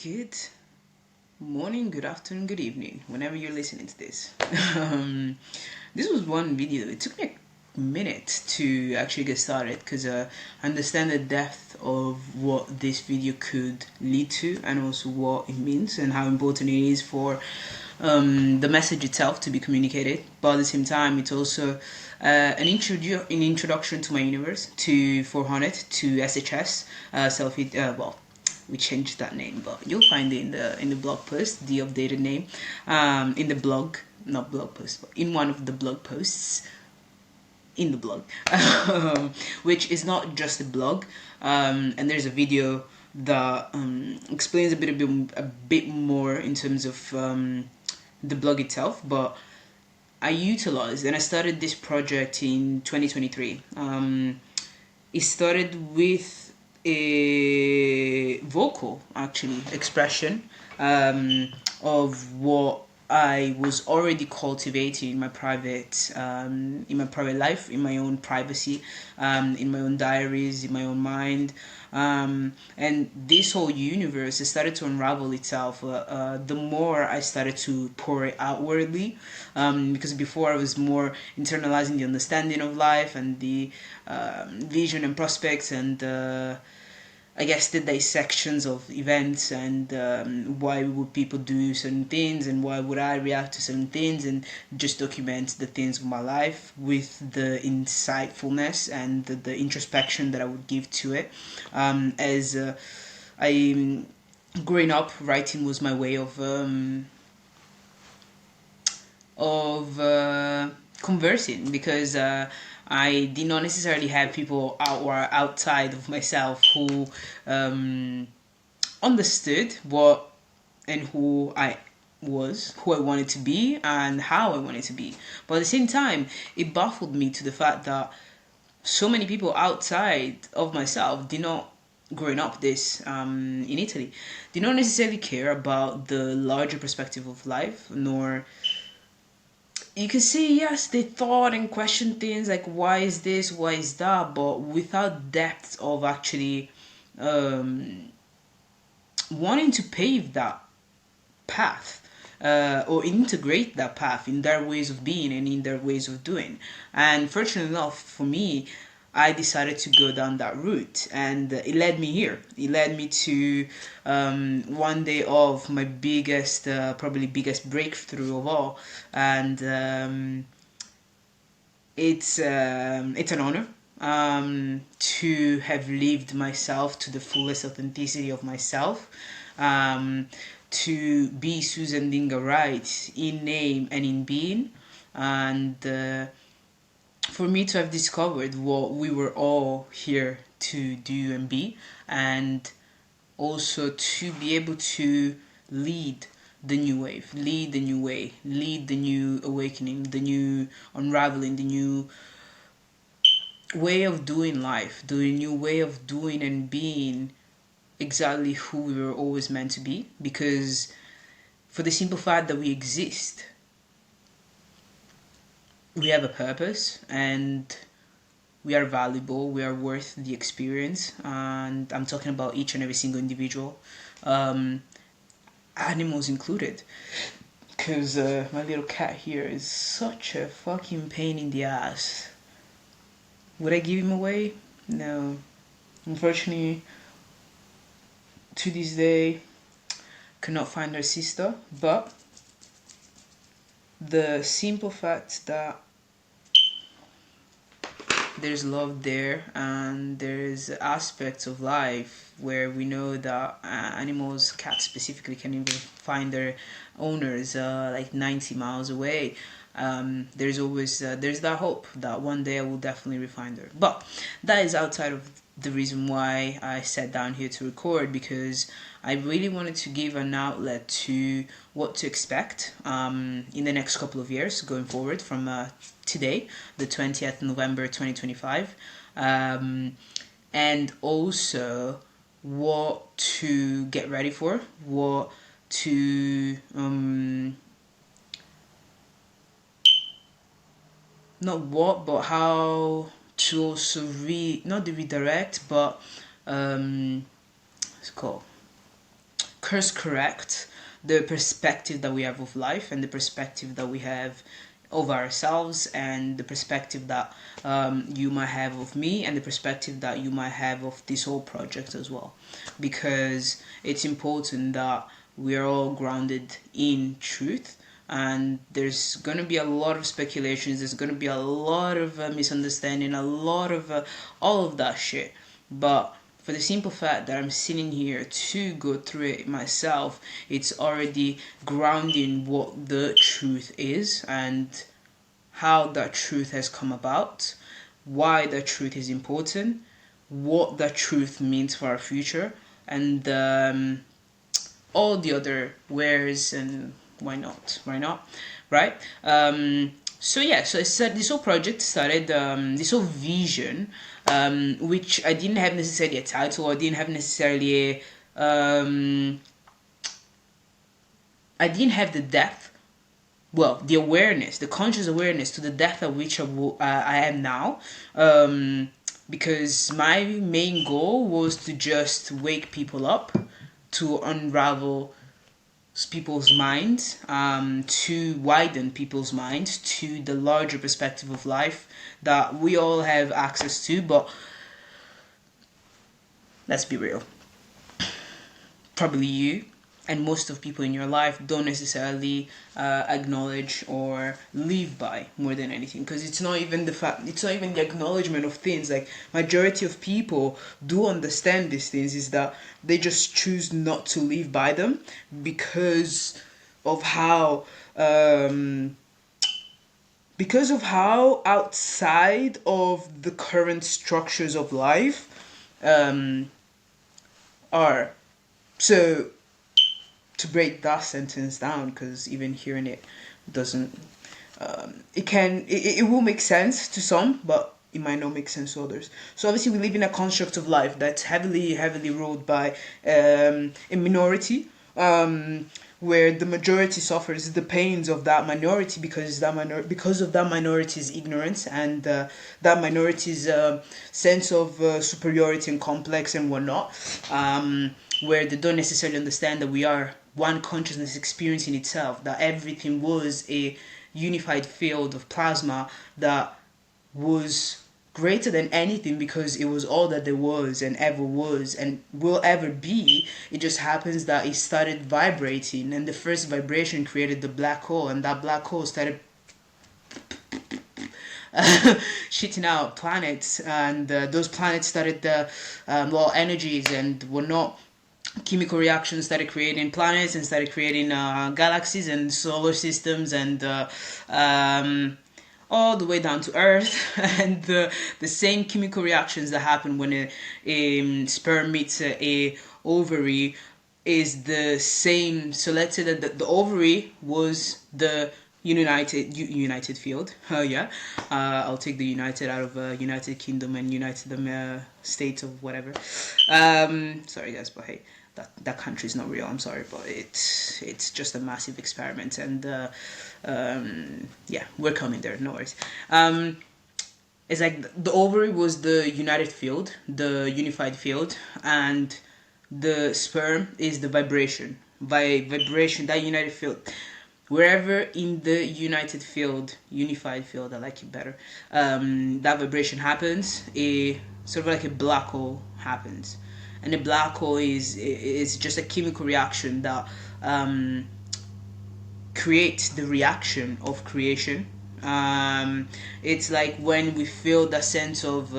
Good morning, good afternoon, good evening, whenever you're listening to this. This was one video. It took me a minute to actually get started because I understand the depth of what this video could lead to and also what it means and how important it is for the message itself to be communicated. But at the same time, it's also an introduction to my universe, to 400, to SHS, we changed that name, but you'll find it in the blog post, the updated name, in the blog, not blog post, but in one of the blog posts in the blog, which is not just a blog, and there's a video that explains a bit more in terms of the blog itself, but I utilized and I started this project in 2023. It started with a vocal actually expression of what I was already cultivating in my private life, in my own privacy, in my own diaries, in my own mind, and this whole universe it started to unravel itself the more I started to pour it outwardly, because before I was more internalizing the understanding of life and the vision and prospects and I guess the dissections of events and why would people do certain things and why would I react to certain things, and just document the things of my life with the insightfulness and the introspection that I would give to it. As I growing up, writing was my way of conversing, because I did not necessarily have people outside of myself who understood what and who I was, who I wanted to be, and how I wanted to be. But at the same time, it baffled me to the fact that so many people outside of myself did not, growing up this in Italy, did not necessarily care about the larger perspective of life, nor you can see, yes, they thought and questioned things like why is this, why is that, but without depth of actually wanting to pave that path, or integrate that path in their ways of being and in their ways of doing. And fortunately enough for me, I decided to go down that route, and it led me here. It led me to one day of my biggest, probably biggest breakthrough of all, and it's an honor to have lived myself to the fullest authenticity of myself, to be Susan Ndinga Wright in name and in being, and for me to have discovered what we were all here to do and be, and also to be able to lead the new wave, lead the new way, lead the new awakening, the new unraveling, the new way of doing life, the new way of doing and being exactly who we were always meant to be. Because for the simple fact that we exist, we have a purpose, and we are valuable, we are worth the experience. And I'm talking about each and every single individual, animals included, because my little cat here is such a fucking pain in the ass. Would I give him away? No, unfortunately to this day could not find her sister. But the simple fact that there's love there, and there's aspects of life where we know that animals, cats specifically, can even find their owners like 90 miles away. There's always there's that hope that one day I will definitely find her. But that is outside of the reason why I sat down here to record, because I really wanted to give an outlet to what to expect in the next couple of years going forward from today, the 20th November 2025, and also what to get ready for, what to not what, but how to also not the redirect, but it's called course correct the perspective that we have of life, and the perspective that we have of ourselves, and the perspective that you might have of me, and the perspective that you might have of this whole project as well, because it's important that we are all grounded in truth. And there's going to be a lot of speculations, there's going to be a lot of misunderstanding, a lot of all of that shit. But for the simple fact that I'm sitting here to go through it myself, it's already grounding what the truth is, and how that truth has come about, why that truth is important, what that truth means for our future, and all the other wheres and why not, right? So yeah, so I said this whole project started, this whole vision, which I didn't have necessarily a title, or didn't have necessarily I didn't have the depth, well, the awareness, the conscious awareness to the depth at which I am now, because my main goal was to just wake people up, to unravel people's minds, to widen people's minds to the larger perspective of life that we all have access to. But let's be real, probably you and most of people in your life don't necessarily acknowledge or live by, more than anything, because it's not even the acknowledgement of things. Like, majority of people do understand these things, is that they just choose not to live by them because of how outside of the current structures of life are. So, to break that sentence down, because even hearing it doesn't, it will make sense to some, but it might not make sense to others. So obviously we live in a construct of life that's heavily ruled by a minority, where the majority suffers the pains of that minority, because of that minority's ignorance, and that minority's sense of superiority and complex and whatnot, where they don't necessarily understand that we are one consciousness experiencing itself, that everything was a unified field of plasma that was greater than anything, because it was all that there was and ever was and will ever be. It just happens that it started vibrating, and the first vibration created the black hole, and that black hole started shitting out planets, and those planets started energies and whatnot, chemical reactions, started creating planets and started creating galaxies and solar systems, and all the way down to Earth. And the same chemical reactions that happen when a sperm meets a ovary is the same. So let's say that the ovary was the united field. Yeah, I'll take the united out of United Kingdom and United States of whatever. Sorry guys, but hey, that country is not real. I'm sorry, but it's just a massive experiment, and yeah, we're coming there. No worries. It's like the ovary was the united field, the unified field, and the sperm is the vibration. Vibration, that united field. Wherever in the united field, unified field, I like it better, that vibration happens, a sort of like a black hole happens. And a black hole is just a chemical reaction that creates the reaction of creation. It's like when we feel that sense of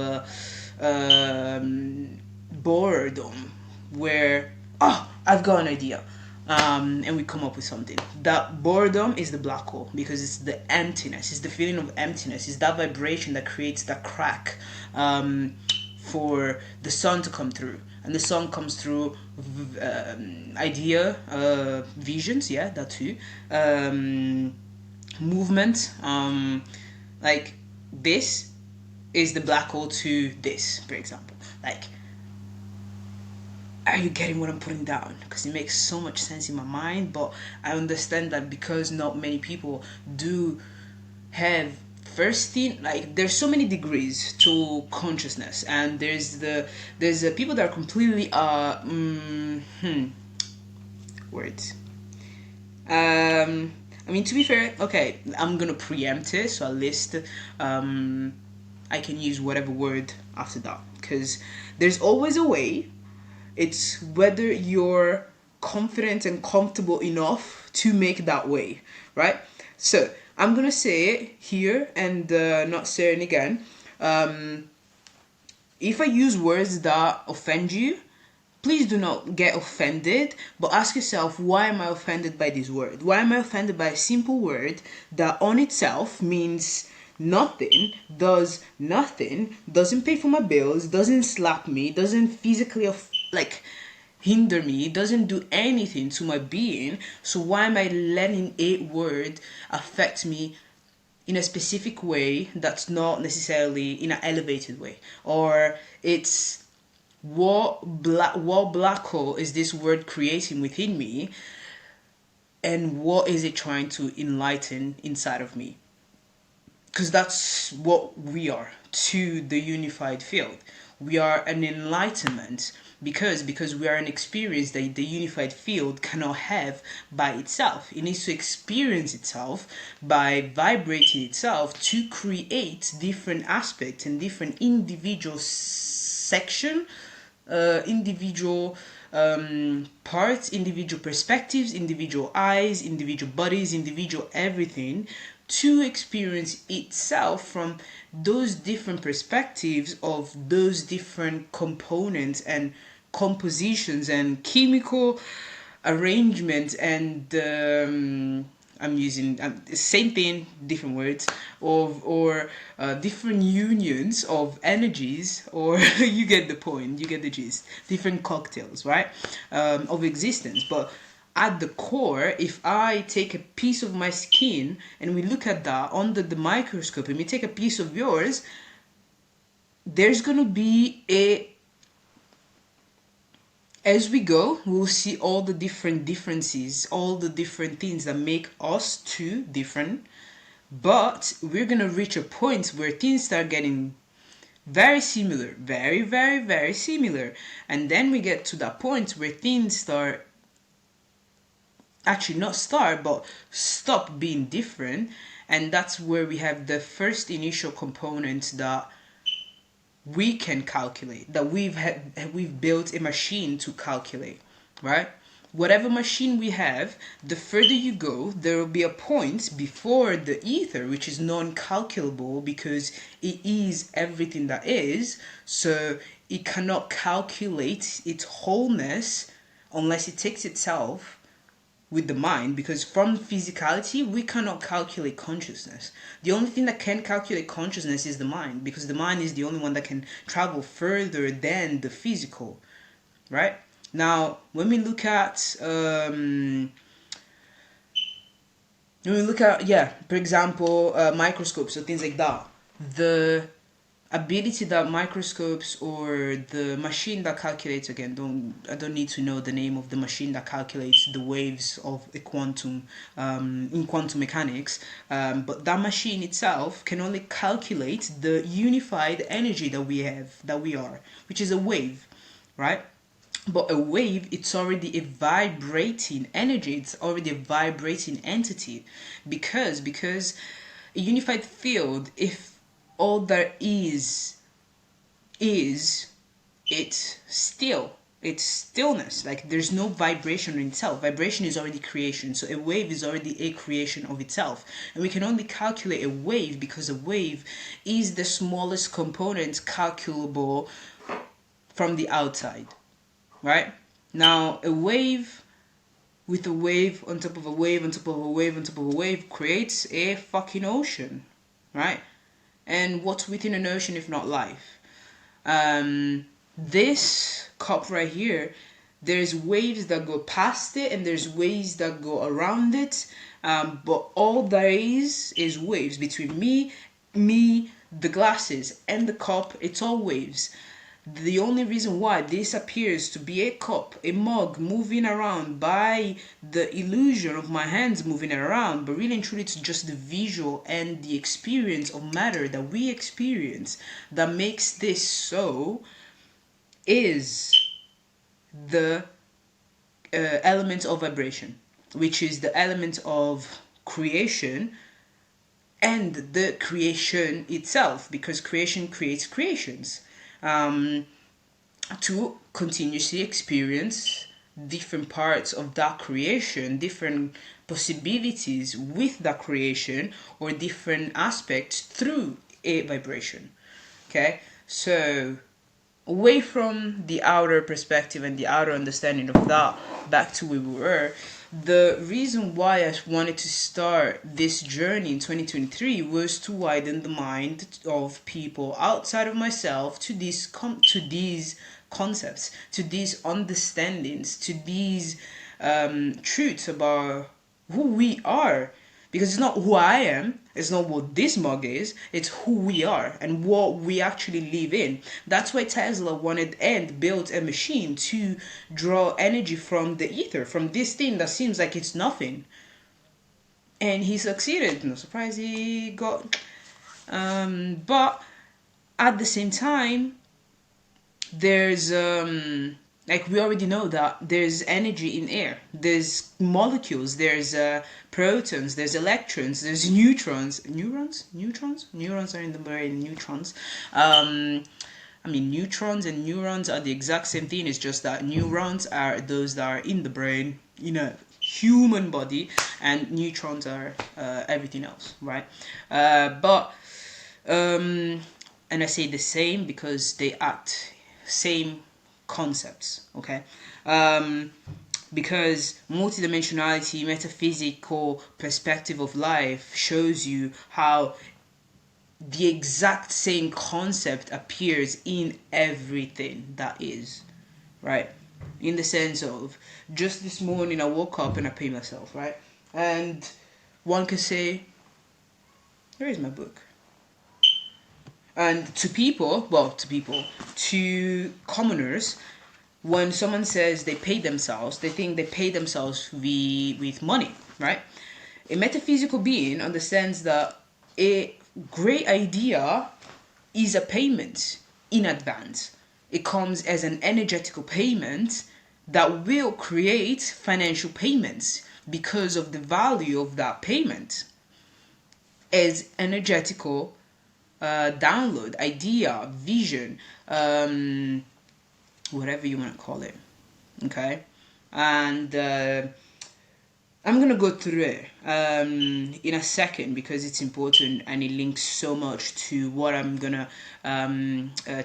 boredom, where, oh, I've got an idea, and we come up with something. That boredom is the black hole, because it's the emptiness, it's the feeling of emptiness, it's that vibration that creates that crack for the sun to come through. And the sun comes through visions, yeah, that too, movement, like this is the black hole to this, for example. Like, are you getting what I'm putting down? Because it makes so much sense in my mind, but I understand that because not many people do have, first thing, like, there's so many degrees to consciousness, and there's people that are completely words. I mean, to be fair, okay, I'm gonna preempt it, so at least I can use whatever word after that, because there's always a way. It's whether you're confident and comfortable enough to make that way, right? So I'm gonna say it here and not say it again. If I use words that offend you, please do not get offended, but ask yourself, why am I offended by this word? Why am I offended by a simple word that on itself means nothing, does nothing, doesn't pay for my bills, doesn't slap me, doesn't physically hinder me, doesn't do anything to my being? So why am I letting a word affect me in a specific way that's not necessarily in an elevated way? Or it's what black hole is this word creating within me, and what is it trying to enlighten inside of me? Because that's what we are to the unified field. We are an enlightenment because we are an experience that the unified field cannot have by itself. It needs to experience itself by vibrating itself to create different aspects and different individual individual parts, individual perspectives, individual eyes, individual bodies, individual everything, to experience itself from those different perspectives of those different components and compositions and chemical arrangements and I'm using the same thing, different words, or different unions of energies, or you get the point, you get the gist. Different cocktails, right, of existence. But at the core, if I take a piece of my skin and we look at that under the microscope, and we take a piece of yours, there's gonna be as we go, we'll see all the different differences, all the different things that make us two different. But we're gonna reach a point where things start getting very similar, very, very, very similar. And then we get to that point where things start, actually not start, but stop being different. And that's where we have the first initial component that we can calculate, that we've built a machine to calculate, right? Whatever machine we have, the further you go, there will be a point before the ether, which is non-calculable because it is everything that is. So it cannot calculate its wholeness unless it takes itself with the mind, because from physicality we cannot calculate consciousness. The only thing that can calculate consciousness is the mind, because the mind is the only one that can travel further than the physical, right? Now when we look at for example, microscopes or things like that, the ability that microscopes or the machine that calculates, again, I don't need to know the name of the machine that calculates the waves of a quantum in quantum mechanics, but that machine itself can only calculate the unified energy that we are, which is a wave, right? But a wave, it's already a vibrating energy, it's already a vibrating entity, because a unified field, if all there is it's still, it's stillness. Like there's no vibration in itself. Vibration is already creation, so a wave is already a creation of itself, and we can only calculate a wave because a wave is the smallest component calculable from the outside, right? Now a wave with a wave on top of a wave on top of a wave on top of a wave creates a fucking ocean, right? And what's within an ocean if not life? This cup right here, there's waves that go past it and there's waves that go around it, but all there is waves between me, the glasses, and the cup. It's all waves. The only reason why this appears to be a cup, a mug moving around by the illusion of my hands moving around, but really and truly it's just the visual and the experience of matter that we experience that makes this so, is the element of vibration, which is the element of creation and the creation itself, because creation creates creations, to continuously experience different parts of that creation, different possibilities with that creation, or different aspects through a vibration. Okay, so away from the outer perspective and the outer understanding of that, back to where we were. The reason why I wanted to start this journey in 2023 was to widen the mind of people outside of myself to these concepts, to these understandings, to these truths about who we are. Because it's not who I am, it's not what this mug is, it's who we are and what we actually live in. That's why Tesla wanted and built a machine to draw energy from the ether, from this thing that seems like it's nothing. And he succeeded. No surprise he got. But at the same time, there's like we already know that there's energy in air, there's molecules, there's protons, there's electrons, there's neurons are in the brain. Neutrons and neurons are the exact same thing. It's just that neurons are those that are in the brain in a human body, and neutrons are everything else, right? And I say the same because they act same concepts, okay? Because multidimensionality, metaphysical perspective of life shows you how the exact same concept appears in everything that is, right? In the sense of, just this morning I woke up and I paid myself, right? And one could say, here is my book. And to commoners, when someone says they pay themselves, they think they pay themselves with money, right? A metaphysical being understands that a great idea is a payment in advance. It comes as an energetical payment that will create financial payments because of the value of that payment as energetical download, idea, vision, whatever you want to call it, okay? And I'm gonna go through it in a second because it's important and it links so much to what I'm gonna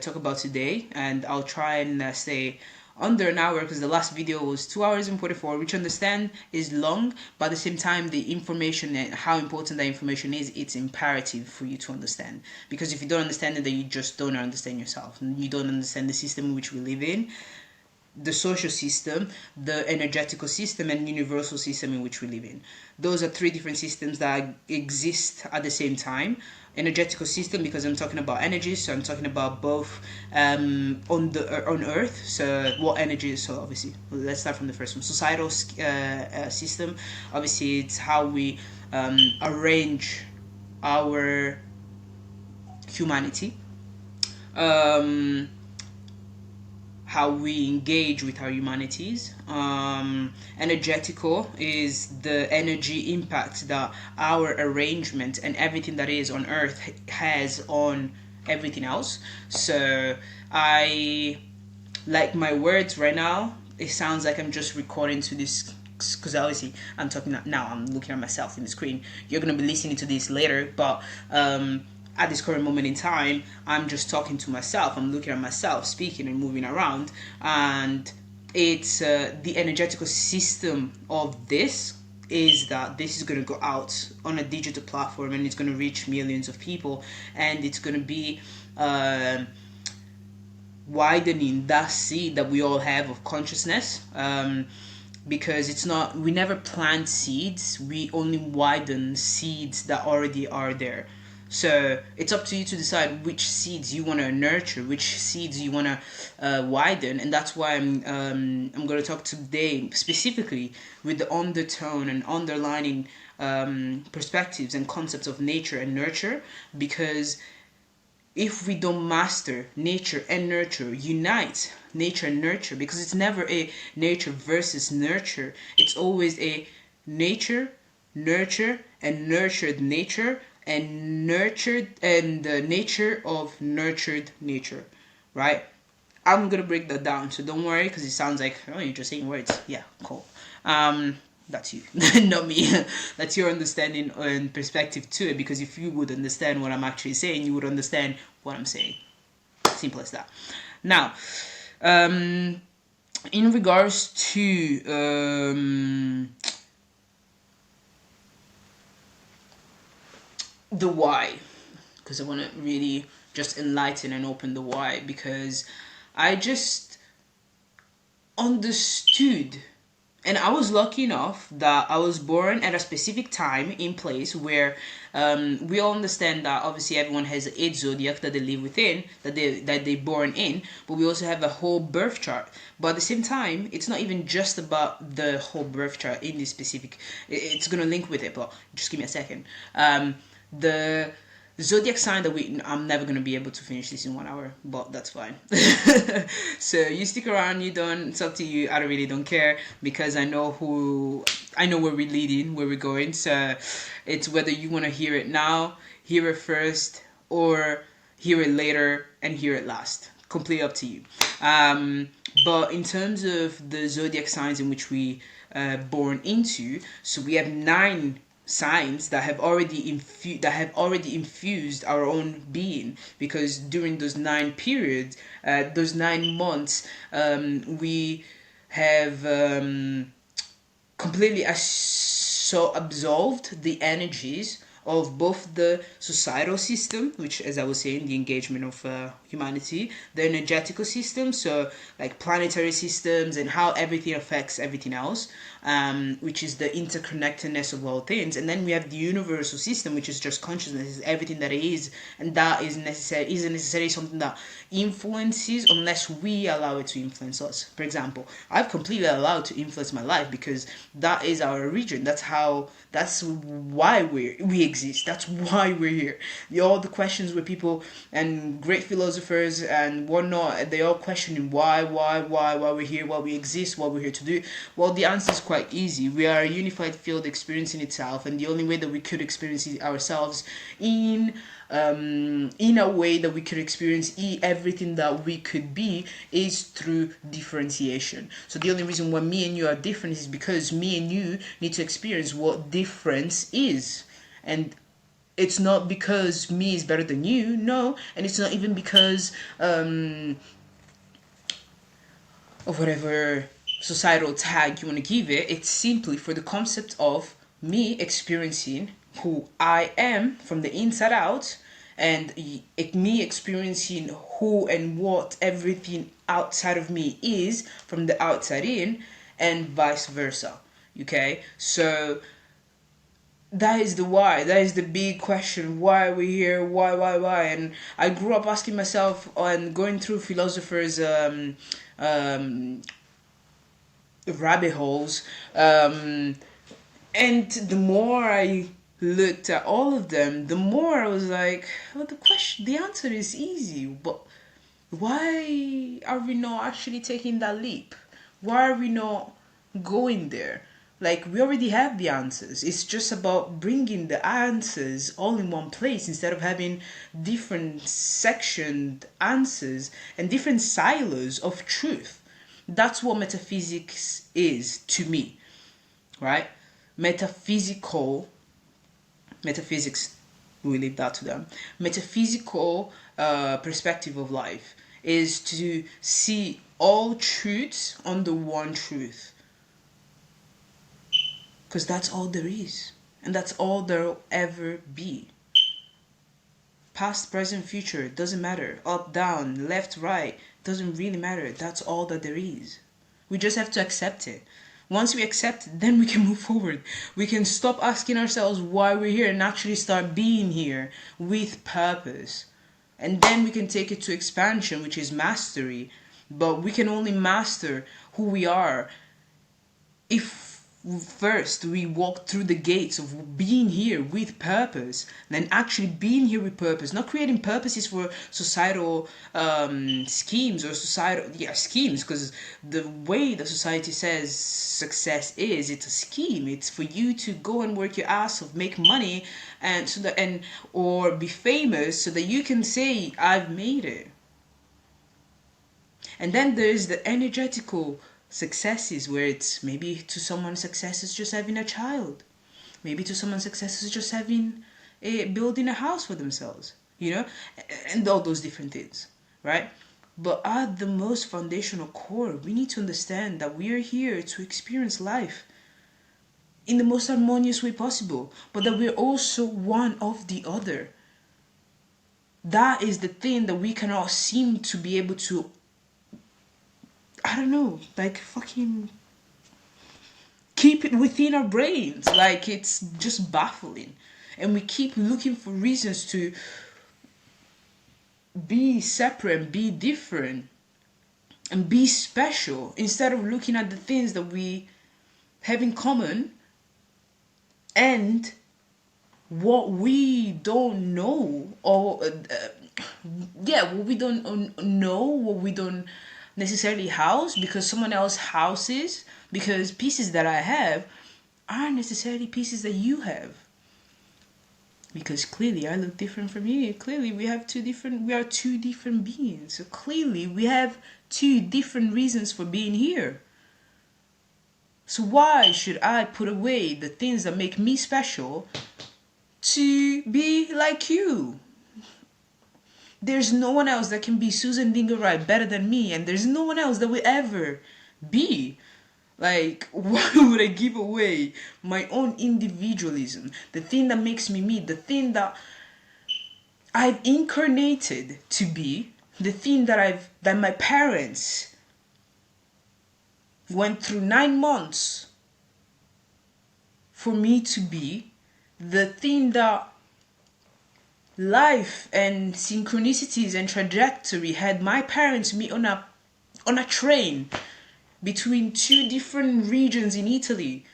talk about today, and I'll try and stay under an hour because the last video was 2 hours and 44, which I understand is long, but at the same time the information and how important that information is, it's imperative for you to understand, because if you don't understand it, then you just don't understand yourself, you don't understand the system in which we live in, the social system, the energetical system, and universal system in which we live in. Those are three different systems that exist at the same time. Energetical system, because I'm talking about energy, so I'm talking about both on Earth. So what energy is? So obviously, let's start from the first one. Societal system. Obviously, it's how we arrange our humanity. How we engage with our humanities. Energetical is the energy impact that our arrangement and everything that is on Earth has on everything else. So I like my words right now. It sounds like I'm just recording to this because obviously I'm talking now. I'm looking at myself in the screen. You're gonna be listening to this later, but at this current moment in time, I'm just talking to myself. I'm looking at myself, speaking and moving around, and it's the energetical system of this is that this is going to go out on a digital platform and it's going to reach millions of people, and it's going to be widening that seed that we all have of consciousness, because it's not, we never plant seeds, we only widen seeds that already are there. So it's up to you to decide which seeds you want to nurture, which seeds you want to widen, and that's why I'm going to talk today specifically with the undertone and underlining perspectives and concepts of nature and nurture, because if we don't master nature and nurture unite, nature and nurture, because it's never a nature versus nurture. It's always a nature, nurture, and nurtured nature, and nurtured, and the nature of nurtured nature, right? I'm gonna break that down, so don't worry, because it sounds like, oh, you're just saying words. Yeah, cool. That's you, not me. That's your understanding and perspective to it, because if you would understand what I'm actually saying, you would understand what I'm saying. Simple as that. Now, in regards to the why, because I want to really just enlighten and open the why, because I just understood, and I was lucky enough that I was born at a specific time in place where we all understand that obviously everyone has an 8 zodiac that they live within, that they're born in, but we also have a whole birth chart. But at the same time, it's not even just about the whole birth chart in this specific. It's gonna link with it, but just give me a second. The zodiac sign that I'm never going to be able to finish this in 1 hour, but that's fine. So you stick around, you don't, it's up to you. I really don't care, because I know where we're leading, where we're going. So it's whether you want to hear it now, hear it first, or hear it later and hear it last. Completely up to you. But in terms of the zodiac signs in which we born into, so we have 9 signs that have already infused our own being, because during those 9 periods, those 9 months, we have completely so absolved the energies of both the societal system, which, as I was saying, the engagement of humanity, the energetical system, so like planetary systems and how everything affects everything else, which is the interconnectedness of all things. And then we have the universal system, which is just consciousness, is everything that is, and that isn't necessarily something that influences unless we allow it to influence us. For example, I've completely allowed to influence my life, because that is our origin. That's why we exist. That's why we're here. All the questions where people and great philosophers and whatnot, they all questioning why we're here, why we exist, what we're here to do. Well, the answer is quite easy. We are a unified field experiencing itself, and the only way that we could experience it ourselves in a way that we could experience everything that we could be is through differentiation. So the only reason why me and you are different is because me and you need to experience what difference is. And it's not because me is better than you, no, and it's not even because of whatever societal tag you want to give it. It's simply for the concept of me experiencing who I am from the inside out, and me experiencing who and what everything outside of me is from the outside in, and vice versa. Okay, so that is the why. That is the big question. Why are we here? Why? And I grew up asking myself and going through philosophers' rabbit holes, and the more I looked at all of them, the more I was like, well, the answer is easy, but why are we not actually taking that leap? Why are we not going there? Like, we already have the answers. It's just about bringing the answers all in one place, instead of having different sectioned answers and different silos of truth. That's what metaphysics is to me, right? Metaphysics, we leave that to them. Metaphysical perspective of life is to see all truths under one truth, because that's all there is, and that's all there'll ever be. Past, present, future, doesn't matter. Up, down, left, right, doesn't really matter. That's all that there is. We just have to accept it. Once we accept it, then we can move forward. We can stop asking ourselves why we're here and actually start being here with purpose. And then we can take it to expansion, which is mastery. But we can only master who we are if first we walk through the gates of being here with purpose, then actually being here with purpose, not creating purposes for societal schemes or societal schemes, because the way the society says success is, it's a scheme. It's for you to go and work your ass off, make money, and so that, and or be famous so that you can say I've made it. And then there's the energetical successes, where it's maybe to someone success is just having a child, maybe to someone success is just having building a house for themselves, and all those different things, right? But at the most foundational core, we need to understand that we are here to experience life in the most harmonious way possible, but that we're also one of the other. That is the thing that we cannot seem to be able to, I don't know, like fucking keep it within our brains. Like, it's just baffling. And we keep looking for reasons to be separate and be different and be special, instead of looking at the things that we have in common and what we don't know, or what we don't know, what we don't necessarily house because someone else houses, because pieces that I have aren't necessarily pieces that you have, because clearly I look different from you. Clearly we are two different beings, so clearly we have two different reasons for being here. So why should I put away the things that make me special to be like you? There's no one else that can be Susan Ndinga Wright better than me, and there's no one else that will ever be. Like, why would I give away my own individualism, the thing that makes me me, the thing that I've incarnated to be, the thing that my parents went through 9 months for me to be, the thing that life and synchronicities and trajectory had my parents meet on a train between two different regions in Italy,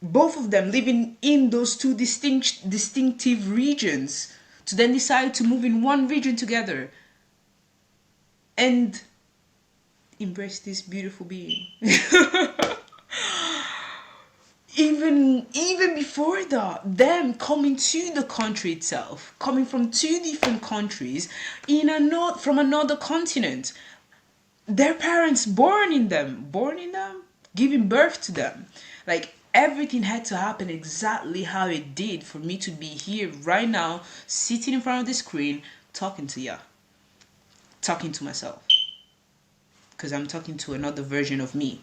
both of them living in those two distinctive regions, to then decide to move in one region together and embrace this beautiful being. Even before that, them coming to the country itself, coming from two different countries from another continent, their parents born in them, giving birth to them. Like, everything had to happen exactly how it did for me to be here right now, sitting in front of the screen, talking to ya, talking to myself, because I'm talking to another version of me.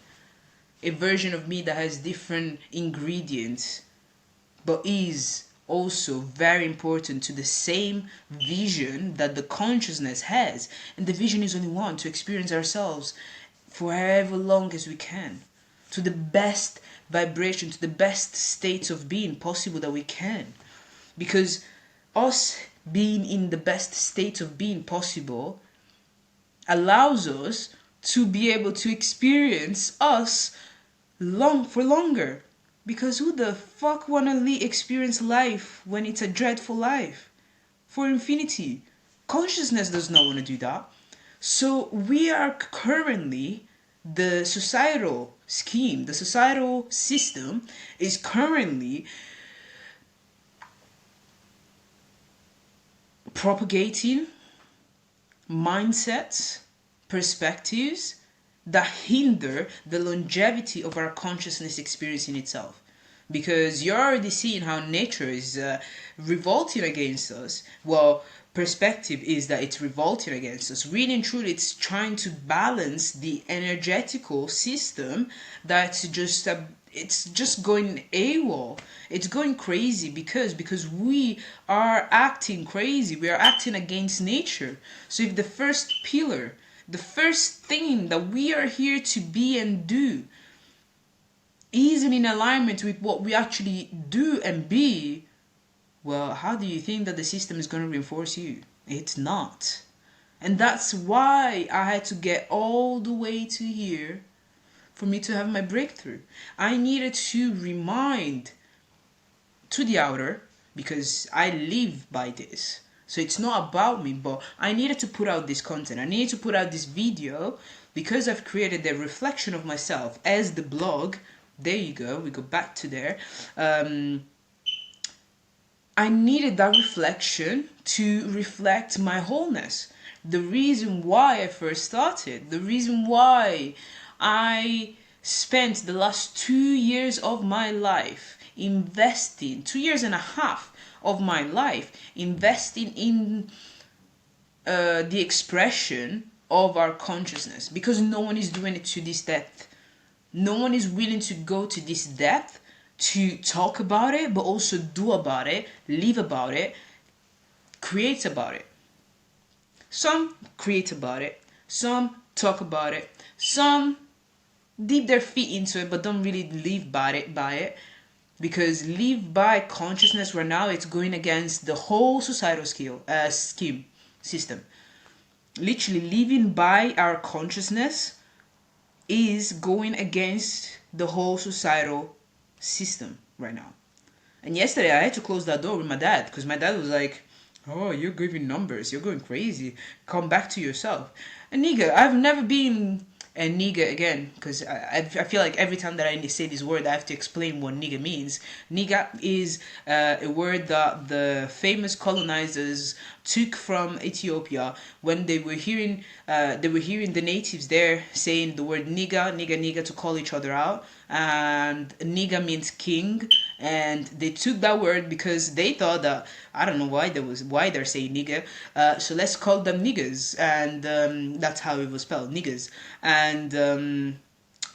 A version of me that has different ingredients, but is also very important to the same vision that the consciousness has. And the vision is only one: to experience ourselves for however long as we can, to the best vibration, to the best states of being possible that we can. Because us being in the best state of being possible allows us to be able to experience us for longer. Because who the fuck wanna experience life when it's a dreadful life for infinity? Consciousness does not want to do that. So we are currently, the societal scheme, the societal system is currently propagating mindsets, perspectives that hinder the longevity of our consciousness experiencing itself. Because you're already seeing how nature is revolting against us. Well, perspective is that it's revolting against us. Really and truly, it's trying to balance the energetical system that's just it's just going AWOL. It's going crazy because we are acting crazy. We are acting against nature. So if the first pillar, the first thing that we are here to be and do, isn't in alignment with what we actually do and be, well, how do you think that the system is going to reinforce you? It's not. And that's why I had to get all the way to here for me to have my breakthrough. I needed to remind to the outer, because I live by this. So it's not about me, but I needed to put out this content. I needed to put out this video because I've created a reflection of myself as the blog. There you go. We go back to there. I needed that reflection to reflect my wholeness. The reason why I first started, the reason why I spent the last 2 years of my life investing, 2 years and a half of my life investing in the expression of our consciousness, because no one is doing it to this depth. No one is willing to go to this depth to talk about it, but also do about it, live about it, create about it. Some create about it, some talk about it, some dip their feet into it but don't really live by it, because live by consciousness right now, it's going against the whole societal system. Literally living by our consciousness is going against the whole societal system right now. And yesterday I had to close that door with my dad, because my dad was like, "Oh, you're giving numbers, you're going crazy, come back to yourself." And nigga, I've never been a nigga again, because I feel like every time that I say this word I have to explain what nigga means. Nigga is a word that the famous colonizers took from Ethiopia when they were hearing the natives there saying the word nigga, nigga, nigga to call each other out, and nigga means king, and they took that word because they thought that, I don't know why they're saying nigga, so let's call them niggas, and that's how it was spelled, niggas, and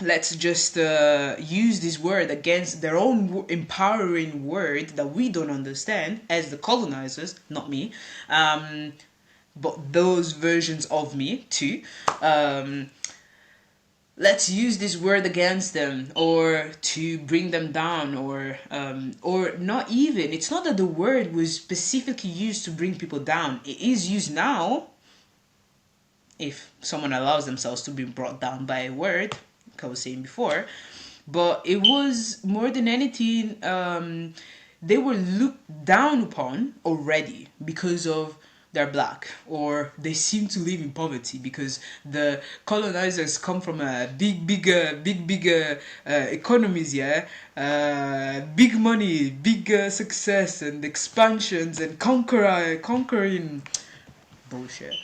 let's just use this word against their own empowering word that we don't understand as the colonizers, not me, but those versions of me too. Let's use this word against them, or to bring them down, or not even. It's not that the word was specifically used to bring people down. It is used now, if someone allows themselves to be brought down by a word, like I was saying before. But it was more than anything, they were looked down upon already because of they're black, or they seem to live in poverty, because the colonizers come from a big economies, yeah, big money, big success and expansions and conquering bullshit.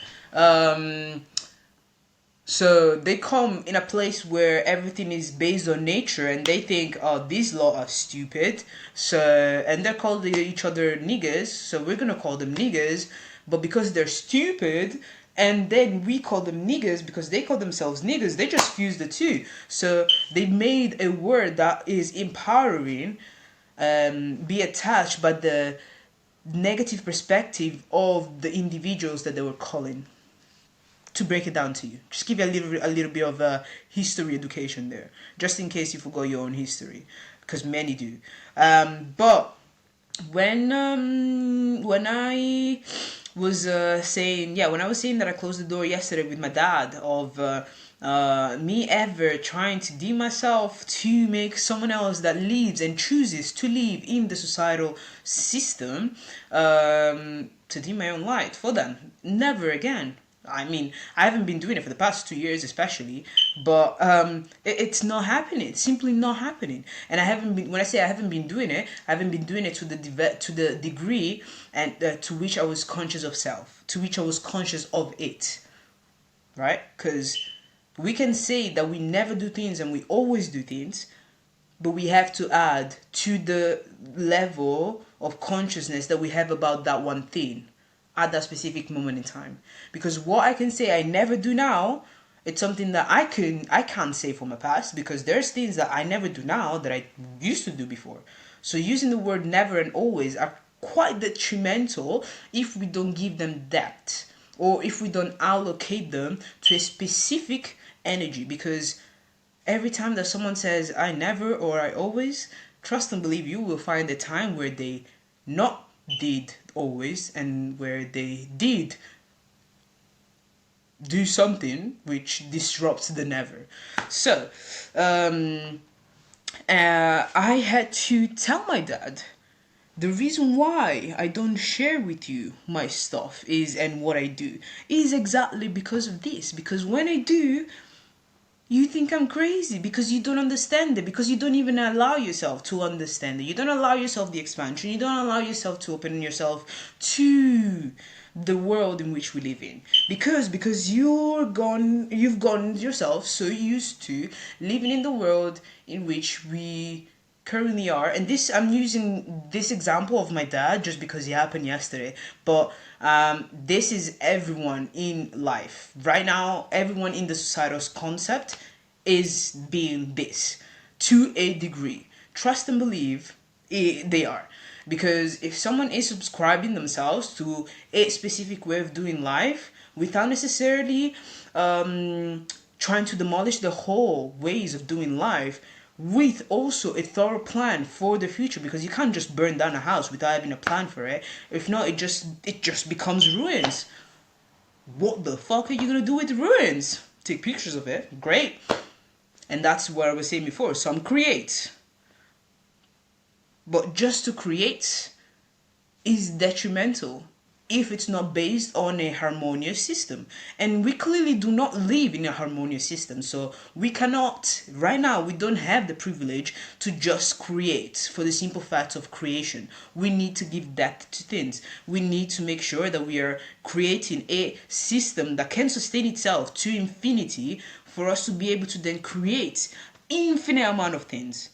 So they come in a place where everything is based on nature, and they think, oh, these laws are stupid. So, and they're calling each other niggas, so we're gonna call them niggas. But because they're stupid, and then we call them niggas because they call themselves niggas, they just fuse the two. So they made a word that is empowering, be attached by the negative perspective of the individuals that they were calling. To break it down to you, just give you a little bit of a history education there, just in case you forgot your own history, because many do. But when I was saying that I closed the door yesterday with my dad of me ever trying to deem myself to make someone else that lives and chooses to live in the societal system, to deem my own light for them, never again. I mean, I haven't been doing it for the past 2 years, especially, but it's not happening. It's simply not happening. And I haven't been. When I say I haven't been doing it, I haven't been doing it to the degree and to which I was conscious of self, to which I was conscious of it, right? Because we can say that we never do things and we always do things, but we have to add to the level of consciousness that we have about that one thing at that specific moment in time. Because what I can say I never do now, it's something that I can't say for my past, because there's things that I never do now that I used to do before. So using the word never and always are quite detrimental if we don't give them depth, or if we don't allocate them to a specific energy. Because every time that someone says I never or I always, trust and believe you will find a time where they not did always, and where they did do something which disrupts the never. So, I had to tell my dad the reason why I don't share with you my stuff is and what I do is exactly because of this. Because when I do, you think I'm crazy because you don't understand it, because you don't even allow yourself to understand it. You don't allow yourself the expansion. You don't allow yourself to open yourself to the world in which we live in. Because you've gone yourself so used to living in the world in which we currently are. And this, I'm using this example of my dad just because it happened yesterday, but this is everyone in life right now. Everyone in the societal's concept is being this to a degree. Trust and believe they are, because if someone is subscribing themselves to a specific way of doing life without necessarily trying to demolish the whole ways of doing life, with also a thorough plan for the future, because you can't just burn down a house without having a plan for it. If not, it just becomes ruins. What the fuck are you gonna do with ruins? Take pictures of it, great. And that's what I was saying before. Some create, but just to create is detrimental if it's not based on a harmonious system. And we clearly do not live in a harmonious system. So we cannot, right now, we don't have the privilege to just create for the simple fact of creation. We need to give depth to things. We need to make sure that we are creating a system that can sustain itself to infinity for us to be able to then create infinite amount of things.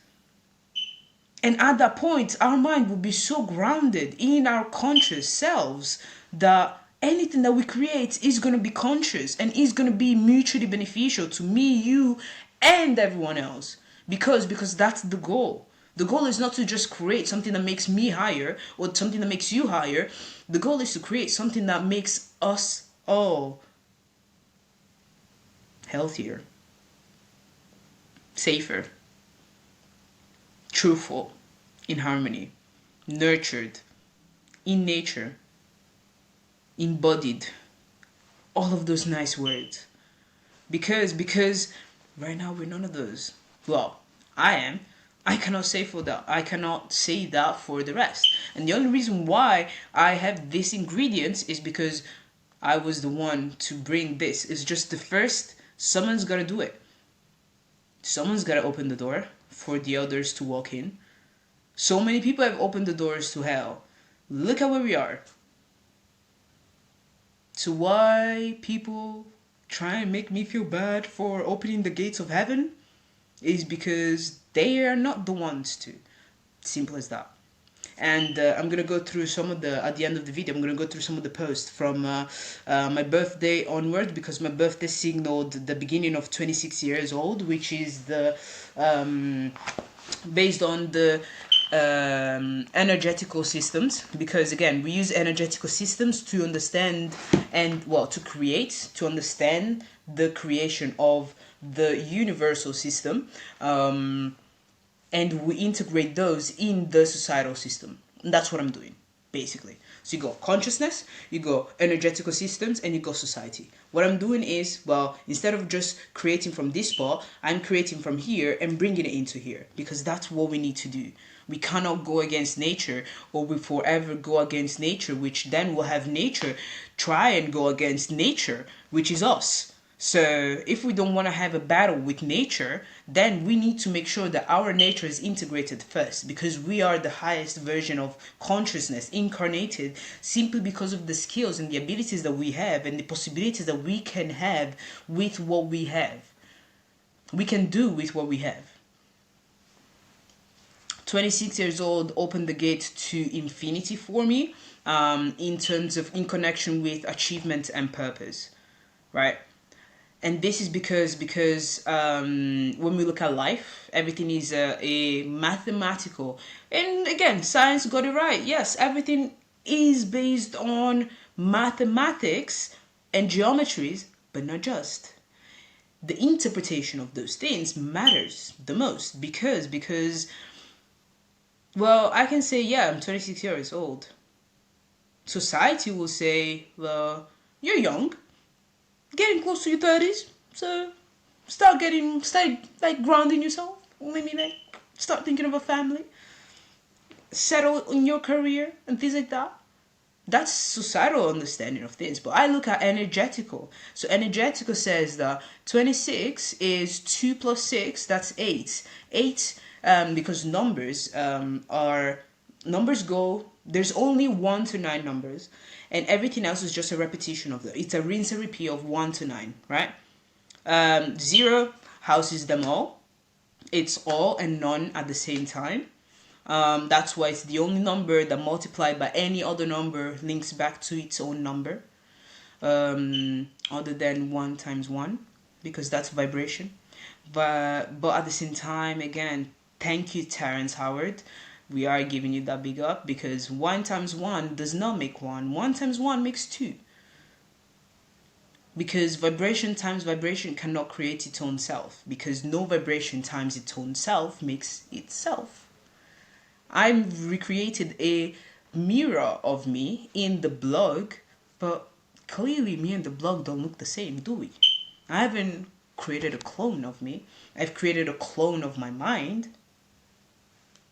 And at that point, our mind will be so grounded in our conscious selves that anything that we create is going to be conscious and is going to be mutually beneficial to me, you, and everyone else. Because that's the goal. The goal is not to just create something that makes me higher or something that makes you higher. The goal is to create something that makes us all healthier, safer, truthful, in harmony, nurtured, in nature, embodied, all of those nice words. Because right now we're none of those. Well, I am. I cannot say for that. I cannot say that for the rest. And the only reason why I have these ingredients is because I was the one to bring this. It's just the first. Someone's gotta do it. Someone's gotta open the door for the others to walk in. So many people have opened the doors to hell. Look at where we are. So why people try and make me feel bad for opening the gates of heaven is because they are not the ones to. Simple as that. And I'm gonna go through some of the, at the end of the video, I'm gonna go through some of the posts from my birthday onward, because my birthday signaled the beginning of 26 years old, which is the based on the energetical systems. Because again, we use energetical systems to understand and, well, to create, to understand the creation of the universal system, and we integrate those in the societal system. And that's what I'm doing, basically. So you go consciousness, you go energetical systems, and you go society. What I'm doing is, well, instead of just creating from this spot, I'm creating from here and bringing it into here, because that's what we need to do. We cannot go against nature, or we forever go against nature, which then will have nature try and go against nature, which is us. So if we don't want to have a battle with nature, then we need to make sure that our nature is integrated first, because we are the highest version of consciousness incarnated, simply because of the skills and the abilities that we have and the possibilities that we can have with what we have. We can do with what we have. 26 years old opened the gate to infinity for me, in terms of, in connection with achievement and purpose, right? And this is because when we look at life, everything is a mathematical. And again, science got it right. Yes, everything is based on mathematics and geometries, but not just. The interpretation of those things matters the most, because well, I can say, yeah, I'm 26 years old. Society will say, well, you're young. getting close to your 30s. So start like grounding yourself. Maybe like start thinking of a family, settle in your career and things like that. That's societal understanding of things. But I look at energetical. So energetical says that 26 is 2 plus 6, that's 8. 8, because numbers go, there's only 1 to 9 numbers, and everything else is just a repetition of them. It's a rinse and repeat of 1 to 9, right? 0 houses them all. It's all and none at the same time. That's why it's the only number that multiplied by any other number links back to its own number, other than 1 times 1, because that's vibration. But at the same time, again, thank you, Terrence Howard. We are giving you that big up, because 1 times 1 does not make 1. 1 times 1 makes 2. Because vibration times vibration cannot create its own self, because no vibration times its own self makes itself. I've recreated a mirror of me in the blog, but clearly me and the blog don't look the same, do we? I haven't created a clone of me. I've created a clone of my mind.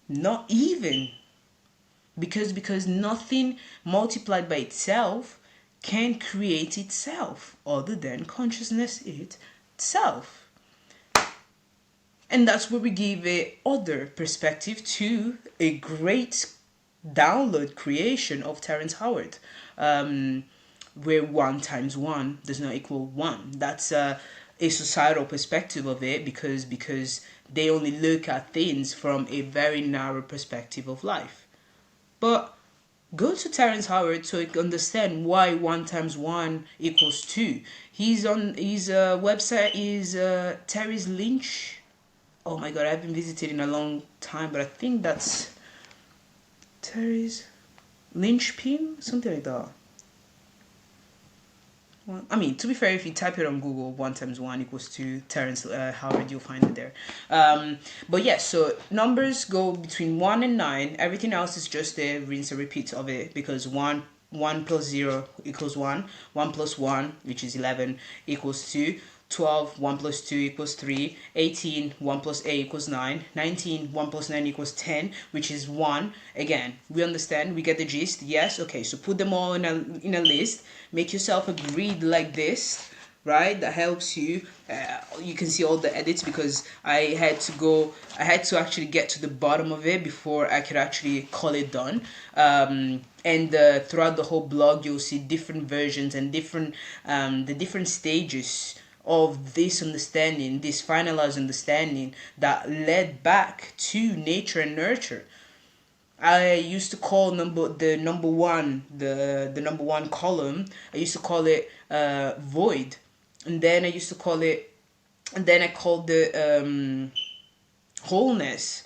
Not even. Because nothing multiplied by itself can create itself other than consciousness itself. And that's where we give a other perspective to a great download creation of Terrence Howard, where 1 times 1 does not equal 1. That's a societal perspective of it, because they only look at things from a very narrow perspective of life. But go to Terrence Howard so you can understand why 1 times 1 equals 2. His website is Terry's Lynch. Oh my god, I haven't visited in a long time, but I think that's Terry's Lynchpin, something like that. Well, I mean, to be fair, if you type it on Google, 1 times 1 equals 2, Terrence Howard, you'll find it there. But yeah, so numbers go between 1 and 9. Everything else is just a rinse and repeat of it, because 1 plus 0 equals 1. 1 plus 1, which is 11, equals 2. 12, 1 plus 2 equals 3. 18, 1 plus 8 equals 9. 19, 1 plus 9 equals 10, which is 1. Again, we understand, we get the gist. Yes, okay, so put them all in a list. Make yourself a grid like this, right? That helps you. You can see all the edits, because I had to actually get to the bottom of it before I could actually call it done. And throughout the whole blog, you'll see different versions and the different stages of this understanding, this finalized understanding that led back to nature and nurture. I used to call the number one column, I used to call it void, and then I called the wholeness.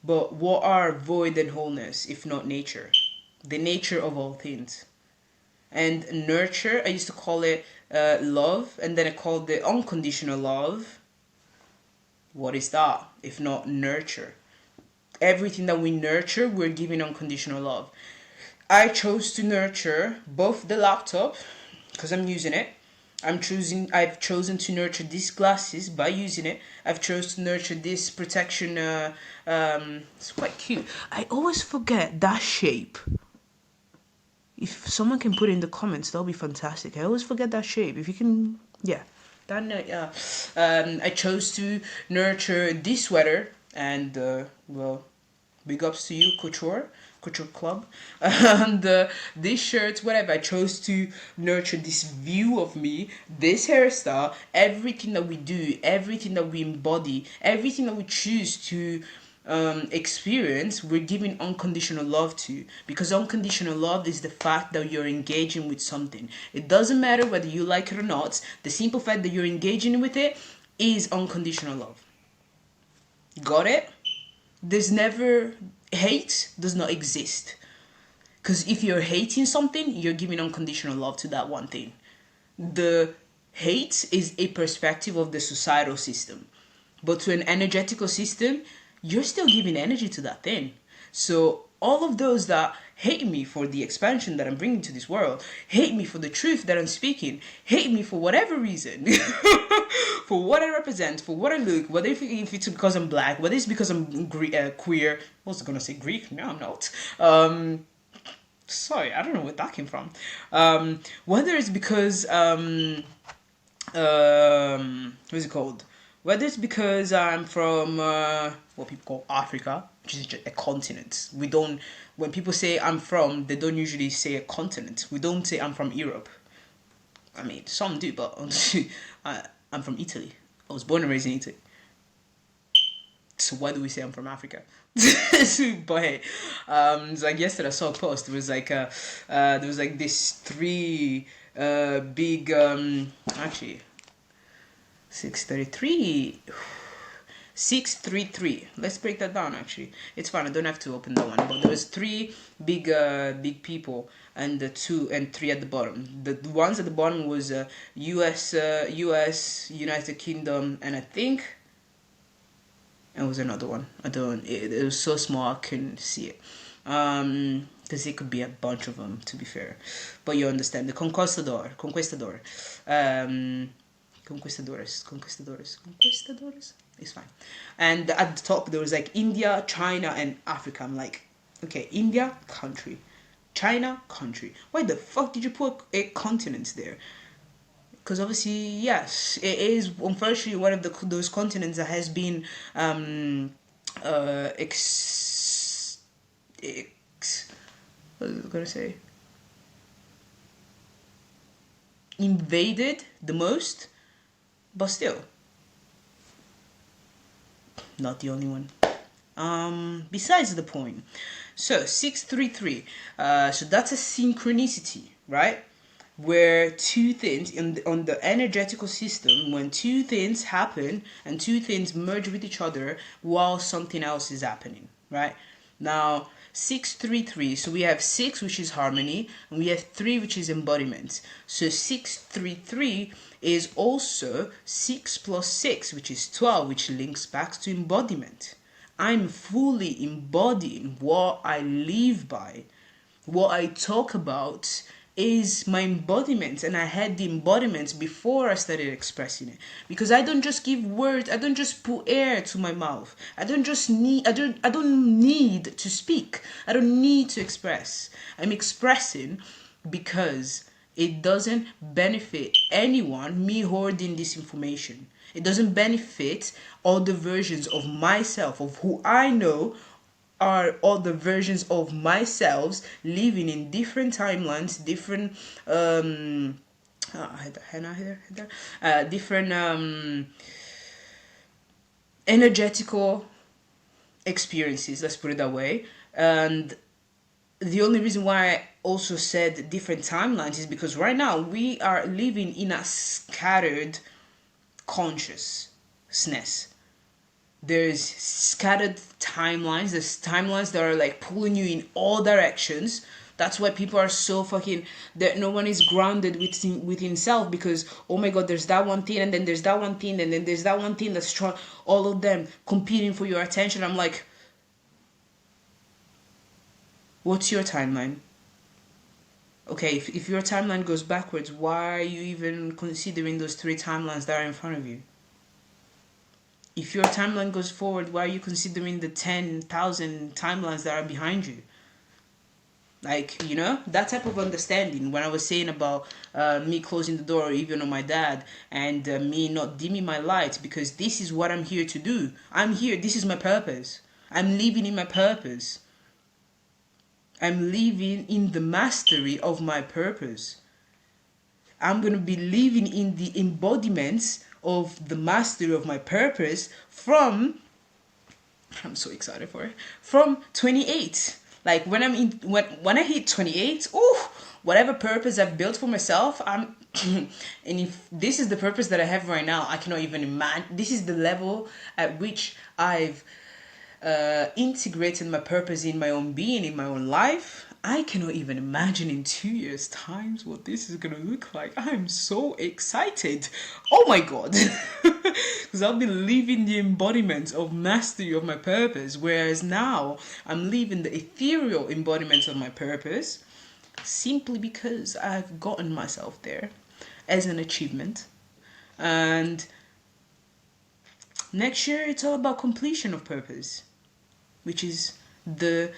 But what are void and wholeness if not nature? The nature of all things. And nurture, I used to call it love, and then I called it unconditional love. What is that if not nurture? Everything that we nurture, we're giving unconditional love. I chose to nurture both the laptop, because I'm using it. I've chosen to nurture these glasses by using it. I've chosen to nurture this protection. It's quite cute. I always forget that shape. If someone can put it in the comments, that'll be fantastic. I always forget that shape. If you can, yeah. I chose to nurture this sweater, and well, big ups to you, Couture Club, and this shirt, whatever. I chose to nurture this view of me, this hairstyle, everything that we do, everything that we embody, everything that we choose to experience, we're giving unconditional love to, because unconditional love is the fact that you're engaging with something. It doesn't matter whether you like it or not. The simple fact that you're engaging with it is unconditional love. Got it? There's never hate does not exist, because if you're hating something, you're giving unconditional love to that one thing. The hate is a perspective of the societal system, but to an energetical system, you're still giving energy to that thing. So all of those that hate me for the expansion that I'm bringing to this world, hate me for the truth that I'm speaking, hate me for whatever reason, for what I represent, for what I look, whether if it's because I'm black, whether it's because I'm queer. I was gonna say Greek, no, I'm not. Sorry, I don't know where that came from. Whether it's because what's it called? Whether it's because I'm from what people call Africa, which is just a continent. We don't, when people say I'm from, they don't usually say a continent. We don't say I'm from Europe. I mean, some do, but I'm from Italy. I was born and raised in Italy. So why do we say I'm from Africa? But hey, so like yesterday I saw a post. It was like there was like this three big actually 633 633. Let's break that down. Actually, it's fine. I don't have to open that one. But there was three big people, and the two and three at the bottom. The ones at the bottom was U.S., United Kingdom, and I think it was another one. I don't. It was so small I couldn't see it. Because it could be a bunch of them, to be fair. But you understand. The conquistador. Conquistadores. It's fine. And at the top there was like India, China, and Africa. I'm like, okay, India, country. China, country. Why the fuck did you put a continent there? Because obviously, yes, it is unfortunately one of those continents that has been what was I gonna say? Invaded the most, but still, not the only one. Besides the point. So 633. So that's a synchronicity, right? Where two things on the energetical system, when two things happen and two things merge with each other while something else is happening, right? Now 633, so we have 6, which is harmony, and we have 3, which is embodiment. So 633 is also 6 plus 6, which is 12, which links back to embodiment. I'm fully embodying what I live by. What I talk about is my embodiment, and I had the embodiment before I started expressing it, because I don't just give words, I don't just put air to my mouth, I don't need to speak, I don't need to express. I'm expressing because it doesn't benefit anyone, me hoarding this information. It doesn't benefit all the versions of myself, of who I know are all the versions of myself living in different timelines, different different energetical experiences, let's put it that way. And the only reason why I also said different timelines is because right now we are living in a scattered consciousness. There's scattered timelines. There's timelines that are like pulling you in all directions. That's why people are so fucking, that no one is grounded within self, because oh my god, there's that one thing, and then there's that one thing, and then there's that one thing that's strong. All of them competing for your attention. I'm like, what's your timeline? Okay, if your timeline goes backwards, why are you even considering those 3 timelines that are in front of you? If your timeline goes forward, why are you considering the 10,000 timelines that are behind you? Like, you know, that type of understanding. When I was saying about me closing the door even on my dad, and me not dimming my light, because this is what I'm here to do. I'm here. This is my purpose. I'm living in my purpose. I'm living in the mastery of my purpose. I'm going to be living in the embodiments of the mastery of my purpose from, I'm so excited for it, from 28. Like when I hit 28, whatever purpose I've built for myself, and if this is the purpose that I have right now, I cannot even imagine. This is the level at which I've integrated my purpose in my own being, in my own life. I cannot even imagine in 2 years' time what this is gonna look like. I'm so excited. Oh my god. Because I've been living the embodiment of mastery of my purpose, whereas now I'm living the ethereal embodiment of my purpose, simply because I've gotten myself there as an achievement. And next year it's all about completion of purpose, which is the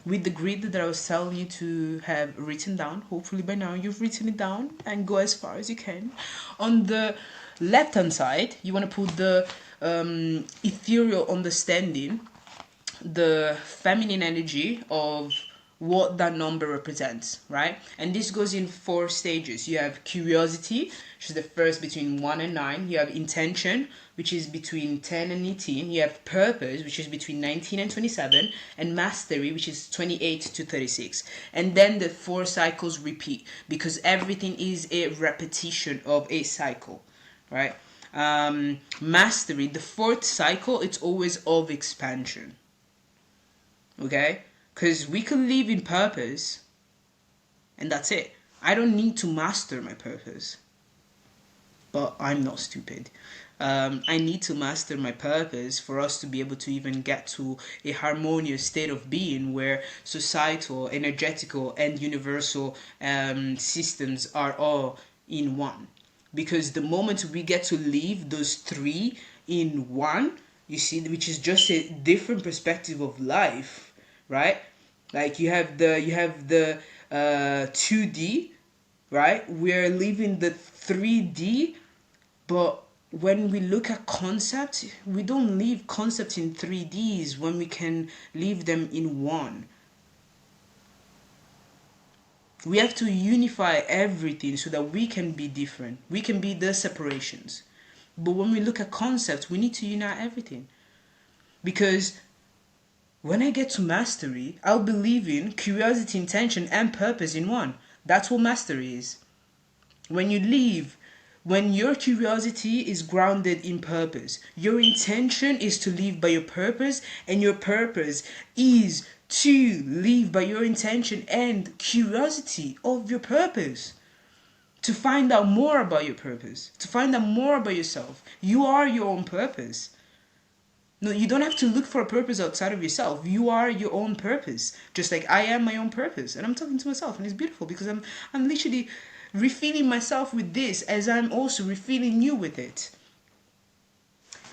with the grid that I was telling you to have written down. Hopefully by now you've written it down and go as far as you can. On the left hand side, you want to put the ethereal understanding, the feminine energy of what that number represents, right? And this goes in 4 stages. You have curiosity, which is the first between 1 and 9. You have intention, which is between 10 and 18. You have purpose, which is between 19 and 27. And mastery, which is 28 to 36. And then the 4 cycles repeat, because everything is a repetition of a cycle, right? Mastery, the 4th cycle, it's always of expansion. Okay? Because we can live in purpose and that's it. I don't need to master my purpose. But I'm not stupid. I need to master my purpose for us to be able to even get to a harmonious state of being where societal, energetical, and universal systems are all in one. Because the moment we get to live those 3 in one, you see, which is just a different perspective of life, right? Like you have the 2D, right? We're living the 3D, but when we look at concepts, we don't leave concepts in 3Ds when we can leave them in one. We have to unify everything so that we can be different. We can be the separations. But when we look at concepts, we need to unite everything. Because when I get to mastery, I'll be living curiosity, intention, and purpose in one. That's what mastery is. When you live, when your curiosity is grounded in purpose, your intention is to live by your purpose, and your purpose is to live by your intention and curiosity of your purpose. To find out more about your purpose, to find out more about yourself. You are your own purpose. No, you don't have to look for a purpose outside of yourself. You are your own purpose. Just like I am my own purpose. And I'm talking to myself, and it's beautiful because I'm literally refilling myself with this as I'm also refilling you with it.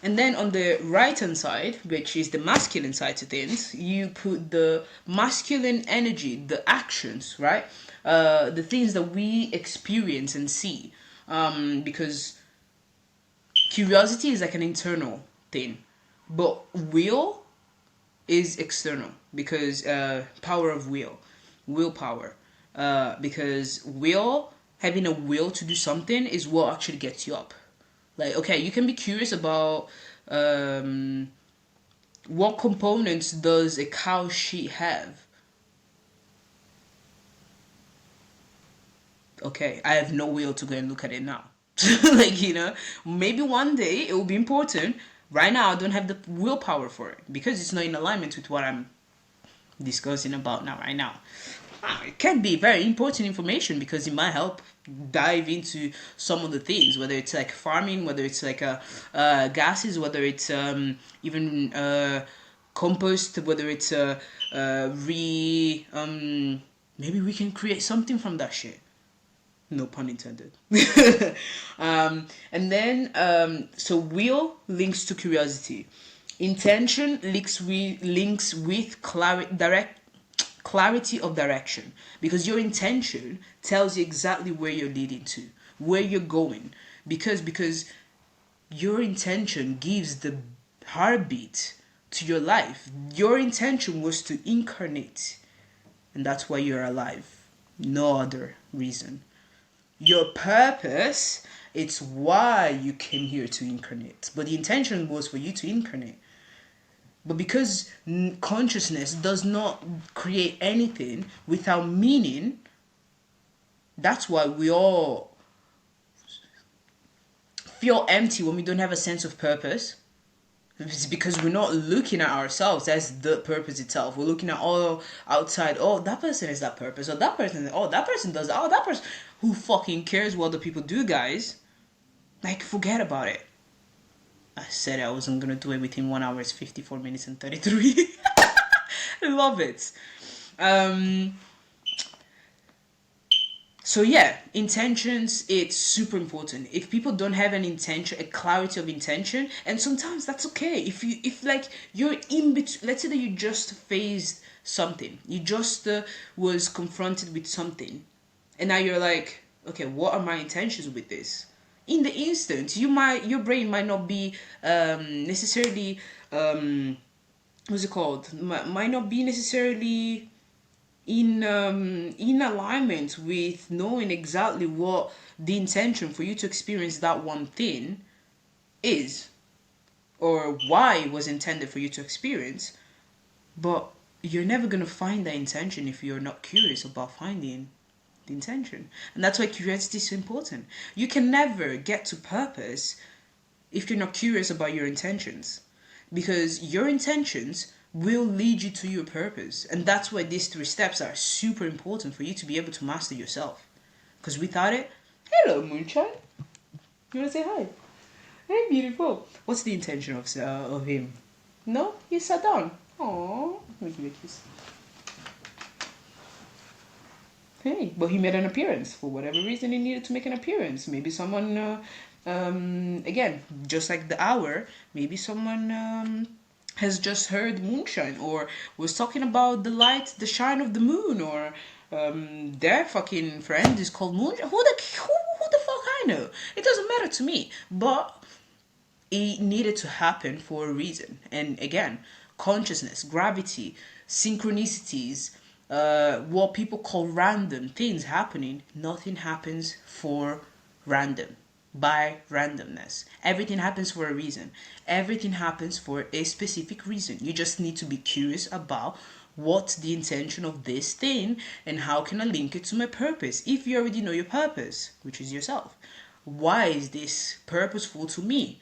And then on the right hand side, which is the masculine side to things, you put the masculine energy, the actions, right? The things that we experience and see. Because curiosity is like an internal thing. But will is external, because power of willpower. Because having a will to do something is what actually gets you up. Like, okay, you can be curious about what components does a cow sheet have. Okay, I have no will to go and look at it now. Like, maybe one day it will be important. Right now, I don't have the willpower for it because it's not in alignment with what I'm discussing about now, right now. It can be very important information because it might help dive into some of the things, whether it's like farming, whether it's like gases, whether it's even compost, whether it's maybe we can create something from that shit. No pun intended. And then, so will links to curiosity. Intention links with clarity of direction. Because your intention tells you exactly where you're leading to, where you're going. Because your intention gives the heartbeat to your life. Your intention was to incarnate. And that's why you're alive. No other reason. Your purpose, it's why you came here to incarnate. But the intention was for you to incarnate. But because consciousness does not create anything without meaning, that's why we all feel empty when we don't have a sense of purpose. It's because we're not looking at ourselves as the purpose itself. We're looking at all outside. Oh, that person is that purpose. Or that person does that. Oh, that person. Who fucking cares what other people do, guys? Like, forget about it. I said I wasn't gonna do it within 1 hour, 54 minutes and 33. I love it. Um, so yeah, intentions, it's super important. If people don't have an intention, a clarity of intention, and sometimes that's okay. If like you're in between, let's say that you just faced something, you just was confronted with something, and now you're like, okay, what are my intentions with this? In the instant, your brain might not be necessarily what's it called? Might not be necessarily in alignment with knowing exactly what the intention for you to experience that one thing is, or why it was intended for you to experience. But you're never going to find that intention if you're not curious about finding the intention. And that's why curiosity is so important. You can never get to purpose if you're not curious about your intentions, because your intentions will lead you to your purpose. And that's why these 3 steps are super important for you to be able to master yourself, because without it, hello moonshine, you want to say hi? Hey beautiful, what's the intention of him? No, you sat down. Aww, let me give you a kiss. Hey, but he made an appearance. For whatever reason, he needed to make an appearance. Maybe someone, again, just like the hour, maybe someone has just heard moonshine, or was talking about the light, the shine of the moon, or their fucking friend is called moonshine. Who the fuck I know? It doesn't matter to me. But it needed to happen for a reason. And again, consciousness, gravity, synchronicities, what people call random things happening, nothing happens for random, by randomness. Everything happens for a reason. Everything happens for a specific reason. You just need to be curious about what's the intention of this thing and how can I link it to my purpose. If you already know your purpose, which is yourself, why is this purposeful to me?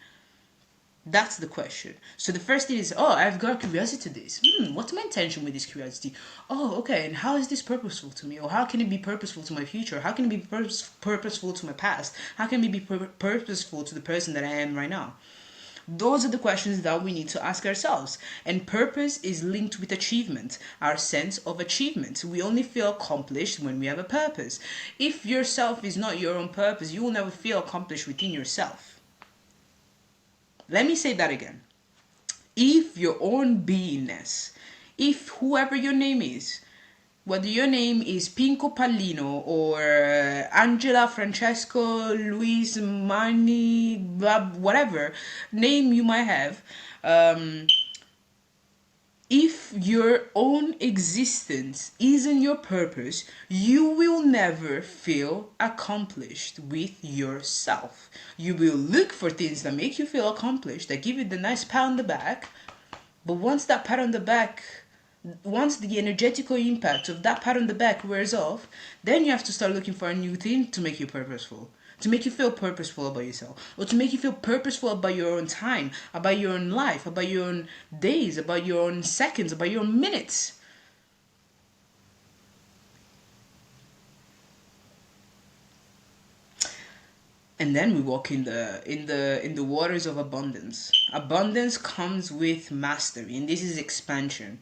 That's the question. So the first thing is, oh, I've got curiosity to this. What's my intention with this curiosity? Oh, okay, and how is this purposeful to me? Or how can it be purposeful to my future? How can it be purposeful to my past? How can it be purposeful to the person that I am right now? Those are the questions that we need to ask ourselves. And purpose is linked with achievement, our sense of achievement. We only feel accomplished when we have a purpose. If yourself is not your own purpose, you will never feel accomplished within yourself. Let me say that again. If your own beingness, if whoever your name is, whether your name is Pinco Pallino or Angela, Francesco, Luis, Mani, whatever name you might have, if your own existence isn't your purpose, you will never feel accomplished with yourself. You will look for things that make you feel accomplished, that give you the nice pat on the back, but once that pat on the back, once the energetical impact of that pat on the back wears off, then you have to start looking for a new thing to make you purposeful. To make you feel purposeful about yourself, or to make you feel purposeful about your own time, about your own life, about your own days, about your own seconds, about your own minutes. And then we walk in the waters of abundance. Abundance comes with mastery, and this is expansion.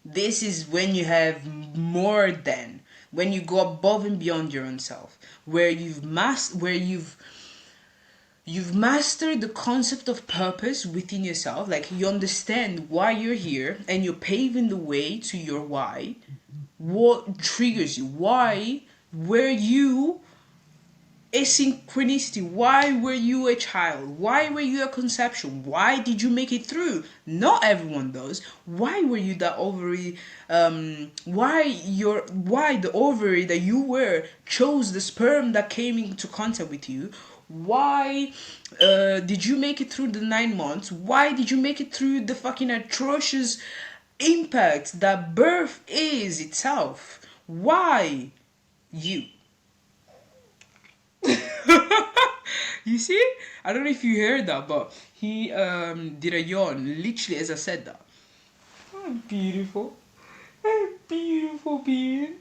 This is when you have more than, when you go above and beyond your own self, where you've mastered the concept of purpose within yourself. Like, you understand why you're here, and you're paving the way to your why. What triggers you? Why were you a synchronicity? Why were you a child? Why were you a conception? Why did you make it through? Not everyone does. Why were you that ovary? Why the ovary that you were chose the sperm that came into contact with you? Why did you make it through the 9 months? Why did you make it through the fucking atrocious impact that birth is itself? Why you? You see? I don't know if you heard that, but he did a yawn literally as I said that. Oh, beautiful. Oh, beautiful being.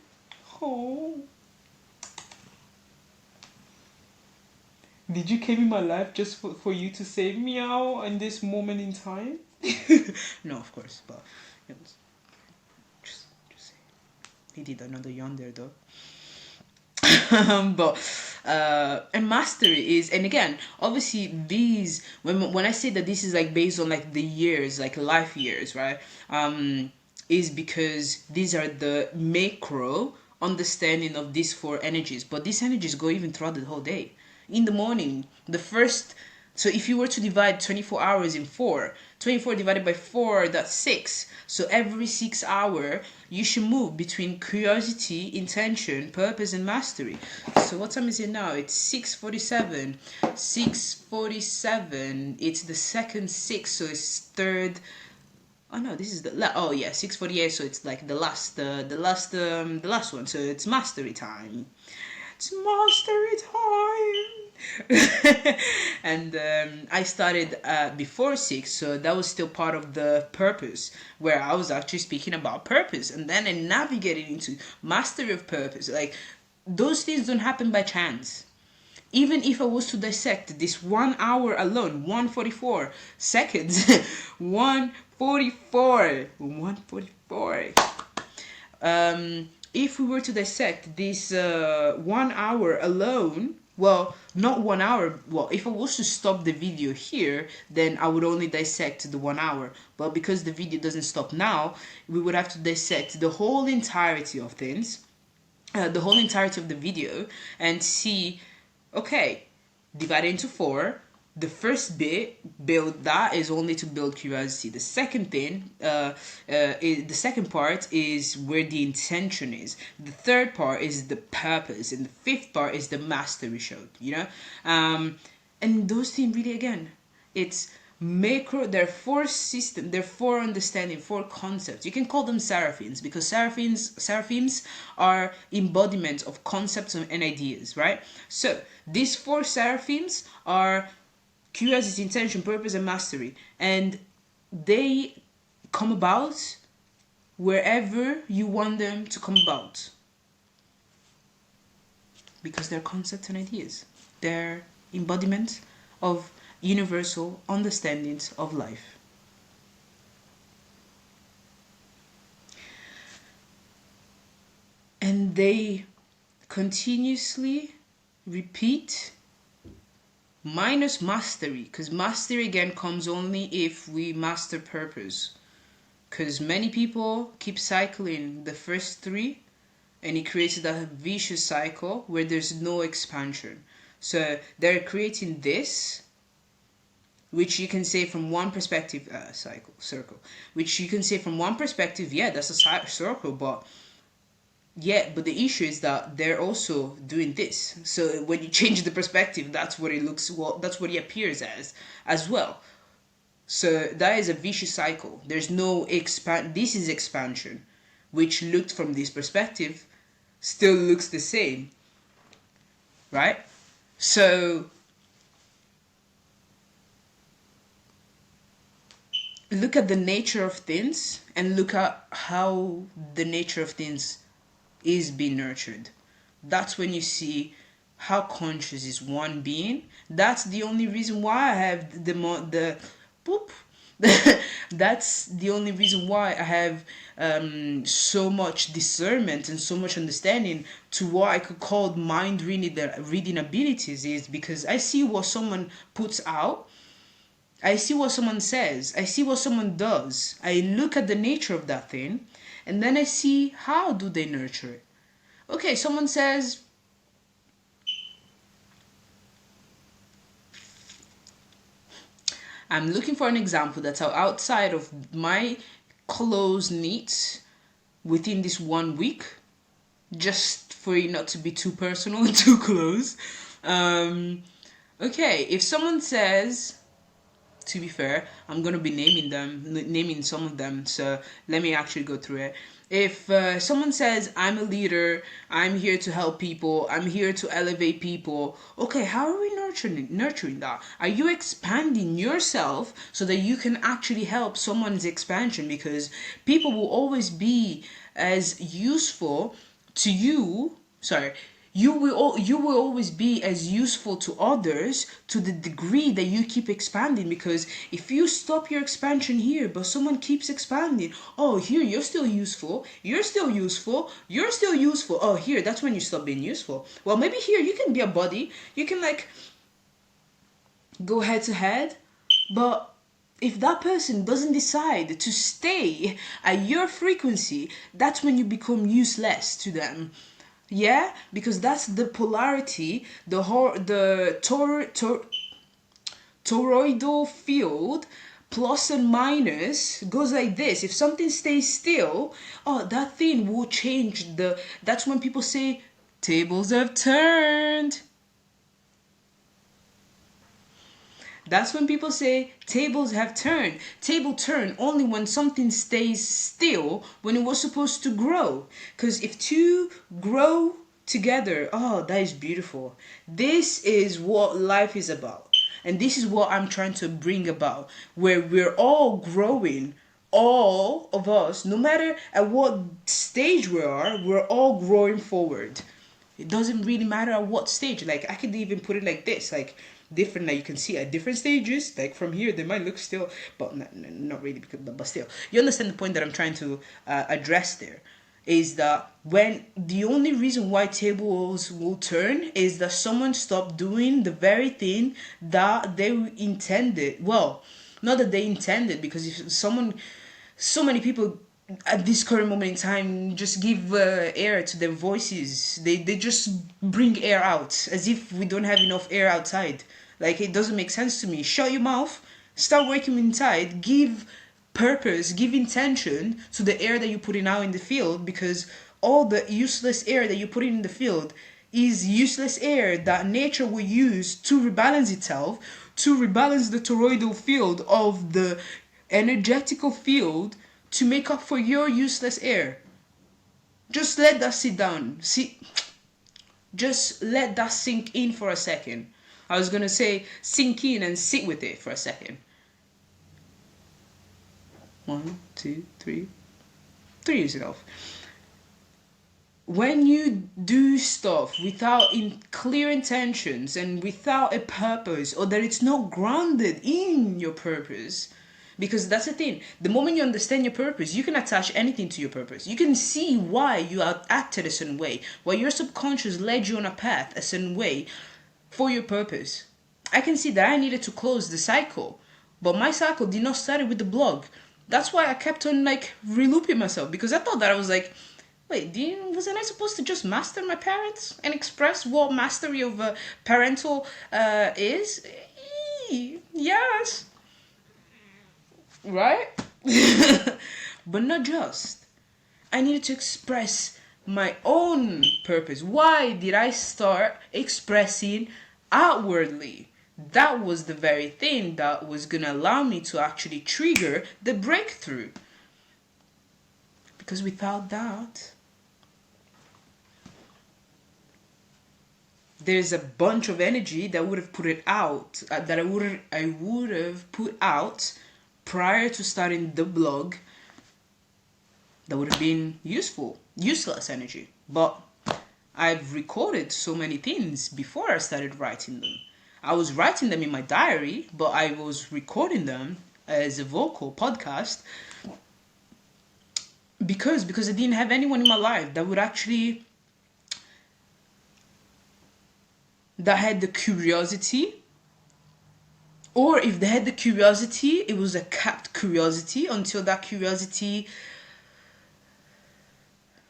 Oh. Did you came in my life just for you to say meow in this moment in time? No, of course, but it was just say. He did another yawn there though. But and mastery is, and again, obviously these, when I say that this is like based on like the years, like life years, right? Is because these are the macro understanding of these four energies, but these energies go even throughout the whole day. In the morning, the first, so if you were to divide 24 hours in four, 24 divided by 4, that's 6. So every 6 hour, you should move between curiosity, intention, purpose, and mastery. So what time is it now? It's 6:47. 6:47. It's the second 6, so it's third. Oh no, this is the oh yeah, 6:48. So it's like the last one. So it's mastery time. It's mastery time. And I started before 6, so that was still part of the purpose, where I was actually speaking about purpose, and then I navigated into mastery of purpose. Like, those things don't happen by chance. Even if I was to dissect this 1 hour alone, 144 seconds, 144. If we were to dissect this 1 hour alone, well, not 1 hour, well, if I was to stop the video here, then I would only dissect the 1 hour. But because the video doesn't stop now, we would have to dissect the whole entirety of things, the whole entirety of the video, and see, okay, divide it into 4. The first bit, build that, is only to build curiosity. The second thing, the second part is where the intention is. The third part is the purpose, and the fifth part is the mastery showed. You know, and those things really, again, it's macro. There are 4 systems. There are 4 understanding, 4 concepts. You can call them seraphims, because seraphims are embodiments of concepts and ideas, right? So these 4 seraphims are curiosity, intention, purpose, and mastery, and they come about wherever you want them to come about, because they're concepts and ideas. They're embodiments of universal understandings of life. And they continuously repeat, minus mastery, because mastery again comes only if we master purpose, because many people keep cycling the first 3, and it creates that vicious cycle where there's no expansion. So they're creating this, which you can say from one perspective, circle, which you can say from one perspective, yeah, that's a circle, but yeah, but the issue is that they're also doing this. So when you change the perspective, that's what it looks, well, that's what it appears as well. So that is a vicious cycle. There's no this is expansion, which looked from this perspective still looks the same, right? So look at the nature of things, and look at how the nature of things is being nurtured. That's when you see how conscious is one being. That's the only reason why I have the boop. That's the only reason why I have so much discernment and so much understanding to what I could call mind reading abilities, is because I see what someone puts out, I see what someone says, I see what someone does, I look at the nature of that thing, and then I see how do they nurture it. Okay, someone says, I'm looking for an example that's outside of my close needs within this 1 week, just for it not to be too personal and too close. Okay, if someone says, to be fair, I'm going to be naming some of them, so let me actually go through it. If someone says, I'm a leader, I'm here to help people, I'm here to elevate people, okay, how are we nurturing that? Are you expanding yourself so that you can actually help someone's expansion? Because people will always be as useful to you, you will always be as useful to others to the degree that you keep expanding. Because if you stop your expansion here but someone keeps expanding, oh, here you're still useful, you're still useful, you're still useful, oh, here, that's when you stop being useful. Well, maybe here you can be a buddy, you can like go head to head, but if that person doesn't decide to stay at your frequency, that's when you become useless to them. Yeah, because that's the polarity, the toroidal field, plus and minus goes like this. If something stays still, oh, that thing will change. That's when people say tables have turned. That's when people say tables have turned. Table turn only when something stays still when it was supposed to grow. Because if two grow together, oh, that is beautiful. This is what life is about. And this is what I'm trying to bring about. Where we're all growing. All of us, no matter at what stage we are, we're all growing forward. It doesn't really matter at what stage. Like, I could even put it like this, like different, that you can see at different stages. Like from here they might look still, but not really, because but still you understand the point that I'm trying to address there. Is that when the only reason why tables will turn is that someone stopped doing the very thing that they intended. Well, not that they intended, because if someone, so many people at this current moment in time just give air to their voices. They just bring air out as if we don't have enough air outside. Like, it doesn't make sense to me. Shut your mouth, start working inside, give purpose, give intention to the air that you're putting out in the field, because all the useless air that you're putting in the field is useless air that nature will use to rebalance itself, to rebalance the toroidal field of the energetical field, to make up for your useless air. Just let that sit down. Just let that sink in for a second. I was gonna say sink in and sit with it for a second. 1, 2, 3. 3 is enough. When you do stuff without clear intentions and without a purpose, or that it's not grounded in your purpose, because that's the thing, the moment you understand your purpose, you can attach anything to your purpose. You can see why you acted a certain way, why your subconscious led you on a path a certain way for your purpose. I can see that I needed to close the cycle, but my cycle did not start with the blog. That's why I kept on like relooping myself, because I thought that I was like, wait, wasn't I supposed to just master my parents and express what mastery of parental is? Yes. Right? But not just. I needed to express my own purpose. Why did I start expressing outwardly? That was the very thing that was going to allow me to actually trigger the breakthrough. Because without that, there's a bunch of energy that would have put it out, that I would have put out prior to starting the blog, that would have been useless energy. But I've recorded so many things before I started writing them. I was writing them in my diary, but I was recording them as a vocal podcast because I didn't have anyone in my life that would actually, that had the curiosity. Or if they had the curiosity, it was a capped curiosity until that curiosity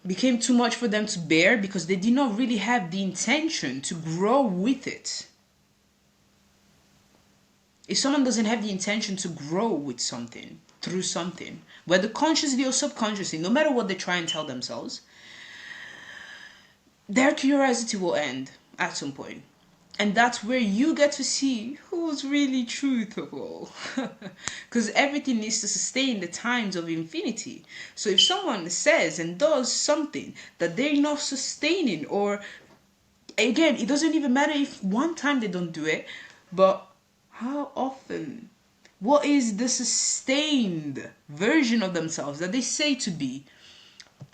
became too much for them to bear, because they did not really have the intention to grow with it. If someone doesn't have the intention to grow with something, through something, whether consciously or subconsciously, no matter what they try and tell themselves, their curiosity will end at some point. And that's where you get to see who's really truthful. Because everything needs to sustain the times of infinity. So if someone says and does something that they're not sustaining, or again, it doesn't even matter if one time they don't do it, but how often? What is the sustained version of themselves that they say to be?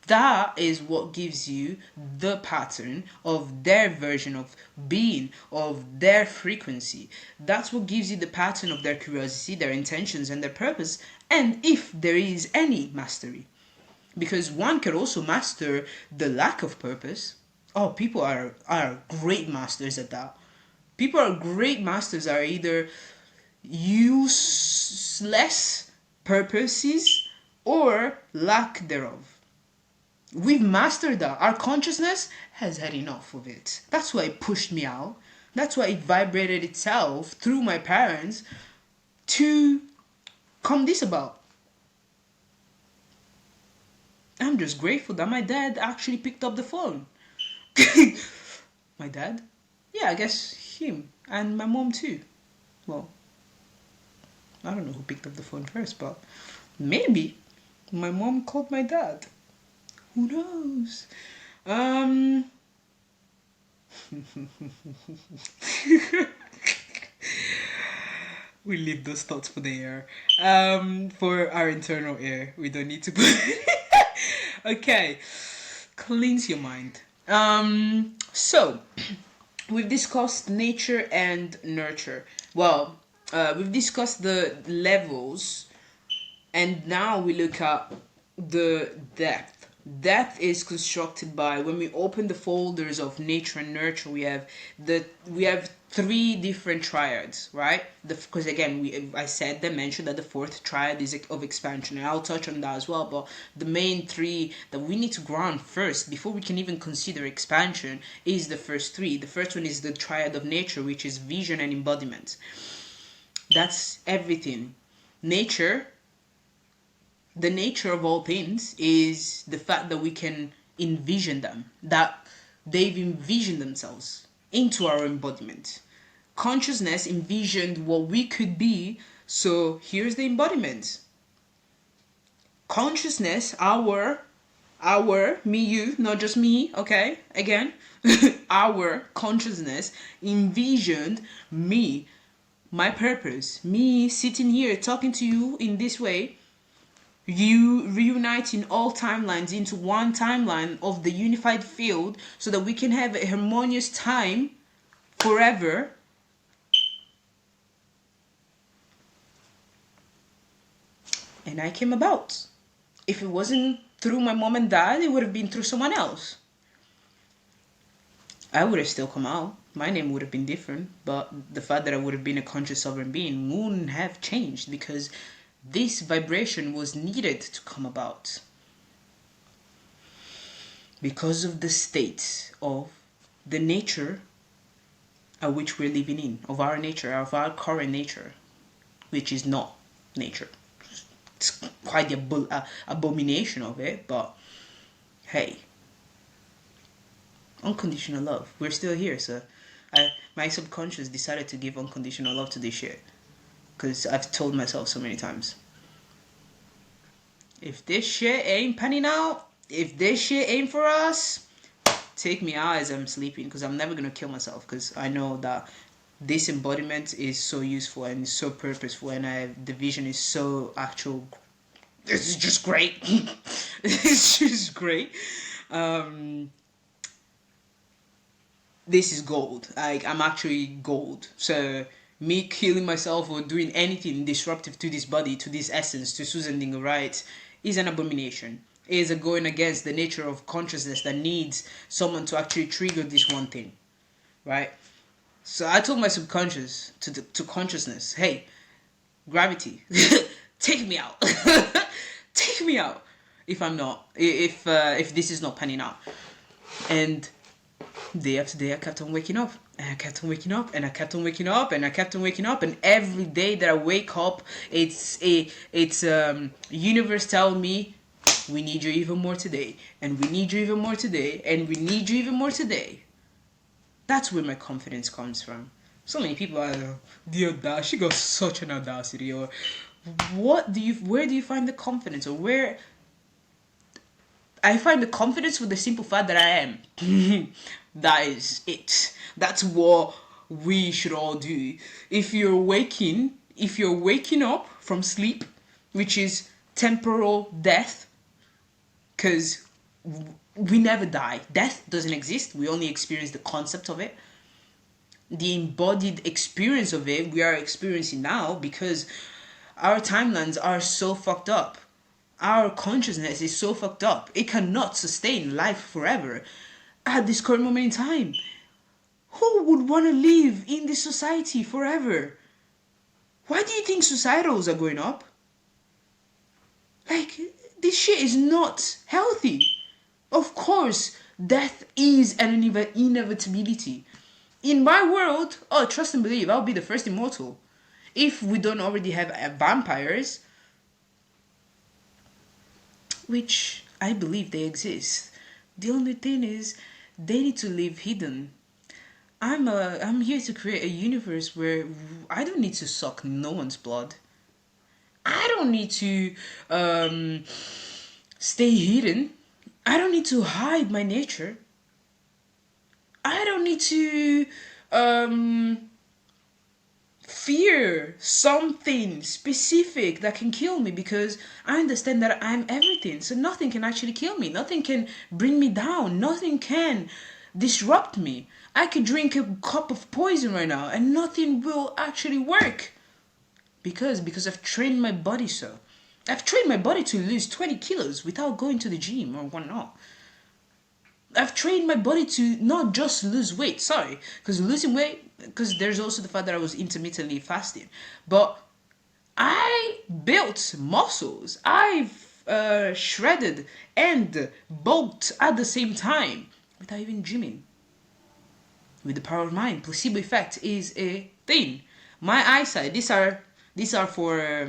That is what gives you the pattern of their version of being, of their frequency. That's what gives you the pattern of their curiosity, their intentions, and their purpose, and if there is any mastery. Because one can also master the lack of purpose. Oh, people are great masters at that. People are great masters are either useless purposes or lack thereof. We've mastered that. Our consciousness has had enough of it. That's why it pushed me out. That's why it vibrated itself through my parents to come this about. I'm just grateful that my dad actually picked up the phone. My dad? Yeah, I guess him. And my mom too. Well, I don't know who picked up the phone first, but maybe my mom called my dad. Who knows? We leave those thoughts for the air. For our internal air. We don't need to put Okay. Cleanse your mind. So we've discussed nature and nurture. Well, we've discussed the levels, and now we look at the depth. Depth is constructed by when we open the folders of nature and nurture. We have three different triads, right? Because again, I said they mentioned that the fourth triad is of expansion, and I'll touch on that as well. But the main three that we need to ground first before we can even consider expansion is the first three. The first one is the triad of nature, which is vision and embodiment. That's everything. The nature of all things is the fact that we can envision them, that they've envisioned themselves into our embodiment. Consciousness envisioned what we could be, so here's the embodiment. Consciousness, our, me, you, not just me, okay? Again, our consciousness envisioned me, my purpose, me sitting here talking to you in this way, you reuniting all timelines into one timeline of the unified field so that we can have a harmonious time forever. And I came about. If it wasn't through my mom and dad, it would have been through someone else. I would have still come out. My name would have been different, but the fact that I would have been a conscious sovereign being wouldn't have changed because this vibration was needed to come about because of the state of the nature at which we're living in, of our nature, of our current nature, which is not nature. It's quite the abomination of it, but hey, unconditional love. We're still here, so my subconscious decided to give unconditional love to this shit. Because I've told myself so many times, if this shit ain't panning out, if this shit ain't for us, take me out as I'm sleeping, because I'm never going to kill myself, because I know that this embodiment is so useful and so purposeful, and the vision is so actual. This is just great. It's just great. This is gold. Like, I'm actually gold. So me killing myself or doing anything disruptive to this body, to this essence, to Susan Ndinga Wright, is an abomination. It is a going against the nature of consciousness that needs someone to actually trigger this one thing, right? So I told my subconscious to consciousness, hey, gravity, take me out, take me out. If I'm not, if this is not panning out, and day after day, I kept on waking up, and I kept on waking up, and I kept on waking up, and I kept on waking up, and every day that I wake up, it's universe telling me, we need you even more today, and we need you even more today, and we need you even more today. That's where my confidence comes from. So many people are the audacity. She got such an audacity, or where do you find the confidence, or where? I find the confidence for the simple fact that I am. That is it. That's what we should all do. If you're waking up from sleep, which is temporal death, because we never die. Death doesn't exist. We only experience the concept of it. The embodied experience of it we are experiencing now because our timelines are so fucked up. Our consciousness is so fucked up. It cannot sustain life forever at this current moment in time. Who would want to live in this society forever? Why do you think suicidals are going up? Like, this shit is not healthy. Of course, death is an inevitability. In my world, oh, trust and believe, I'll be the first immortal. If we don't already have vampires, which I believe they exist. The only thing is, they need to live hidden. I'm here to create a universe where I don't need to suck no one's blood. I don't need to stay hidden. I don't need to hide my nature. I don't need to fear something specific that can kill me because I understand that I'm everything. So nothing can actually kill me. Nothing can bring me down. Nothing can disrupt me. I could drink a cup of poison right now and nothing will actually work. Because I've trained my body so. I've trained my body to lose 20 kilos without going to the gym or whatnot. I've trained my body to not just lose weight, sorry, because losing weight, because there's also the fact that I was intermittently fasting, but I built muscles. I've shredded and bulked at the same time without even gymming. With the power of mind, placebo effect is a thing. My eyesight, these are for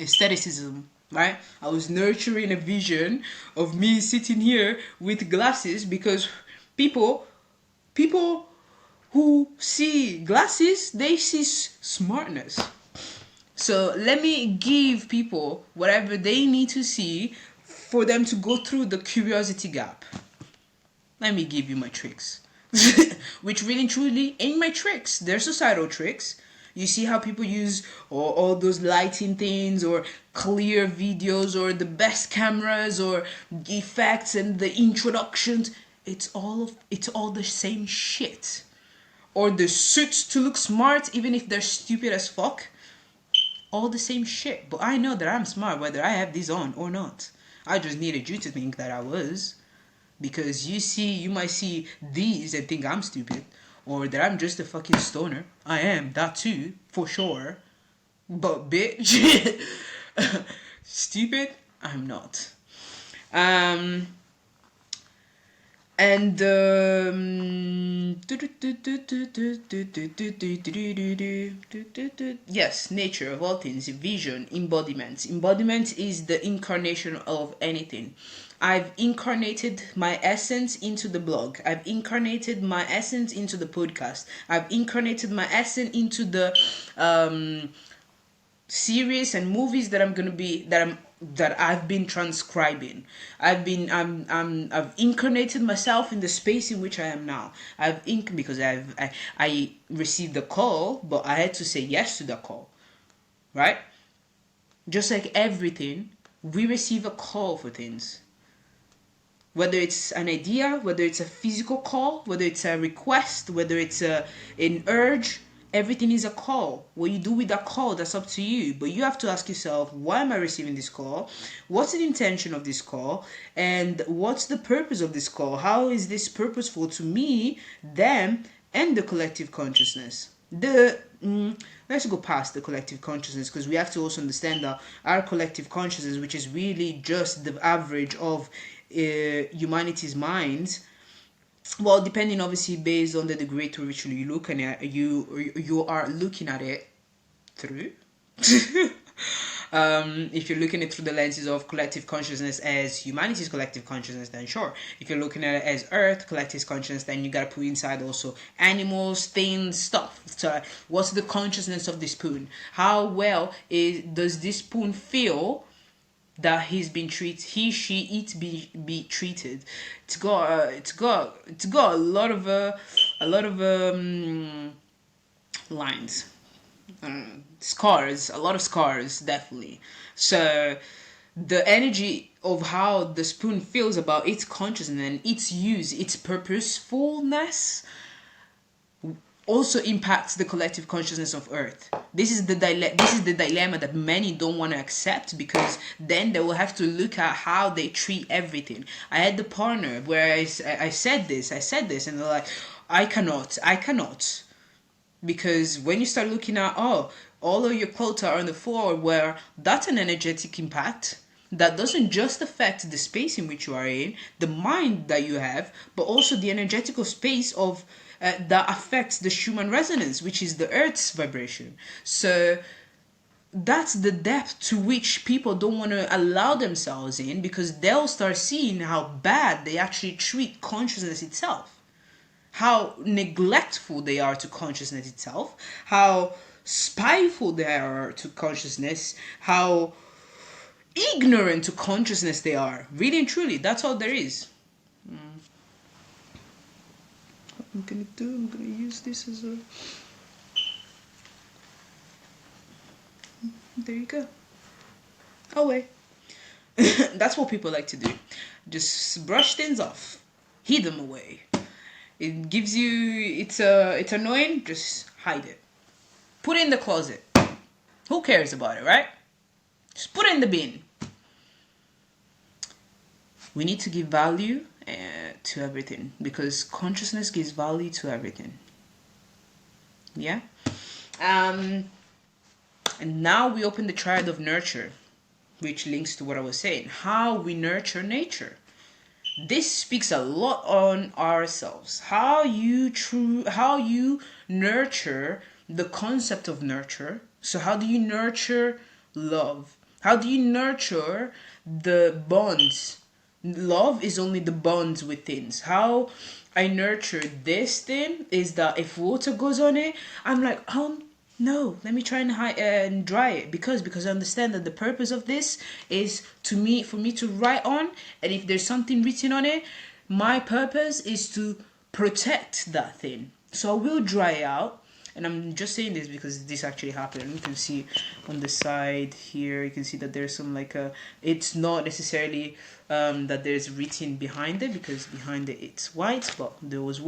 aestheticism, right? I was nurturing a vision of me sitting here with glasses because people who see glasses, they see smartness. So let me give people whatever they need to see for them to go through the curiosity gap. Let me give you my tricks. Which really truly ain't my tricks. They're societal tricks. You see how people use all those lighting things or clear videos or the best cameras or effects and the introductions. It's all the same shit. Or the suits to look smart even if they're stupid as fuck. All the same shit. But I know that I'm smart whether I have these on or not. I just needed you to think that I was. Because you might see these and think I'm stupid. Or that I'm just a fucking stoner. I am, that too, for sure. But bitch, stupid, I'm not. Yes, nature of all things, vision, embodiment. Embodiment is the incarnation of anything. I've incarnated my essence into the blog. I've incarnated my essence into the podcast. I've incarnated my essence into the series and movies that I've been transcribing. I've incarnated myself in the space in which I am now. Because I received the call, but I had to say yes to the call. Right? Just like everything, we receive a call for things. Whether it's an idea, whether it's a physical call, whether it's a request, whether it's an urge, everything is a call. What you do with that call, that's up to you. But you have to ask yourself, why am I receiving this call? What's the intention of this call? And what's the purpose of this call? How is this purposeful to me, them, and the collective consciousness? Let's go past the collective consciousness because we have to also understand that our collective consciousness, which is really just the average of humanity's minds, well, depending obviously based on the degree to which you look at you are looking at it through. If you're looking at it through the lenses of collective consciousness as humanity's collective consciousness, then sure. If you're looking at it as Earth collective consciousness, then you gotta put inside also animals, things, stuff. So, what's the consciousness of this spoon? How well does this spoon feel that he's been treated, he, she, it be treated? It's got a lot of lines. Scars, a lot of scars, definitely. So the energy of how the spoon feels about its consciousness and its use, its purposefulness, also impacts the collective consciousness of Earth. This is the dilemma that many don't want to accept, because then they will have to look at how they treat everything. I had the partner where I said this, and they're like, I cannot. Because when you start looking at, oh, all of your clothes are on the floor, where that's an energetic impact that doesn't just affect the space in which you are in, the mind that you have, but also the energetical space of that affects the Schumann resonance, which is the Earth's vibration. So that's the depth to which people don't want to allow themselves in, because they'll start seeing how bad they actually treat consciousness itself, how neglectful they are to consciousness itself, how spiteful they are to consciousness, how ignorant to consciousness they are. Really and truly, that's all there is. What I'm gonna use this as a... There you go. Oh wait. That's what people like to do. Just brush things off. Hide them away. It gives you... It's annoying. Just hide it. Put it in the closet. Who cares about it, right? Just put it in the bin. We need to give value to everything, because consciousness gives value to everything. Yeah? And now we open the triad of nurture, which links to what I was saying. How we nurture nature. This speaks a lot on ourselves. How you nurture the concept of nurture. So how do you nurture love? How do you nurture the bonds? Love is only the bonds with things. How I nurture this thing is that if water goes on it, I'm like, oh no, let me try and dry it, because I understand that the purpose of this is for me to write on, and if there's something written on it, my purpose is to protect that thing. So I will dry it out. And I'm just saying this because this actually happened. You can see on the side here, you can see that there's some it's not necessarily that there's written behind it, because behind it it's white, but there was a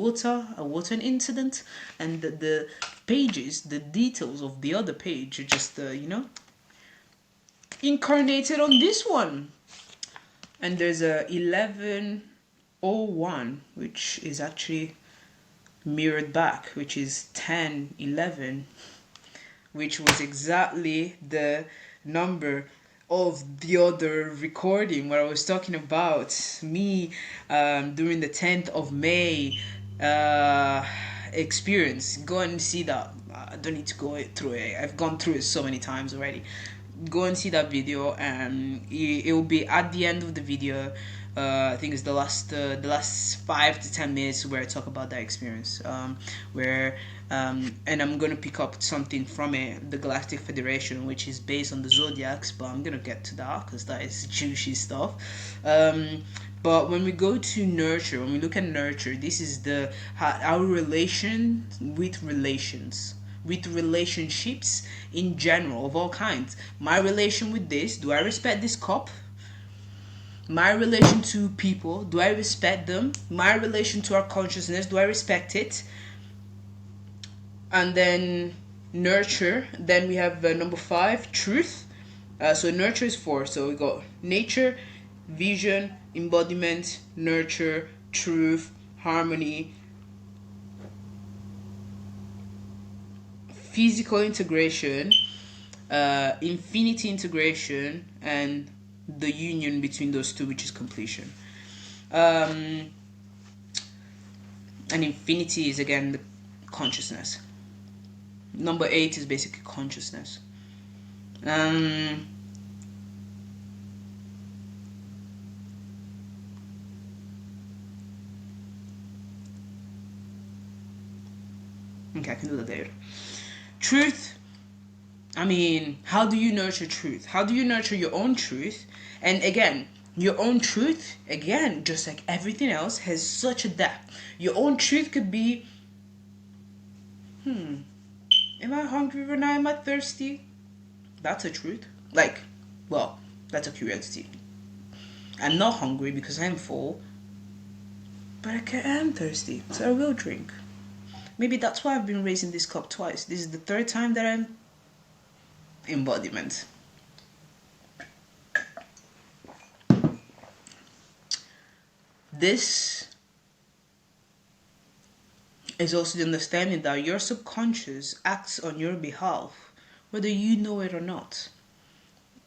water incident, and the pages, the details of the other page are just, incarnated on this one. And there's a 1101, which is actually mirrored back, which is 1011, which was exactly the number of the other recording where I was talking about me during the 10th of May experience. Go and see that. I don't need to go through it. I've gone through it so many times already. Go and see that video, and it will be at the end of the video. I think it's the last 5 to 10 minutes where I talk about that experience, and I'm gonna pick up something from it, the Galactic Federation, which is based on the zodiacs, but I'm gonna get to that because that is juicy stuff. But when we go to nurture, when we look at nurture, this is our relation with relations, with relationships in general of all kinds. My relation with this, do I respect this cup? My relation to people, do I respect them? My relation to our consciousness, do I respect it? And then nurture, then we have number 5, truth. So nurture is 4, so we got nature, vision, embodiment, nurture, truth, harmony, physical integration, infinity integration, and the union between those two, which is completion. And infinity is again the consciousness. Number 8 is basically consciousness. Okay, I can do that later. Truth. I mean, how do you nurture truth? How do you nurture your own truth? And again, your own truth, again, just like everything else, has such a depth. Your own truth could be, am I hungry right now? Am I thirsty? That's a truth. Like, well, That's a curiosity. I'm not hungry because I'm full, but I am thirsty, so I will drink. Maybe that's why I've been raising this cup twice. This is the third time that I'm embodiment. This is also the understanding that your subconscious acts on your behalf, whether you know it or not.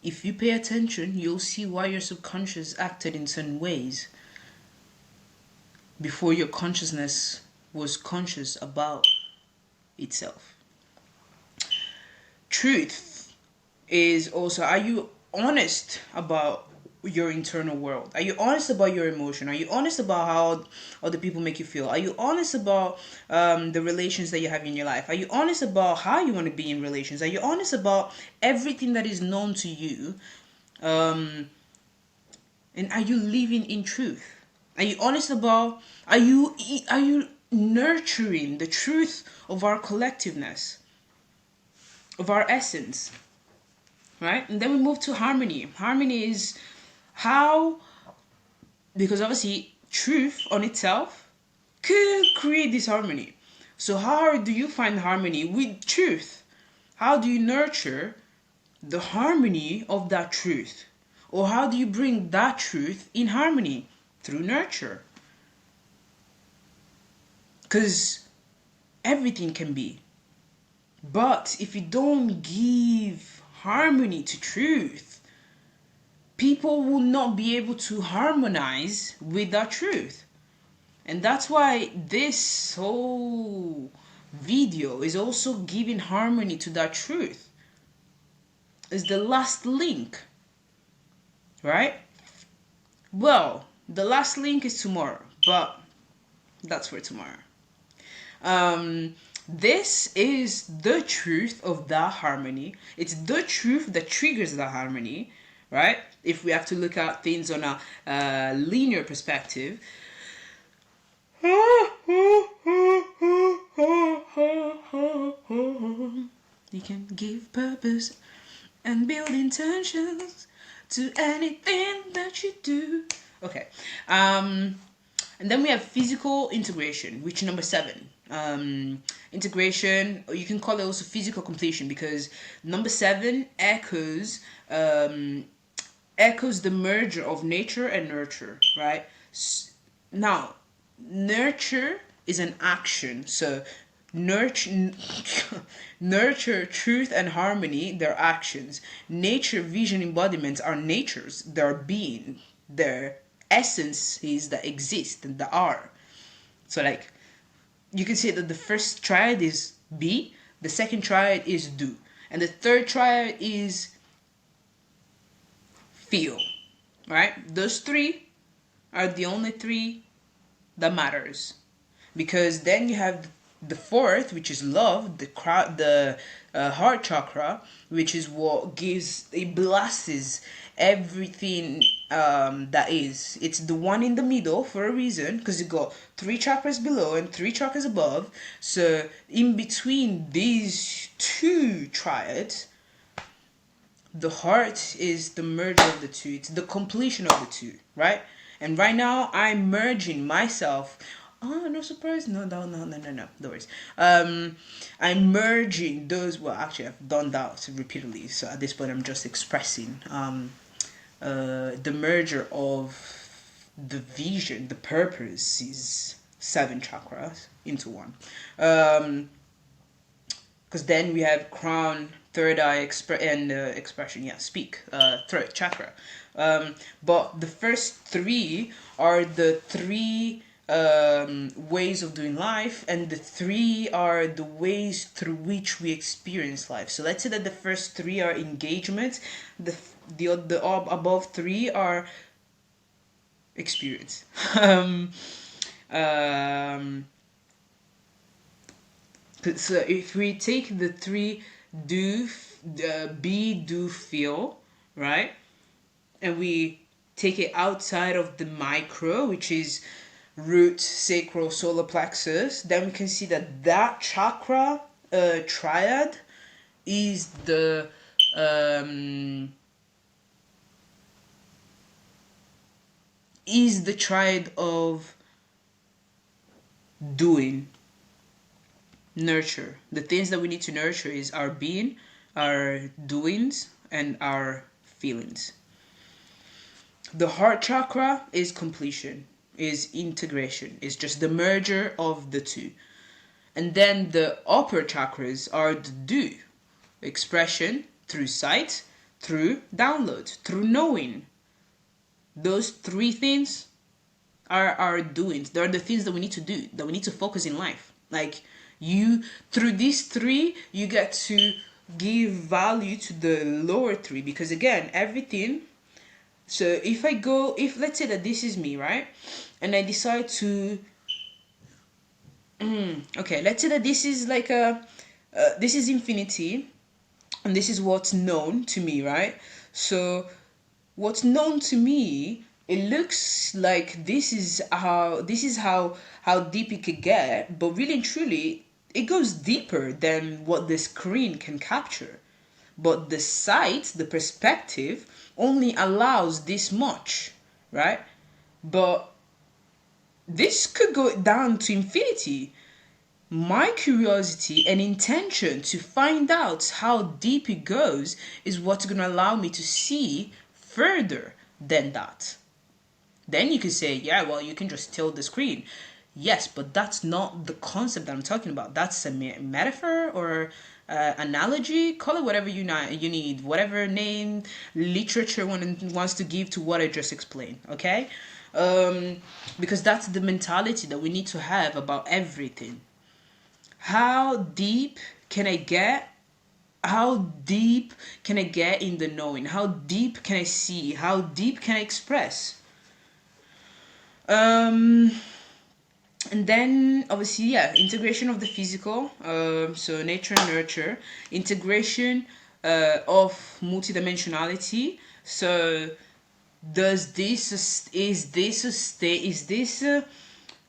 If you pay attention, you'll see why your subconscious acted in certain ways before your consciousness was conscious about itself. Truth is also, are you honest about your internal world? Are you honest about your emotion? Are you honest about how other people make you feel? Are you honest about the relations that you have in your life? Are you honest about how you want to be in relations? Are you honest about everything that is known to you? And are you living in truth? Are you honest about, are you nurturing the truth of our collectiveness, of our essence? Right? And then we move to harmony. Harmony is how, because obviously truth on itself could create this harmony. So how do you find harmony with truth? How do you nurture the harmony of that truth? Or how do you bring that truth in harmony? Through nurture. Because everything can be. But if you don't give harmony to truth, people will not be able to harmonize with that truth. And that's why this whole video is also giving harmony to that truth. It's the last link. Right? Well, the last link is tomorrow, but that's for tomorrow. This is the truth of that harmony. It's the truth that triggers that harmony, right? If we have to look at things on a linear perspective. You can give purpose and build intentions to anything that you do. Okay. And then we have physical integration, which number 7. Integration, or you can call it also physical completion, because number 7 echoes the merger of nature and nurture, right? Now, nurture is an action. So nurture, truth, and harmony, they're actions. Nature, vision, embodiments are natures. They're being. Their essences that exist and that are. So like, you can say that the first triad is be, the second triad is do, and the third triad is feel, right? Those 3 are the only 3 that matters, because then you have the 4th, which is love, the heart chakra, which is what gives, it blasts everything that is. It's the one in the middle for a reason, because you got 3 chakras below and 3 chakras above. So in between these 2 triads, the heart is the merger of the 2. It's the completion of the 2, right? And right now I'm merging myself. Oh, no surprise. No. No worries. I'm merging those. Well, actually, I've done that repeatedly. So at this point, I'm just expressing the merger of the vision, the purpose is 7 chakras into one. Because then we have crown, third eye, expression. Yeah, speak. Third chakra. But the first 3 are the 3 ways of doing life, and the 3 are the ways through which we experience life. So let's say that the first 3 are engagement, the above 3 are experience. So if we take the 3 be, do, feel, right, and we take it outside of the micro, which is root, sacral, solar plexus, then we can see that chakra triad is the is the triad of doing, nurture. The things that we need to nurture is our being, our doings, and our feelings. The heart chakra is completion, is integration, is just the merger of the two. And then the upper chakras are the do, expression through sight, through download, through knowing. Those three things are our doings. They're the things that we need to do, that we need to focus in life. Like you, through these three, you get to give value to the lower three, because again, everything. So if let's say that this is me, right? And I decide to, okay, let's say that this is like this is infinity, and this is what's known to me, right? So what's known to me, it looks like this is how deep it could get, but really and truly it goes deeper than what the screen can capture. But the sight, the perspective, only allows this much, right? But this could go down to infinity. My curiosity and intention to find out how deep it goes is what's going to allow me to see further than that. Then you could say, yeah, well, you can just tilt the screen. Yes, but that's not the concept that I'm talking about. That's a metaphor or analogy. Call it whatever you need, whatever name literature wants to give to what I just explained. Okay, because that's the mentality that we need to have about everything. How deep can I get? How deep can I get in the knowing? How deep can I see? How deep can I express? And then obviously, yeah, integration of the physical, so nature and nurture, integration of multidimensionality. So does this is this a state, is this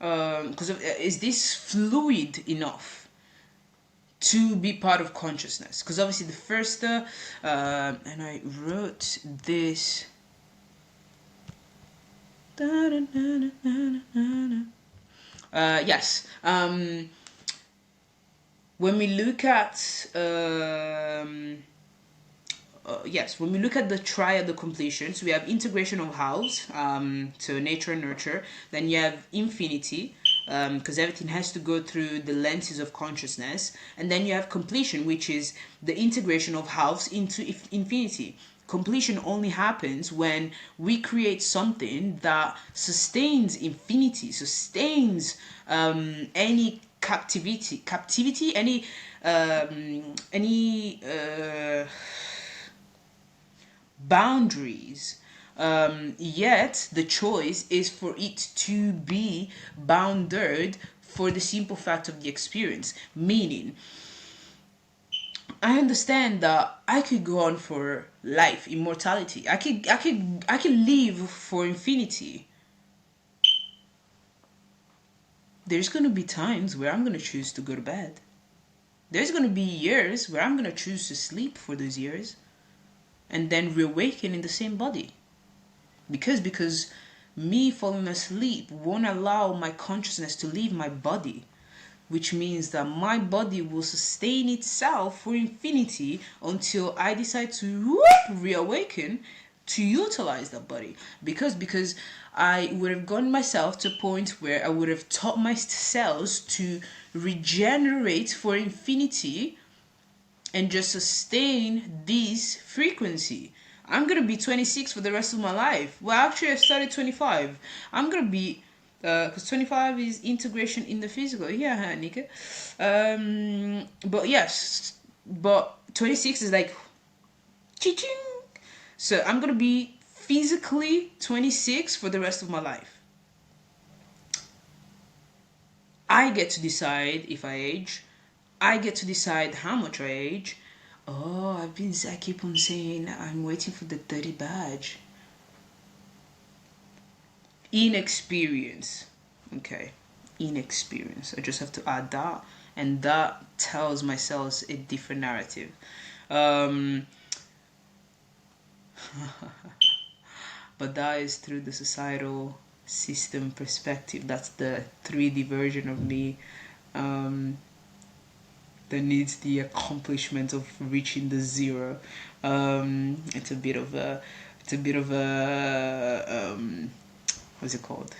because is this fluid enough to be part of consciousness? Because obviously the first and I wrote this. Yes. When we look at when we look at the triad of completion, so we have integration of house, so nature and nurture. Then you have infinity, because everything has to go through the lenses of consciousness. And then you have completion, which is the integration of house into infinity. Completion only happens when we create something that sustains infinity, sustains any captivity, any boundaries. Yet the choice is for it to be bounded for the simple fact of the experience. Meaning, I understand that I could go on for life, immortality. I could live for infinity. There's gonna be times where I'm gonna choose to go to bed. There's gonna be years where I'm gonna choose to sleep for those years, and then reawaken in the same body. Because me falling asleep won't allow my consciousness to leave my body, which means that my body will sustain itself for infinity until I decide to reawaken to utilize that body. Because I would have gotten myself to a point where I would have taught my cells to regenerate for infinity and just sustain this frequency. I'm gonna be 26 for the rest of my life. Well, actually, I started 25. I'm gonna be, because 25 is integration in the physical. Yeah, Nika. But yes, but 26 is like, ching. So I'm gonna be physically 26 for the rest of my life. I get to decide if I age. I get to decide how much I age. Oh, I keep on saying I'm waiting for the 30 badge. Inexperience. Okay. Inexperience. I just have to add that. And that tells my cells a different narrative. But that is through the societal system perspective. That's the 3D version of me that needs the accomplishment of reaching the zero. It's a bit of a, what's it called?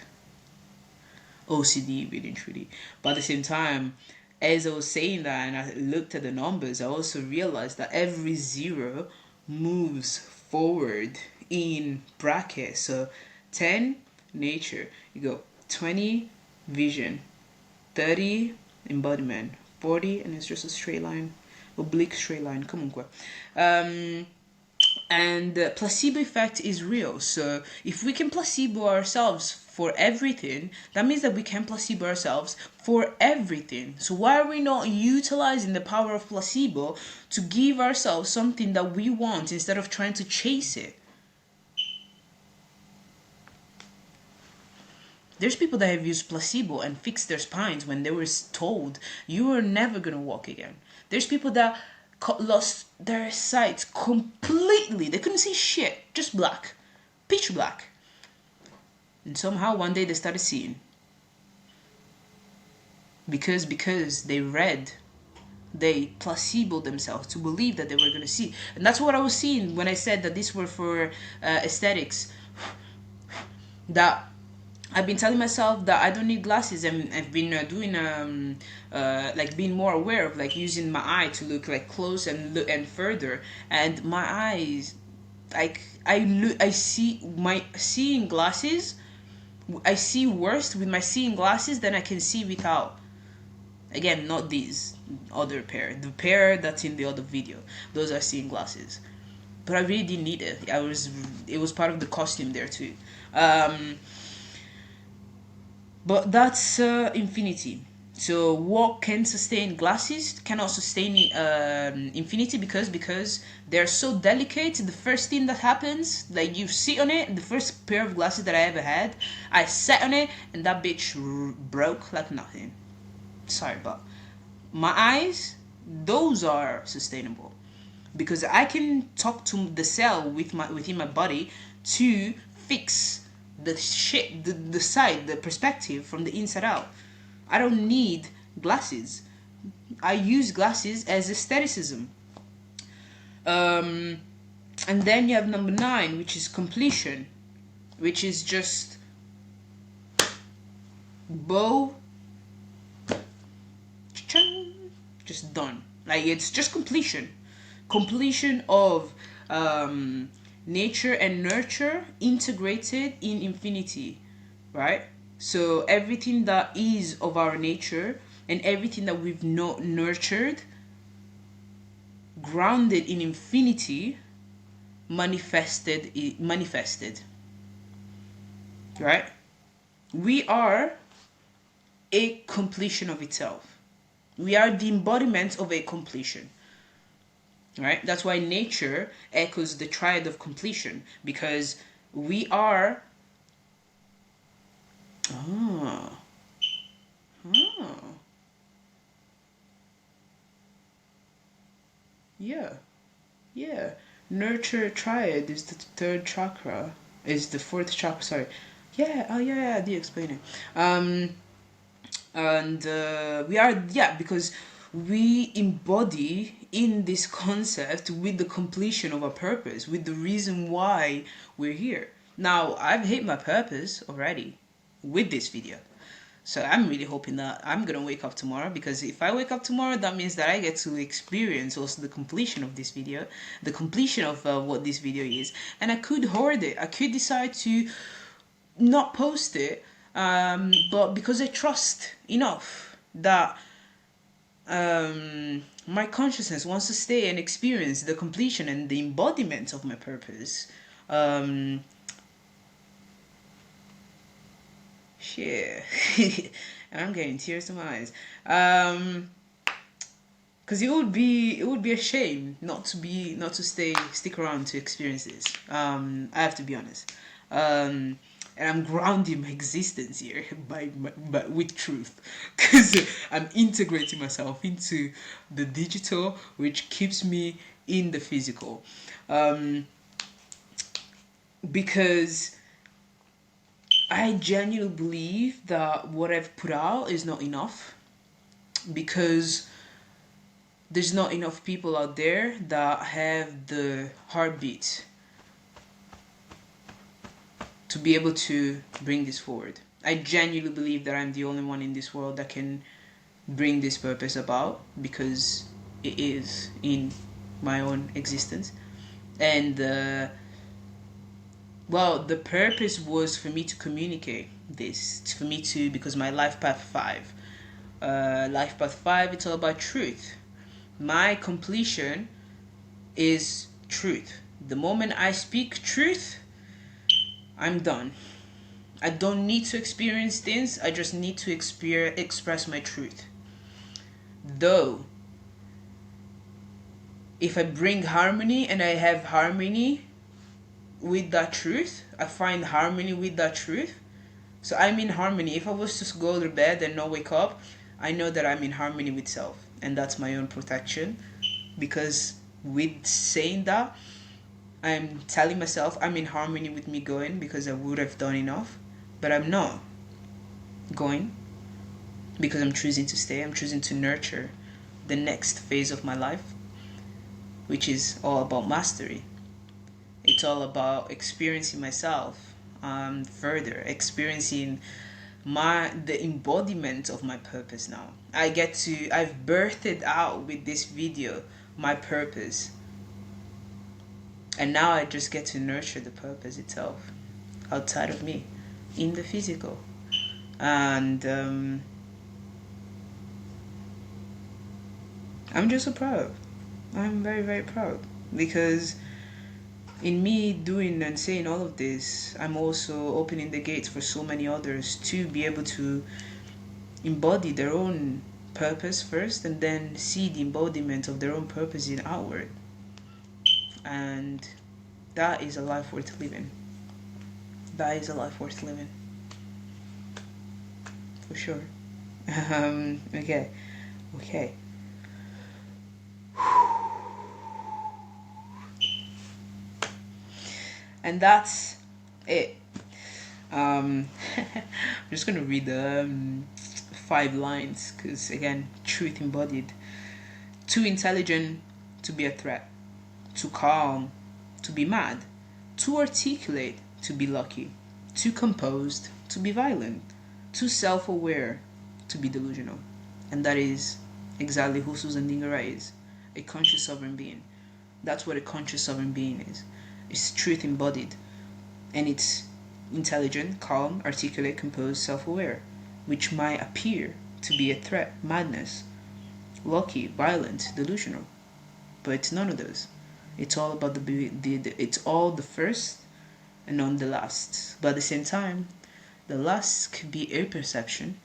OCD, really truly. But at the same time, as I was saying that and I looked at the numbers, I also realized that every zero moves forward in brackets. So 10, nature. You go 20, vision. 30, embodiment. 40, and it's just a straight line. Oblique straight line. Come on, quoi. And the placebo effect is real. So if we can placebo ourselves for everything, that means that we can placebo ourselves for everything. So why are we not utilizing the power of placebo to give ourselves something that we want instead of trying to chase it? There's people that have used placebo and fixed their spines when they were told you are never going to walk again. There's people that lost their sight completely. They couldn't see shit, just black, pitch black. And somehow one day they started seeing. Because they read, they placeboed themselves to believe that they were going to see. And that's what I was seeing when I said that these were for aesthetics. That I've been telling myself that I don't need glasses, and I've been doing like being more aware of like using my eye to look like close and look and further. And my eyes, like I see my seeing glasses. I see worse with my seeing glasses than I can see without. Again, not these other pair. The pair that's in the other video. Those are seeing glasses. But I really didn't need it. It was part of the costume there too. But that's infinity. So what can sustain glasses cannot sustain infinity because they're so delicate. The first thing that happens, like you sit on it, the first pair of glasses that I ever had, I sat on it and that bitch broke like nothing. Sorry, but my eyes, those are sustainable because I can talk to the cell within my body to fix the shit, the side, the perspective from the inside out. I don't need glasses. I use glasses as aestheticism. And then you have number 9, which is completion, which is just bow, just done. Like it's just completion of nature and nurture integrated in infinity, right? So everything that is of our nature and everything that we've not nurtured, grounded in infinity, manifested, right? We are a completion of itself. We are the embodiment of a completion. Right? That's why nature echoes the triad of completion, because we are yeah. Nurture triad is the 3rd chakra, is the 4th chakra, sorry. I did explain it. And we are, because we embody in this concept with the completion of our purpose, with the reason why we're here. Now, I've hit my purpose already with this video. So I'm really hoping that I'm going to wake up tomorrow, because if I wake up tomorrow, that means that I get to experience also the completion of this video, the completion of what this video is. And I could hoard it. I could decide to not post it, but because I trust enough that my consciousness wants to stay and experience the completion and the embodiment of my purpose. Shit. And I'm getting tears in my eyes. Because it would be a shame not to stick around to experience this. I have to be honest. And I'm grounding my existence here with truth, because I'm integrating myself into the digital, which keeps me in the physical. Because I genuinely believe that what I've put out is not enough, because there's not enough people out there that have the heartbeat to be able to bring this forward. I genuinely believe that I'm the only one in this world that can bring this purpose about, because it is in my own existence. And well, the purpose was for me to communicate this, for me to, because my life path 5, it's all about truth. My completion is truth. The moment I speak truth, I'm done. I don't need to experience things, I just need to express my truth. Though, if I bring harmony and I have harmony with that truth, I find harmony with that truth. So I'm in harmony. If I was to go to bed and not wake up, I know that I'm in harmony with self. And that's my own protection. Because with saying that, I'm telling myself I'm in harmony with me going, because I would have done enough. But I'm not going, because I'm choosing to stay. I'm choosing to nurture the next phase of my life, which is all about mastery. It's all about experiencing myself further, experiencing the embodiment of my purpose. Now I've birthed it out with this video, my purpose, and now I just get to nurture the purpose itself outside of me, in the physical. And I'm just so proud. I'm very, very proud, because in me doing and saying all of this, I'm also opening the gates for so many others to be able to embody their own purpose first, and then see the embodiment of their own purpose in outward. And that is a life worth living. That is a life worth living. For sure. Okay. And that's it. I'm just gonna read the 5 lines, because again, truth embodied. Too intelligent to be a threat, too calm to be mad, too articulate to be lucky, too composed to be violent, too self-aware to be delusional. And that is exactly who Ndinga Wright is, a conscious sovereign being. That's what a conscious sovereign being is. It's truth embodied, and it's intelligent, calm, articulate, composed, self-aware, which might appear to be a threat, madness, lucky, violent, delusional, but it's none of those. It's all about it's all the first and not the last. But at the same time, the last could be a perception,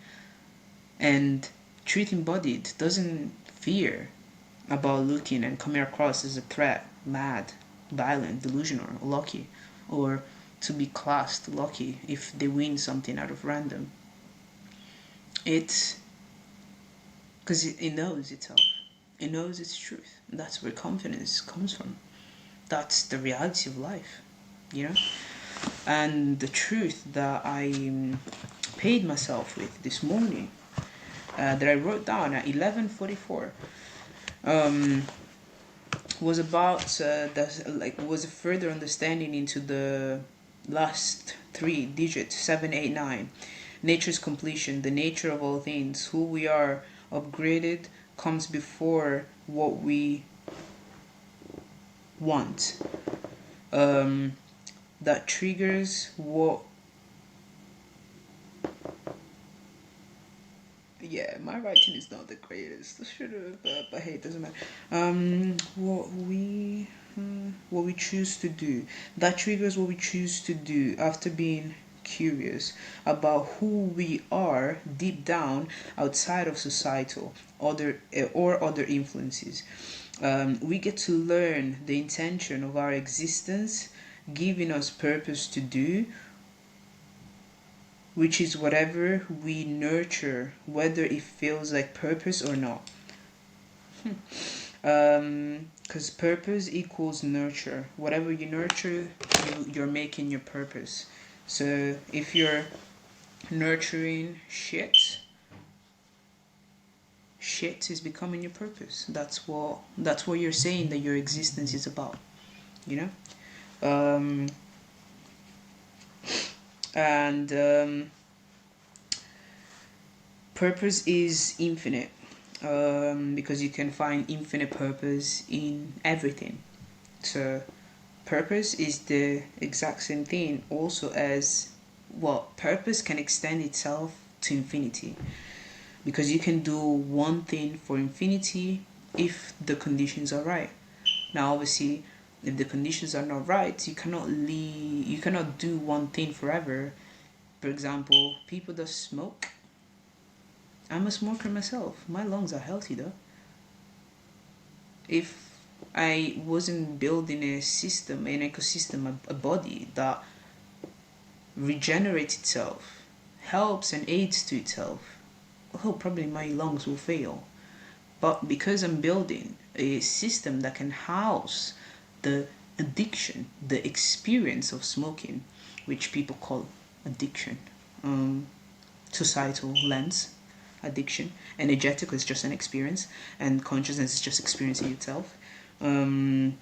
and truth embodied doesn't fear about looking and coming across as a threat, mad, violent, delusional, or lucky, or to be classed lucky if they win something out of random. It's because it knows itself. It knows its truth. And that's where confidence comes from. That's the reality of life, you know? And the truth that I paid myself with this morning, that I wrote down at 11:44, was about was a further understanding into the last 3 digits, 7, 8, 9. Nature's completion, the nature of all things, who we are upgraded comes before what we want. That triggers what. Yeah, my writing is not the greatest. I should have, but hey, it doesn't matter. What we choose to do. That triggers what we choose to do after being curious about who we are deep down outside of societal other influences. We get to learn the intention of our existence, giving us purpose to do, which is whatever we nurture, whether it feels like purpose or not. Because purpose equals nurture. Whatever you nurture, you're making your purpose. So if you're nurturing shit, shit is becoming your purpose. That's what you're saying that your existence is about, you know. um and Purpose is infinite, because you can find infinite purpose in everything. So purpose is the exact same thing also as, well, purpose can extend itself to infinity, because you can do one thing for infinity if the conditions are right. Now obviously, if the conditions are not right, you cannot do one thing forever. For example, people that smoke. I'm a smoker myself. My lungs are healthy though. If I wasn't building a system, an ecosystem, a body that regenerates itself, helps and aids to itself, oh, probably my lungs will fail. But because I'm building a system that can house the addiction, the experience of smoking, which people call addiction, societal lens, addiction. Energetic is just an experience, and consciousness is just experiencing itself. Um,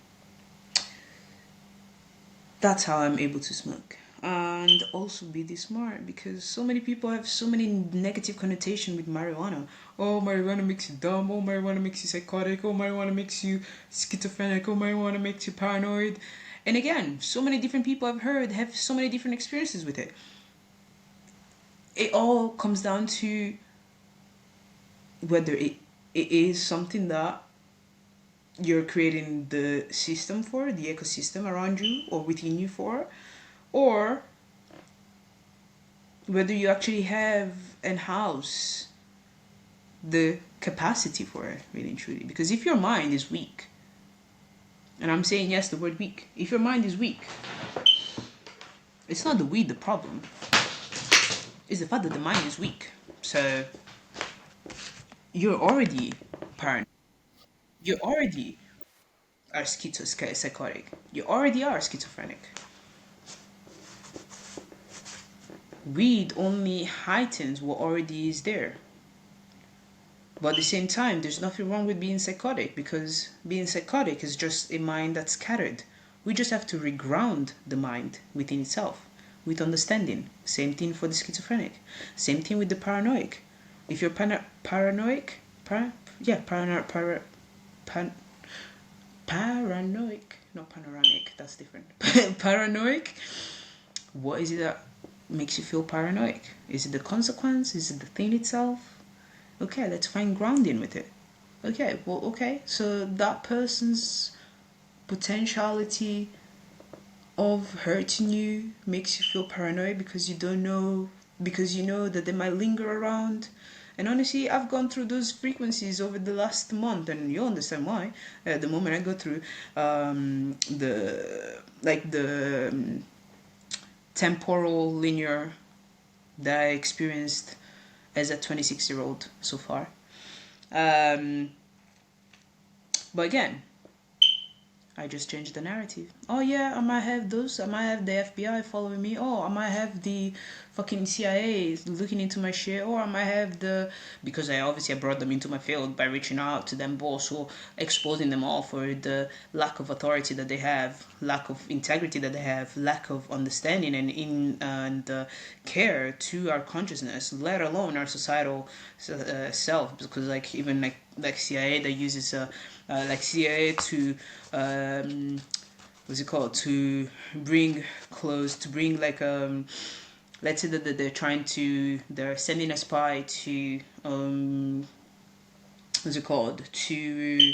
that's how I'm able to smoke. And also be this smart, because so many people have so many negative connotation with marijuana. Oh, marijuana makes you dumb. Oh, marijuana makes you psychotic. Oh, marijuana makes you schizophrenic. Oh, marijuana makes you paranoid. And again, so many different people I've heard have so many different experiences with it. It all comes down to whether it is something that you're creating the system for, the ecosystem around you or within you for, or whether you actually have and house the capacity for it, really and truly. Because if your mind is weak, and I'm saying yes, the word weak, if your mind is weak, it's not the weed the problem, it's the fact that the mind is weak. So you're already paranoid. You already are psychotic. You already are schizophrenic. Weed only heightens what already is there. But at the same time, there's nothing wrong with being psychotic, because being psychotic is just a mind that's scattered. We just have to reground the mind within itself with understanding. Same thing for the schizophrenic. Same thing with the paranoid. If you're paranoid, paranoid, not panoramic, that's different. Paranoid. What is it that makes you feel paranoid? Is it the consequence? Is it the thing itself? Okay, let's find grounding with it. Okay, so that person's potentiality of hurting you makes you feel paranoid because you know that they might linger around. And honestly, I've gone through those frequencies over the last month, and you'll understand why. The moment I go through the temporal linear that I experienced as a 26-year-old so far. But again, I just changed the narrative. Oh yeah, I might have those. I might have the FBI following me. Oh, I might have the fucking CIA looking into my shit. Or I might have because I brought them into my field by reaching out to them, but also exposing them all for the lack of authority that they have, lack of integrity that they have, lack of understanding and care to our consciousness, let alone our societal self. Because even CIA that uses like CIA to what's it called, to bring close, to bring let's say that they're sending a spy to what's it called, to,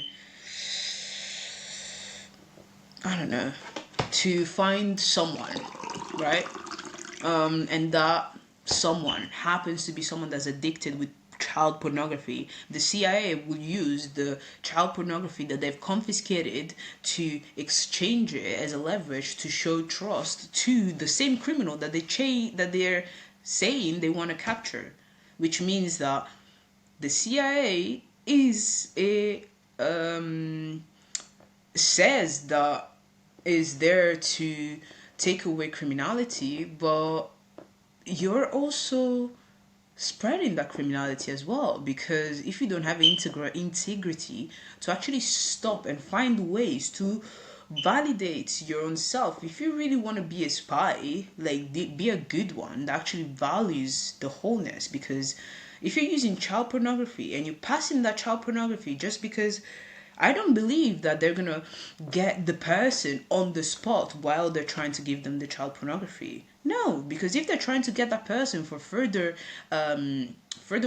I don't know, to find someone, right? And that someone happens to be someone that's addicted with child pornography. The CIA will use the child pornography that they've confiscated to exchange it as a leverage to show trust to the same criminal that they're saying they want to capture, which means that the CIA says that is there to take away criminality, but you're also spreading that criminality as well, because if you don't have integrity to actually stop and find ways to validate your own self, if you really want to be a spy, like be a good one that actually values the wholeness. Because if you're using child pornography and you're passing that child pornography just because, I don't believe that they're gonna get the person on the spot while they're trying to give them the child pornography. No, because if they're trying to get that person for further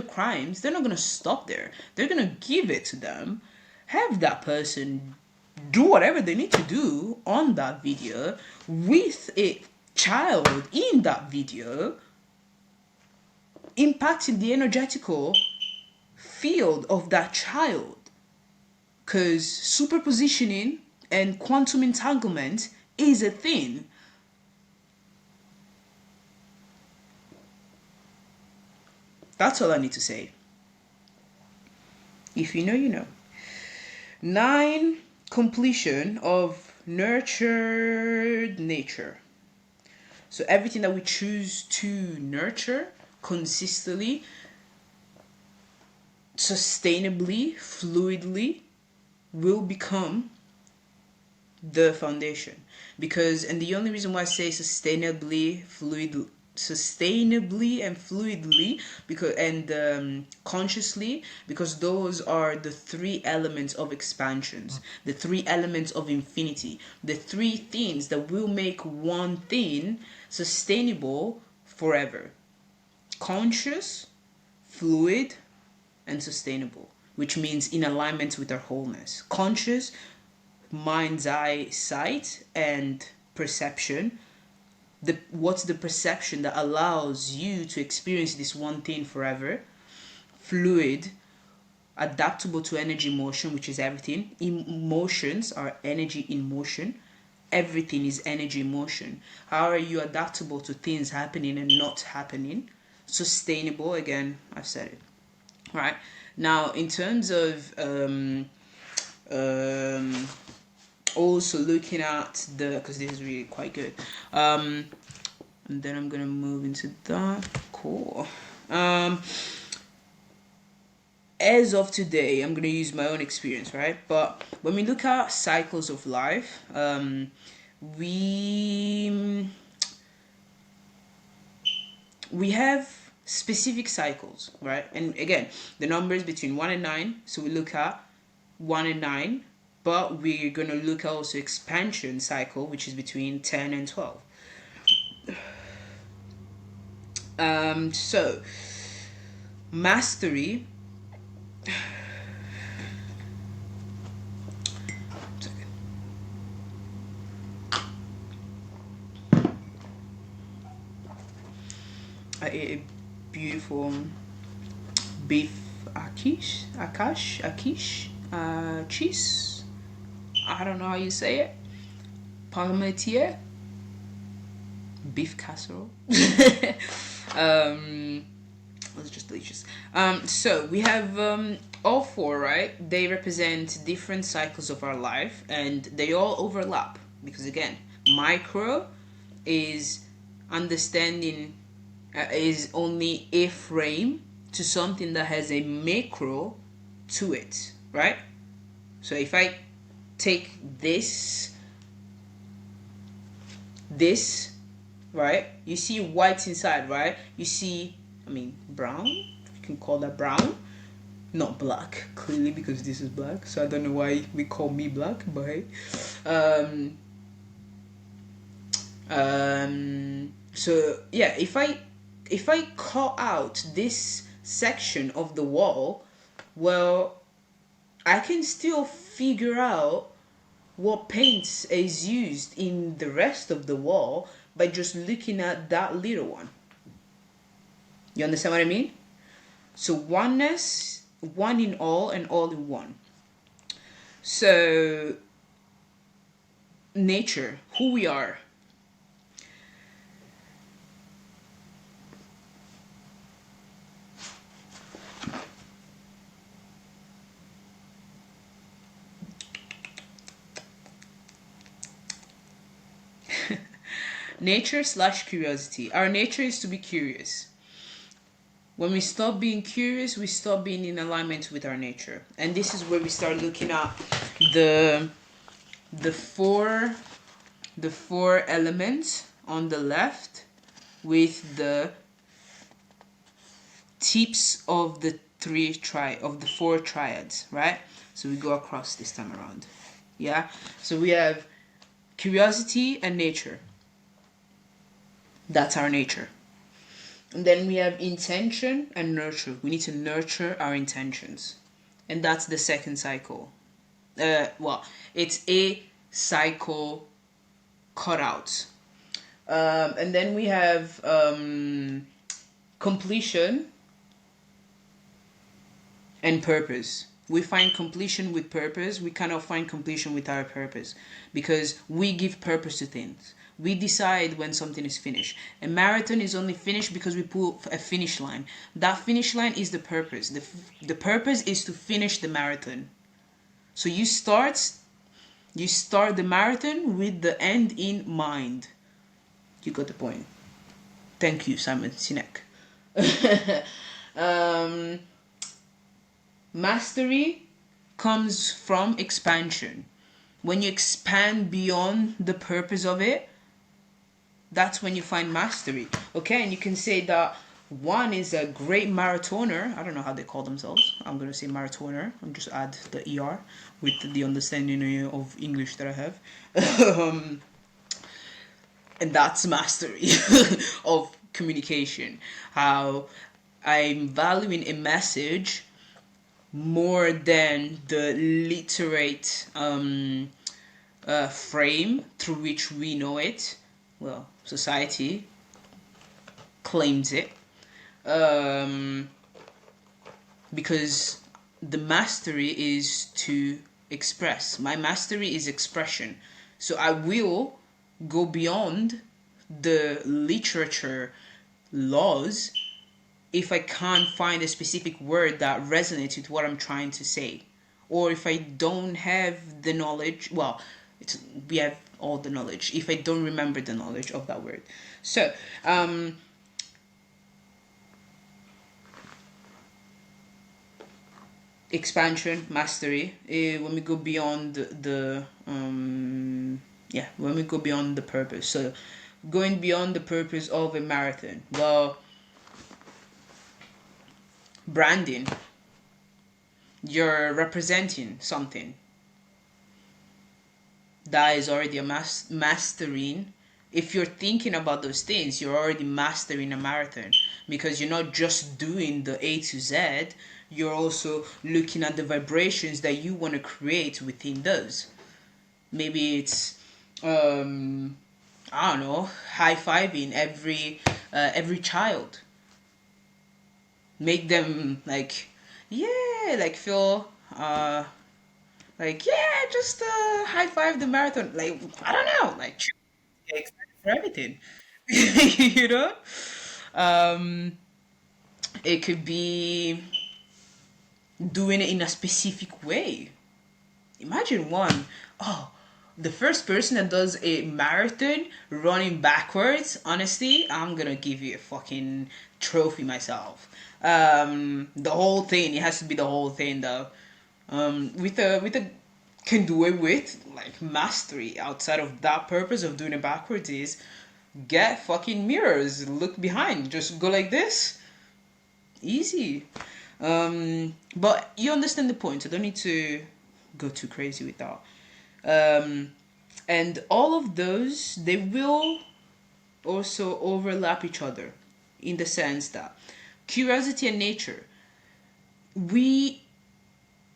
crimes, they're not gonna stop there. They're gonna give it to them, have that person do whatever they need to do on that video with a child in that video, impacting the energetical field of that child. Because superpositioning and quantum entanglement is a thing. That's all I need to say. If you know, you know. 9, completion of nurtured nature. So everything that we choose to nurture consistently, sustainably, fluidly, will become the foundation. Because, and the only reason why I say sustainably and fluidly, because, and consciously, because those are the 3 elements of expansions, the 3 elements of infinity, the 3 things that will make one thing sustainable forever: conscious, fluid, and sustainable, which means in alignment with our wholeness. Conscious, mind's eye sight and perception. What's the perception that allows you to experience this one thing forever? Fluid, adaptable to energy motion, which is everything. Emotions are energy in motion. Everything is energy in motion. How are you adaptable to things happening and not happening? Sustainable, again, I've said it. Right. Now, in terms of also looking at because this is really quite good, and then I'm gonna move into that. Cool. As of today, I'm gonna use my own experience, right? But when we look at cycles of life, we have specific cycles, right? And again, the numbers between 1 and 9, so we look at 1 and 9, but we're going to look at also expansion cycle, which is between 10 and 12. So mastery, I ate a beautiful beef akish, cheese. I don't know how you say it. Parmentier, beef casserole. It was just delicious. So we have all 4, right? They represent different cycles of our life, and they all overlap because, again, micro is understanding, is only a frame to something that has a macro to it, right? So if I take this, right, you see white inside, right? You see, brown, you can call that brown, not black, clearly, because this is black, so I don't know why we call me black, but hey. So yeah, if I cut out this section of the wall, well, I can still figure out what paint is used in the rest of the wall by just looking at that little one. You understand what I mean? So oneness, one in all and all in one. So nature, who we are. Nature slash curiosity. Our nature is to be curious. When we stop being curious, we stop being in alignment with our nature. And this is where we start looking at the the four the four elements on the left with the tips of the four triads, right? So we go across this time around. Yeah? So we have curiosity and nature. That's our nature. And then we have intention and nurture. We need to nurture our intentions. And that's the second cycle. It's a cycle cut out. And then we have completion and purpose. We find completion with purpose. We cannot find completion without a purpose, because we give purpose to things. We decide when something is finished. A marathon is only finished because we put a finish line. That finish line is the purpose. The purpose is to finish the marathon. So you start the marathon with the end in mind. You got the point. Thank you, Simon Sinek. Mastery comes from expansion. When you expand beyond the purpose of it, that's when you find mastery. Okay, and you can say that one is a great marathoner. I don't know how they call themselves. I'm going to say marathoner. I'm just add the ER with the understanding of English that I have. And that's mastery of communication. How I'm valuing a message more than the literate frame through which we know it. Well, society claims it. Because the mastery is to express. My mastery is expression. So I will go beyond the literature laws if I can't find a specific word that resonates with what I'm trying to say. Or if I don't have the knowledge, we have all the knowledge, if I don't remember the knowledge of that word. So, expansion, mastery, when we go beyond when we go beyond the purpose. So, going beyond the purpose of a marathon. Well, branding. You're representing something. That is already a mastering. If you're thinking about those things, you're already mastering a marathon, because you're not just doing the A to Z, you're also looking at the vibrations that you want to create within those. Maybe it's I don't know, high-fiving every child. Make them feel just high five the marathon. Like, I don't know, get excited for everything. you know? Um, it could be doing it in a specific way. Imagine the first person that does a marathon running backwards. Honestly, I'm gonna give you a fucking trophy myself. The whole thing, it has to be the whole thing though. With a can do it with mastery outside of that purpose of doing it backwards is get fucking mirrors, look behind, just go like this. Easy. But you understand the point, so don't need to go too crazy with that. And all of those, they will also overlap each other in the sense that curiosity and nature, we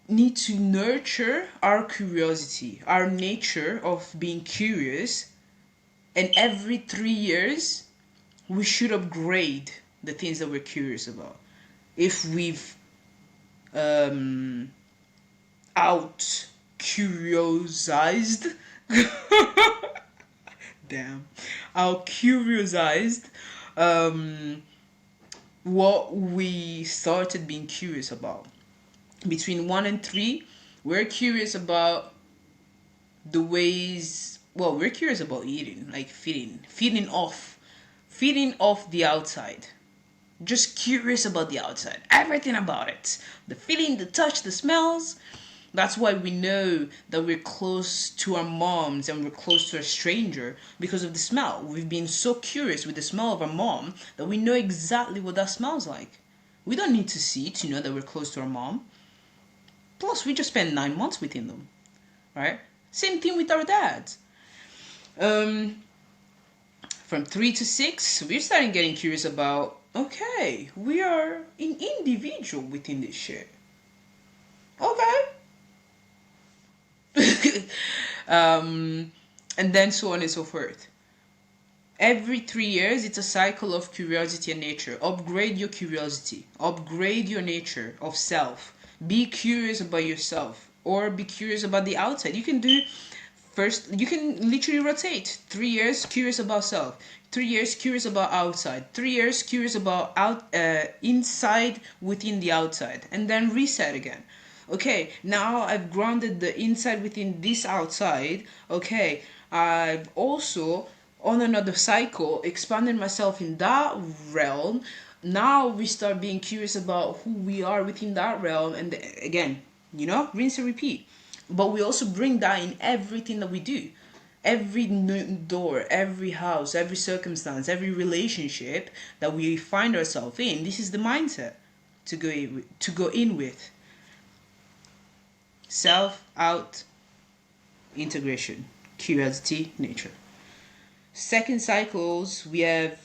need to nurture our curiosity, our nature of being curious, and every 3 years we should upgrade the things that we're curious about. If we've out curiosized damn out curiosized what we started being curious about. Between 1 and 3, we're curious about the ways well, we're curious about eating, like feeding off the outside. Just curious about the outside, everything about it, the feeling, the touch, the smells. That's why we know that we're close to our moms and we're close to a stranger, because of the smell. We've been so curious with the smell of our mom that we know exactly what that smells like. We don't need to see to know that we're close to our mom. Plus, we just spent 9 months within them, right? Same thing with our dads. From 3 to 6, we're starting getting curious about, okay, we are an individual within this shit. Okay. And then so on and so forth. Every 3 years, it's a cycle of curiosity and nature. Upgrade your curiosity. Upgrade your nature of self. Be curious about yourself, or be curious about the outside. You can do first, you can literally rotate. 3 years, curious about self. 3 years, curious about outside. 3 years, curious about inside within the outside. And then reset again. Okay, now I've grounded the inside within this outside. Okay, I've also, on another cycle, expanded myself in that realm. Now we start being curious about who we are within that realm, and again, rinse and repeat. But we also bring that in everything that we do. Every door, every house, every circumstance, every relationship that we find ourselves in, this is the mindset to go in with. Self, out, integration, curiosity, nature. Second cycles, we have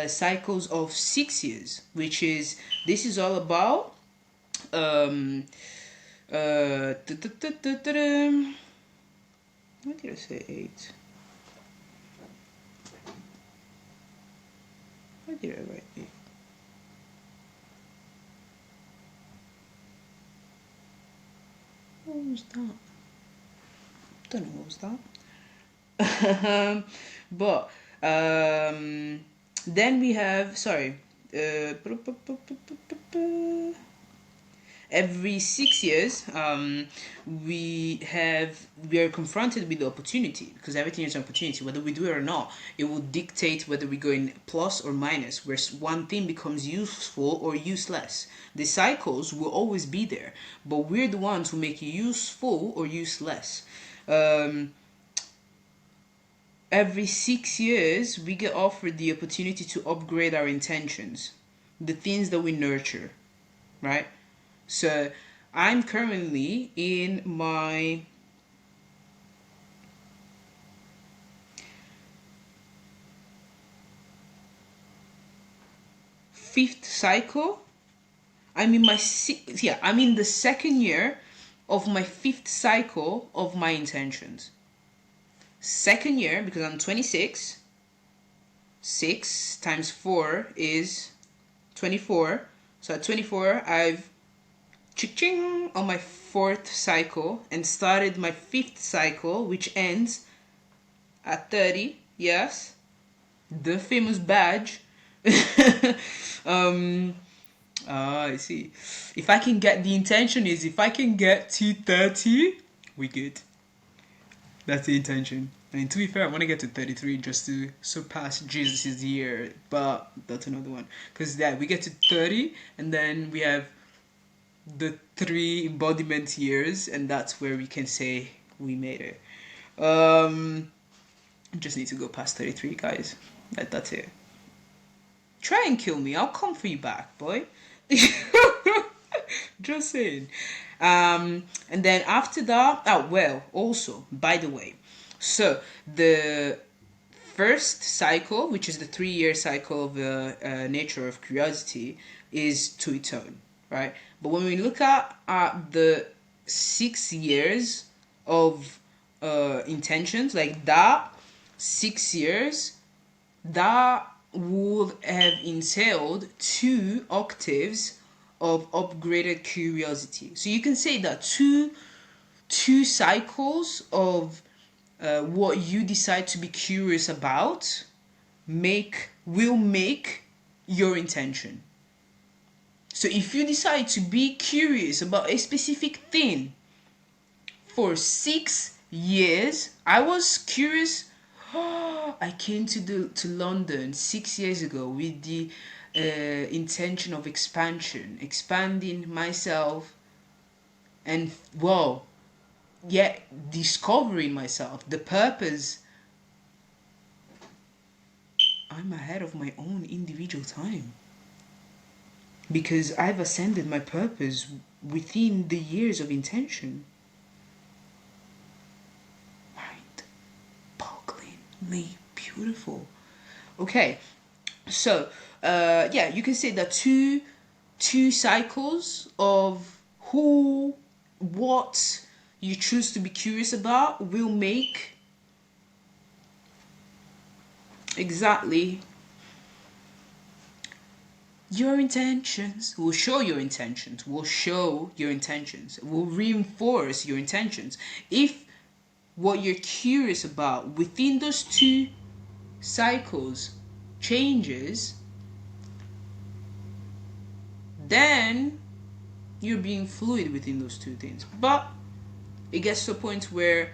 cycles of 6 years, which is, this is all about what did I say? 8. Why did I write 8? What was that? Don't know what was that. But then we have, every 6 years, we are confronted with the opportunity, because everything is an opportunity. Whether we do it or not, it will dictate whether we go in plus or minus, where one thing becomes useful or useless. The cycles will always be there, but we're the ones who make it useful or useless. Every 6 years, we get offered the opportunity to upgrade our intentions, the things that we nurture, right? So I'm currently in my fifth cycle. I'm in the second year of my fifth cycle of my intentions. Second year, because I'm 26. 6 times 4 is 24. So at 24, I've ching on my fourth cycle and started my fifth cycle, which ends at 30. Yes, the famous badge. I see. If I can get, the intention is, if I can get to 30, we good. That's the intention. I mean, to be fair, I want to get to 33 just to surpass Jesus' year, but that's another one. Because we get to 30, and then we have the 3 embodiment years, and that's where we can say we made it. Just need to go past 33, guys. That's it. Try and kill me. I'll come for you back, boy. Just saying. And then after that, also, by the way, so the first cycle, which is the 3-year cycle of the nature of curiosity, is to its own, right? But when we look at the 6 years of intentions, like that 6 years, that would have entailed 2 octaves of upgraded curiosity. So you can say that two cycles of what you decide to be curious about will make your intention. So if you decide to be curious about a specific thing for 6 years, I was curious I came to London 6 years ago with the intention of expanding myself, and well, yeah, discovering myself, the purpose. I'm ahead of my own individual time because I've ascended my purpose within the years of intention. Mind-bogglingly beautiful. Okay, so yeah, you can say that two cycles of who, what you choose to be curious about will make exactly your intentions. Will show your intentions, will show your intentions, will reinforce your intentions. If what you're curious about within those two cycles changes, then you're being fluid within those two things. But it gets to a point where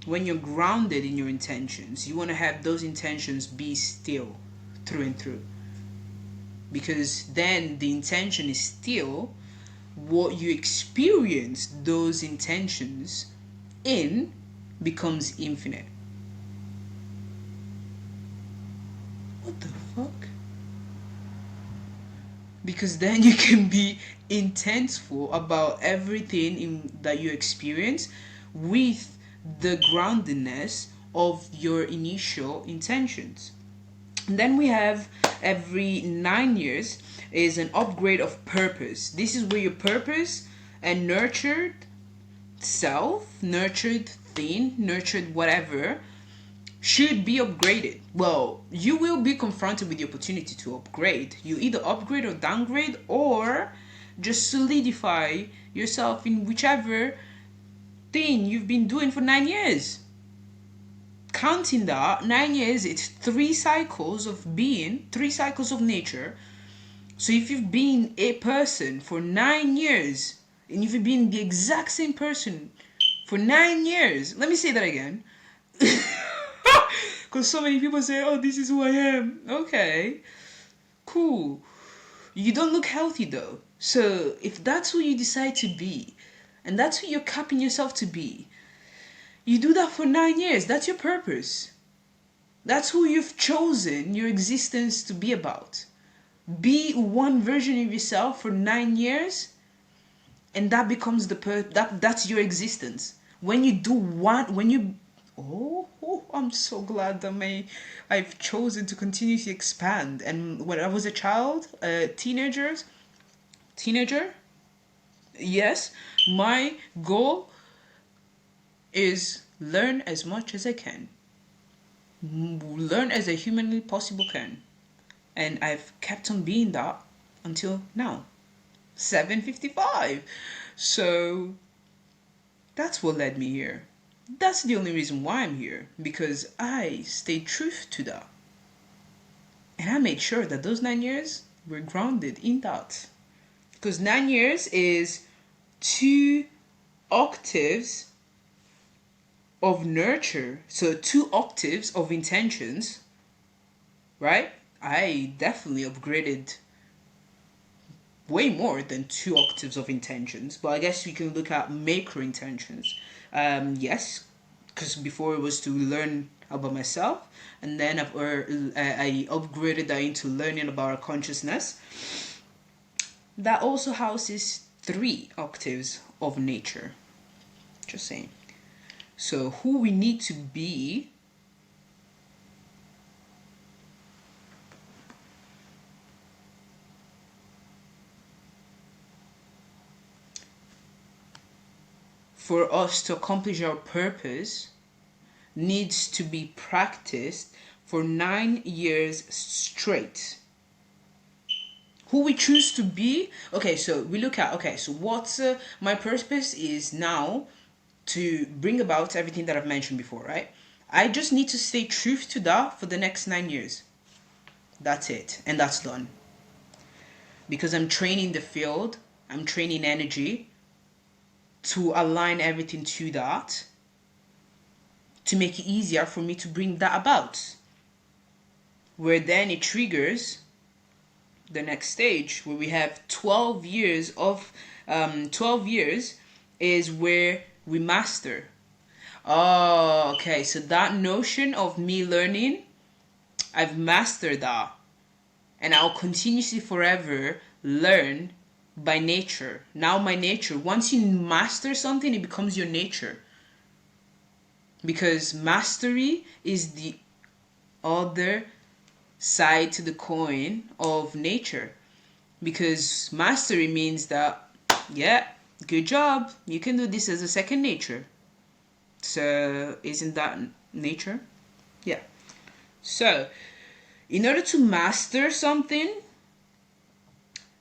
when you're grounded in your intentions, you want to have those intentions be still through and through, because then the intention is still, what you experience those intentions in becomes infinite. What the fuck? Because then you can be intentful about everything that you experience with the groundedness of your initial intentions. And then we have every 9 years is an upgrade of purpose. This is where your purpose and nurtured self, nurtured thing, nurtured whatever should be upgraded. Well, you will be confronted with the opportunity to upgrade. You either upgrade or downgrade, or just solidify yourself in whichever thing you've been doing for 9 years. Counting that 9 years, it's 3 cycles of being, 3 cycles of nature. So if you've been a person for 9 years, and if you've been the exact same person for 9 years, let me say that again. Because so many people say, oh, this is who I am. Okay, cool. You don't look healthy though. So if that's who you decide to be, and that's who you're capping yourself to be, you do that for 9 years. That's your purpose. That's who you've chosen your existence to be about. Be one version of yourself for 9 years, and that becomes that's your existence. When you do one, when you I'm so glad that I've chosen to continue to expand. And when I was a child, teenager, yes, my goal is learn as much as I can, learn as I humanly possible can, and I've kept on being that until now, 7:55. So that's what led me here. That's the only reason why I'm here, because I stayed true to that. And I made sure that those 9 years were grounded in that. Because 9 years is 2 octaves of nurture. So 2 octaves of intentions, right? I definitely upgraded way more than 2 octaves of intentions, but I guess we can look at macro intentions. Yes, because before it was to learn about myself, and then I upgraded that into learning about our consciousness. That also houses 3 octaves of nature. Just saying. So who we need to be for us to accomplish our purpose needs to be practiced for 9 years straight. Who we choose to be, okay, so we look at, okay, so what's my purpose is now to bring about everything that I've mentioned before, right? I just need to stay true to that for the next 9 years. That's it, and that's done. Because I'm training the field, I'm training energy to align everything to that, to make it easier for me to bring that about. Where then it triggers the next stage where we have 12 years of 12 years is where we master. Oh, okay. So that notion of me learning, I've mastered that. And I'll continuously forever learn by nature. Now my nature, once you master something, it becomes your nature. Because mastery is the other side to the coin of nature. Because mastery means that, yeah, good job, you can do this as a second nature. So isn't that nature? Yeah. So in order to master something,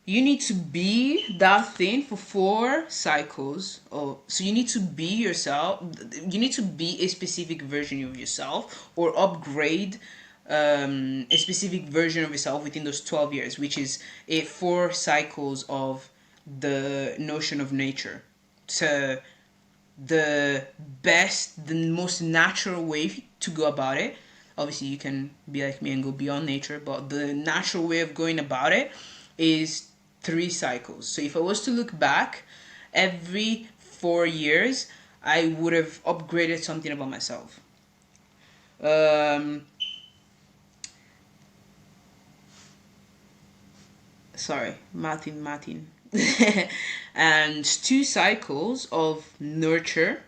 you need to be that thing for 4 cycles. So you need to be yourself. You need to be a specific version of yourself, or upgrade a specific version of yourself within those 12 years, which is 4 cycles of the notion of nature. So the most natural way to go about it, obviously you can be like me and go beyond nature, but the natural way of going about it is 3 cycles. So if I was to look back, every 4 years I would have upgraded something about myself. Martin. And 2 cycles of nurture.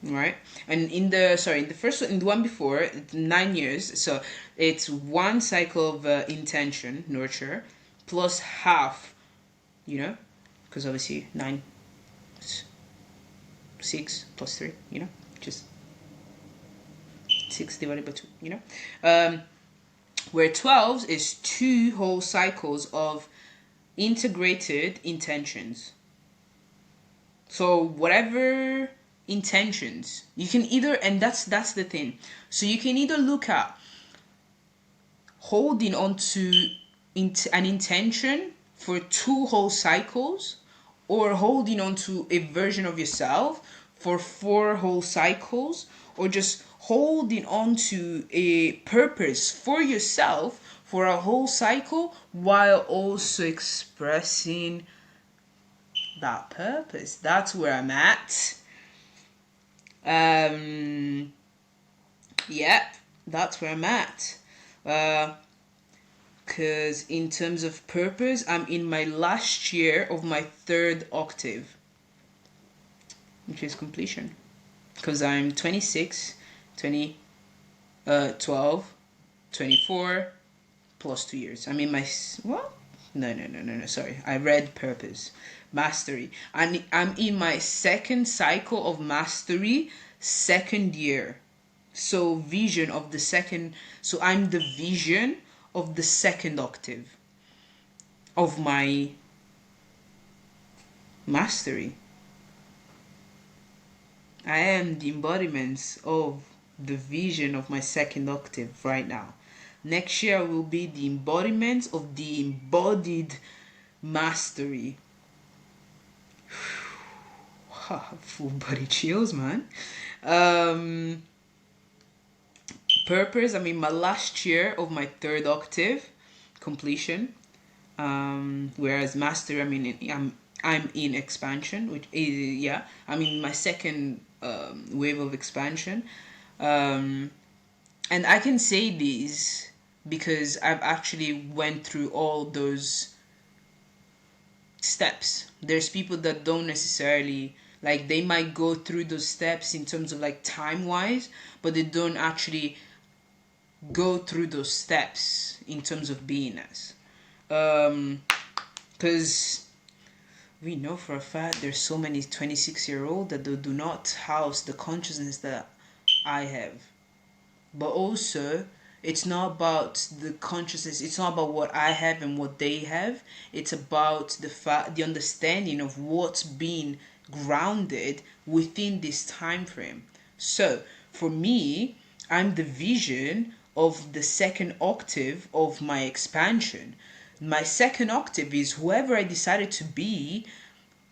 Right, and in the first one, in the one before, 9 years, so it's 1 cycle of intention, nurture, plus half, because obviously 9, 6 plus 3, just 6 divided by 2, where 12 is 2 whole cycles of integrated intentions. So whatever intentions you can either, and that's the thing, so you can either look at holding on to an intention for 2 whole cycles, or holding on to a version of yourself for 4 whole cycles, or just holding on to a purpose for yourself for a whole cycle, while also expressing that purpose. That's where I'm at. Yeah, that's where I'm at. Because in terms of purpose, I'm in my last year of my 3rd octave, which is completion. Because I'm 26, 12, 24, plus 2 years. I'm in my, what? No, sorry. I read purpose. Mastery. I'm in my 2nd cycle of mastery, 2nd year. So vision of the 2nd, so I'm the vision of the 2nd octave of my mastery. I am the embodiment of the vision of my 2nd octave right now. Next year will be the embodiment of the embodied mastery. Full body chills, man. Purpose, I'm in my last year of my 3rd octave completion. Whereas mastery, I'm in expansion, which is, I'm in my 2nd wave of expansion. And I can say this because I've actually went through all those steps. There's people that don't necessarily, like, they might go through those steps in terms of like time wise, but they don't actually go through those steps in terms of beingness. Because we know for a fact there's so many 26-year-olds that they do not house the consciousness that I have. But also, it's not about the consciousness, it's not about what I have and what they have. It's about the understanding of what's being grounded within this time frame. So for me, I'm the vision of the second octave of my expansion. My second octave is whoever I decided to be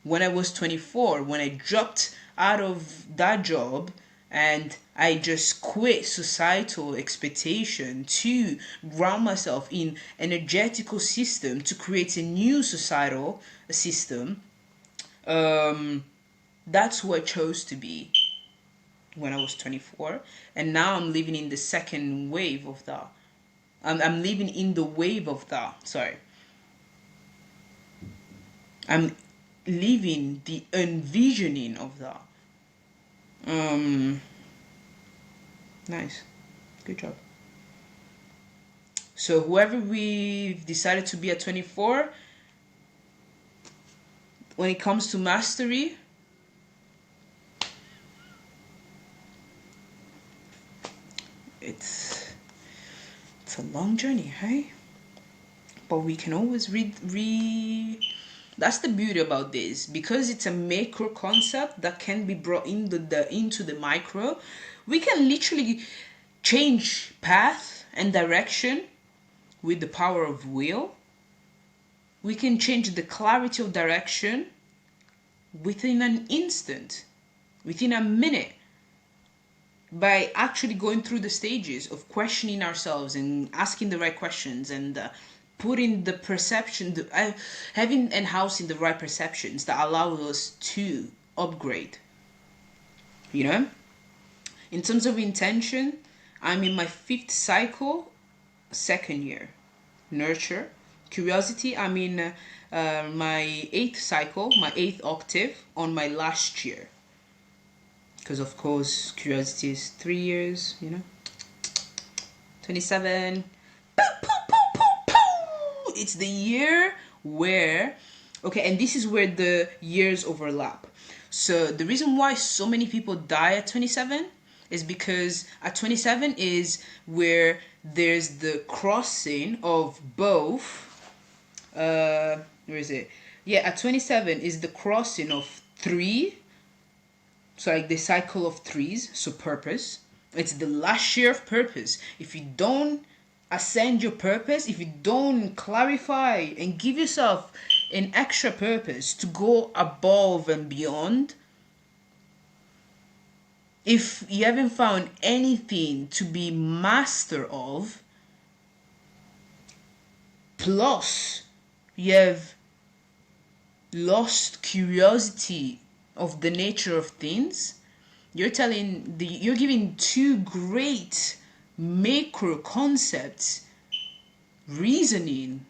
when I was 24, when I dropped out of that job and I just quit societal expectation to ground myself in energetical system to create a new societal system. That's who I chose to be when I was 24, and now I'm living in the second wave of that. I'm living in the wave of that. Sorry, I'm living the envisioning of that. Nice, good job. So whoever we've decided to be at 24, when it comes to mastery, it's a long journey, hey? But we can always that's the beauty about this, because it's a macro concept that can be brought into the micro. We can literally change path and direction with the power of will. We can change the clarity of direction within an instant, within a minute, by actually going through the stages of questioning ourselves and asking the right questions and putting the perception, having and housing the right perceptions that allow us to upgrade. You know, in terms of intention, I'm in my 5th cycle, 2nd year. Nurture. Curiosity, I'm in my 8th cycle, my 8th octave on my last year. Because of course, curiosity is 3 years, 27. It's the year where, okay, and this is where the years overlap. So the reason why so many people die at 27 is because at 27 is where there's the crossing of both. Where is it? Yeah, at 27 is the crossing of 3. So like the cycle of 3s. So purpose. It's the last year of purpose. If you don't ascend your purpose, if you don't clarify and give yourself an extra purpose to go above and beyond, if you haven't found anything to be master of, plus you have lost curiosity of the nature of things, you're giving 2 great macro concepts reasoning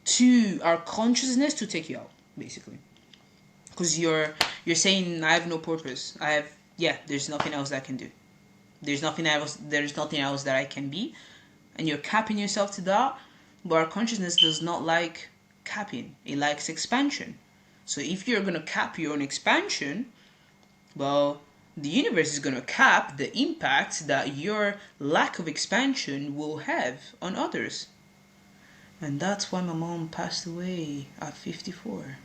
to our consciousness to take you out, basically. Because you're saying, I have no purpose. There's nothing else that I can do. There's nothing else that I can be. And you're capping yourself to that. But our consciousness does not like capping. It likes expansion. So if you're going to cap your own expansion, well, the universe is going to cap the impact that your lack of expansion will have on others. And that's why my mom passed away at 54.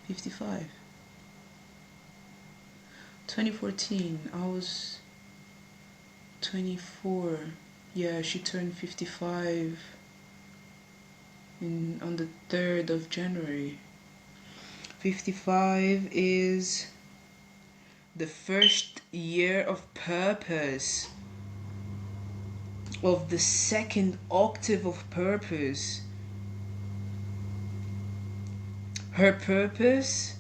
'55. 2014, I was 24. Yeah, she turned 55 on the 3rd of January. 55 is the first year of purpose, of the 2nd octave of purpose. Her purpose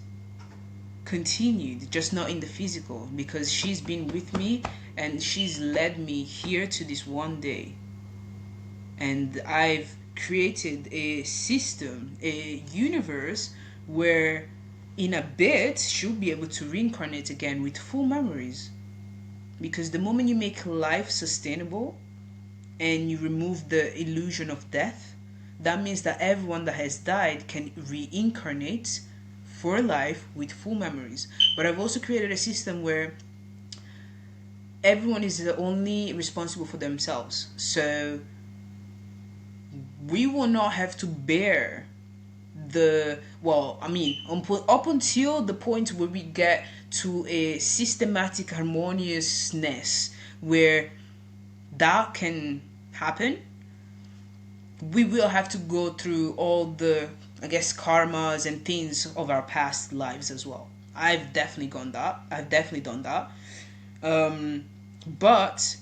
continued, just not in the physical, because she's been with me and she's led me here to this one day. And I've created a system, a universe where in a bit she'll be able to reincarnate again with full memories. Because the moment you make life sustainable and you remove the illusion of death, that means that everyone that has died can reincarnate for life with full memories. But I've also created a system where everyone is only responsible for themselves. So we will not have to bear up until the point where we get to a systematic harmoniousness where that can happen, we will have to go through all the, I guess, karmas and things of our past lives as well. I've definitely done that. But,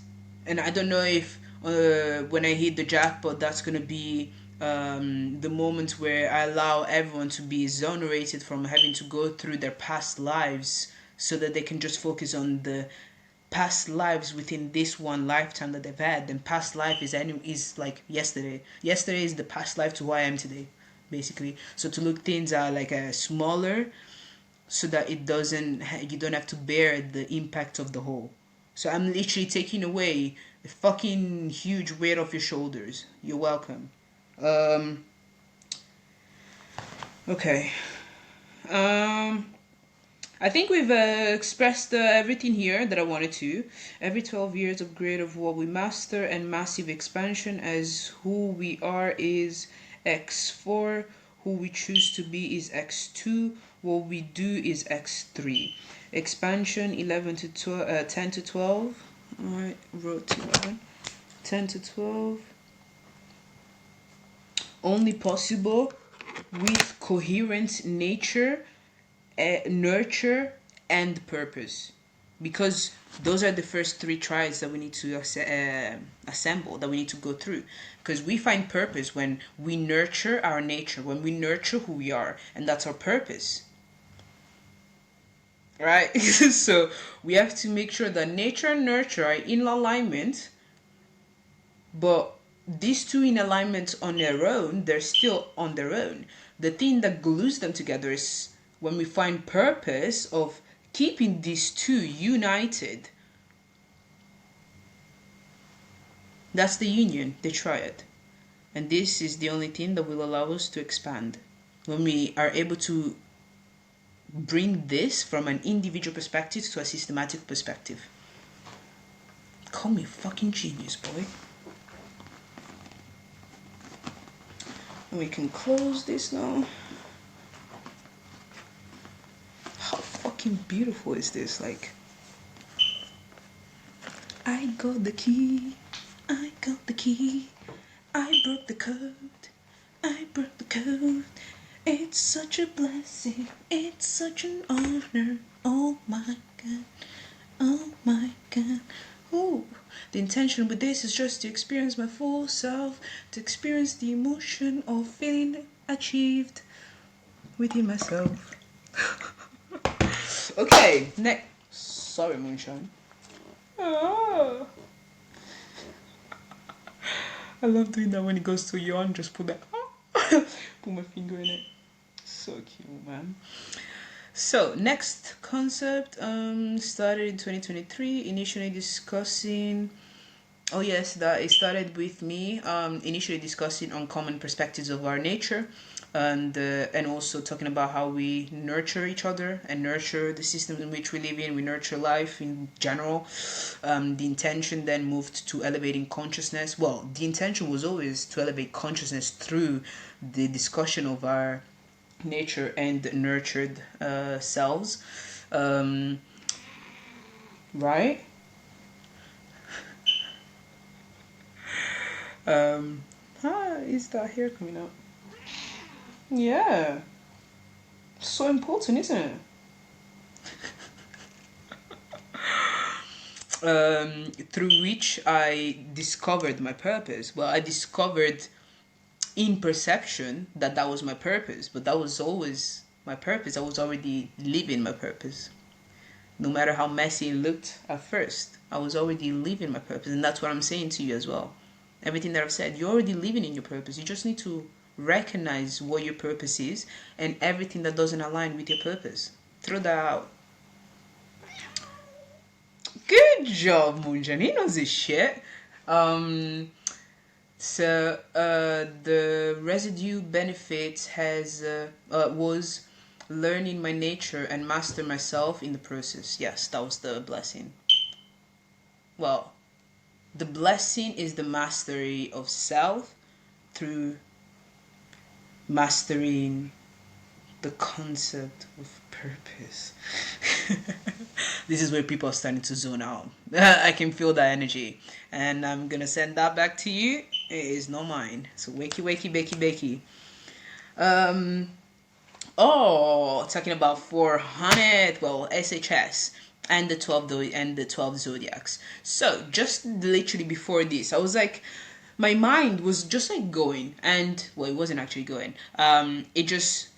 and I don't know if when I hit the jackpot, that's gonna be the moment where I allow everyone to be exonerated from having to go through their past lives, so that they can just focus on the past lives within this one lifetime that they've had. And past life is like yesterday. Yesterday is the past life to who I am today, basically. So to look things are like a smaller, so that you don't have to bear the impact of the whole. So I'm literally taking away the fucking huge weight off your shoulders. You're welcome. Okay. I think we've expressed everything here that I wanted to. Every 12 years, upgrade of what we master and massive expansion as who we are is X4. Who we choose to be is X2. What we do is X3. Expansion 11 to 12, 10 to 12. Alright, wrote 11. 10 to 12. Only possible with coherent nature, nurture, and purpose, because those are the first three triads that we need to assemble, that we need to go through. Because we find purpose when we nurture our nature, when we nurture who we are, and that's our purpose, right? So we have to make sure that nature and nurture are in alignment, but these two in alignment on their own, they're still on their own. The thing that glues them together is when we find purpose of keeping these two united. That's the union, the triad. And this is the only thing that will allow us to expand. When we are able to bring this from an individual perspective to a systematic perspective. Call me a fucking genius, boy. And we can close this now. How fucking beautiful is this? Like, I got the key, I got the key, I broke the code, I broke the code. It's such a blessing, it's such an honor. Oh my god, oh my god. Ooh. The intention with this is just to experience my full self, to experience the emotion of feeling achieved within myself. Okay, next. Sorry, Moonshine. Oh. I love doing that when it goes to yawn. Just put that, put my finger in it. So cute, man. So next concept started in 2023. Initially discussing. Oh yes, that it started with me initially discussing uncommon perspectives of our nature, and also talking about how we nurture each other and nurture the system in which we live in. We nurture life in general. The intention then moved to elevating consciousness. Well, the intention was always to elevate consciousness through the discussion of our nature and nurtured selves, right? Is that hair coming out? Yeah. So important, isn't it? Through which I discovered my purpose. Well, I discovered in perception that was my purpose, but that was always my purpose. I was already living my purpose. No matter how messy it looked at first, I was already living my purpose. And that's what I'm saying to you as well. Everything that I've said, you're already living in your purpose. You just need to recognize what your purpose is and everything that doesn't align with your purpose. Throw that out. Good job, Moonjan. He knows his shit. So the residue benefit was learning my nature and master myself in the process. Yes, that was the blessing. Well, the blessing is the mastery of self through mastering The concept of purpose. This is where people are starting to zone out. I can feel that energy, and I'm gonna send that back to you. It is not mine. So wakey, wakey, bakey, bakey. Oh, talking about 400. Well, SHS and the 12 zodiacs. So just literally before this, I was like, my mind was just like going, and well, it wasn't actually going. It just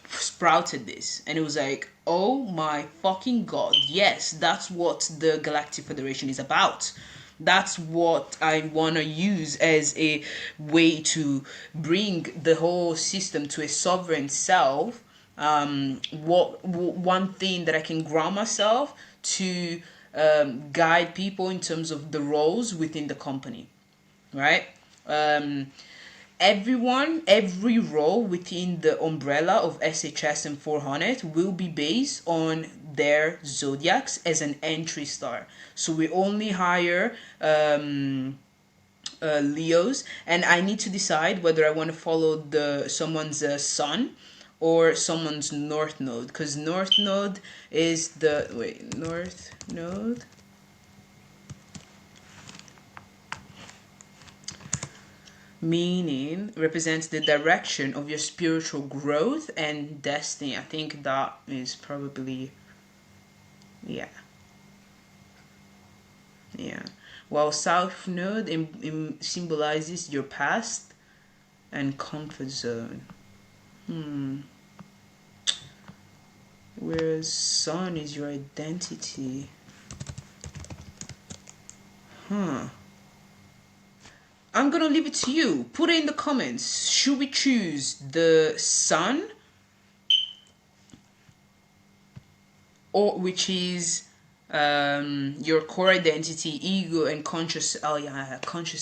sprouted this, and it was like, oh my fucking god, yes, that's what the Galactic Federation is about. That's what I want to use as a way to bring the whole system to a sovereign self. One thing that I can ground myself to guide people in terms of the roles within the company, right? Um, every role within the umbrella of SHS and 400 will be based on their zodiacs as an entry star. So we only hire Leos, and I need to decide whether I want to follow someone's sun or someone's north node, because north node is the north node meaning represents the direction of your spiritual growth and destiny. I think that is probably, yeah. While south node symbolizes your past and comfort zone. Whereas sun is your identity. I'm gonna leave it to you. Put it in the comments. Should we choose the sun, or which is your core identity, ego, and conscious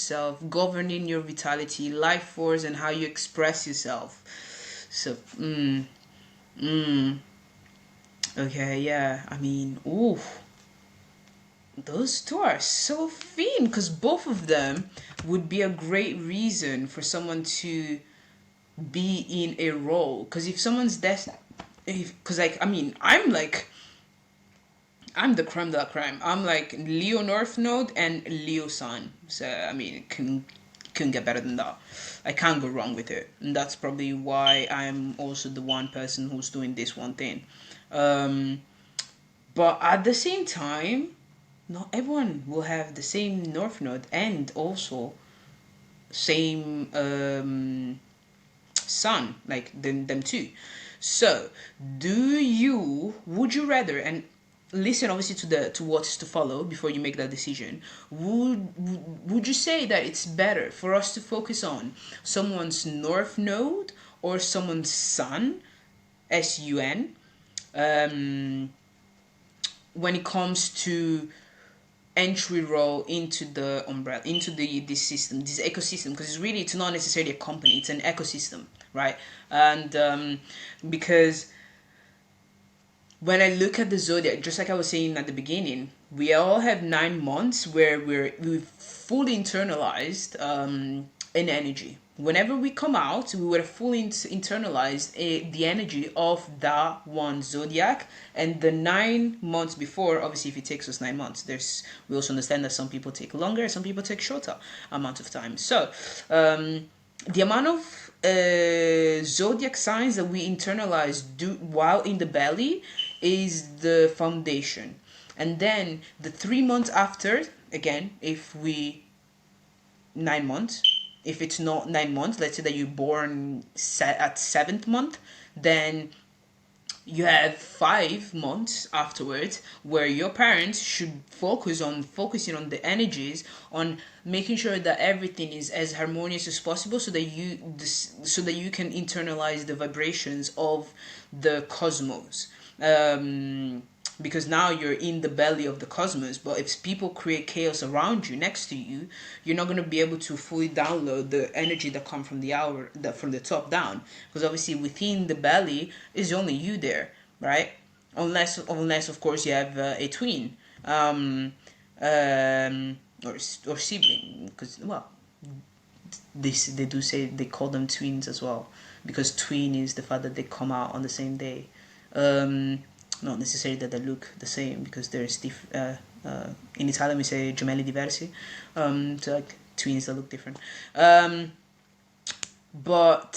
self, governing your vitality, life force, and how you express yourself. So, okay, yeah. I mean, ooh, those two are so thin, because both of them would be a great reason for someone to be in a role. Because if someone's because like, I mean, I'm the creme de la creme. I'm like Leo North Node and Leo Sun. So I mean, it couldn't get better than that. I can't go wrong with it, and that's probably why I'm also the one person who's doing this one thing. But at the same time, not everyone will have the same North Node and also same Sun, like them two. So, would you rather, and listen obviously to what's to follow before you make that decision. Would you say that it's better for us to focus on someone's North Node or someone's Sun, SUN, when it comes to entry role into the umbrella, into this system, this ecosystem? Because it's not necessarily a company, it's an ecosystem, right? And because when I look at the zodiac, just like I was saying at the beginning, we all have 9 months where we've fully internalized an energy. Whenever we come out, we would have fully internalized the energy of that one zodiac. And the 9 months before, obviously, if it takes us 9 months, we also understand that some people take longer, some people take shorter amount of time. So the amount of zodiac signs that we internalize while in the belly is the foundation. And then the 3 months after, again, if 9 months, if it's not 9 months, let's say that you're born at 7th month, then you have 5 months afterwards where your parents should focusing on the energies, on making sure that everything is as harmonious as possible, so that you can internalize the vibrations of the cosmos. Because now you're in the belly of the cosmos, but if people create chaos around you, next to you, you're not going to be able to fully download the energy that comes from from the top down, because obviously within the belly is only you there, right? Unless of course you have a twin, or sibling, because well, they do say they call them twins as well, because twin is the fact that they come out on the same day. Not necessarily that they look the same, because there's in Italian we say gemelli diversi, so like twins that look different. But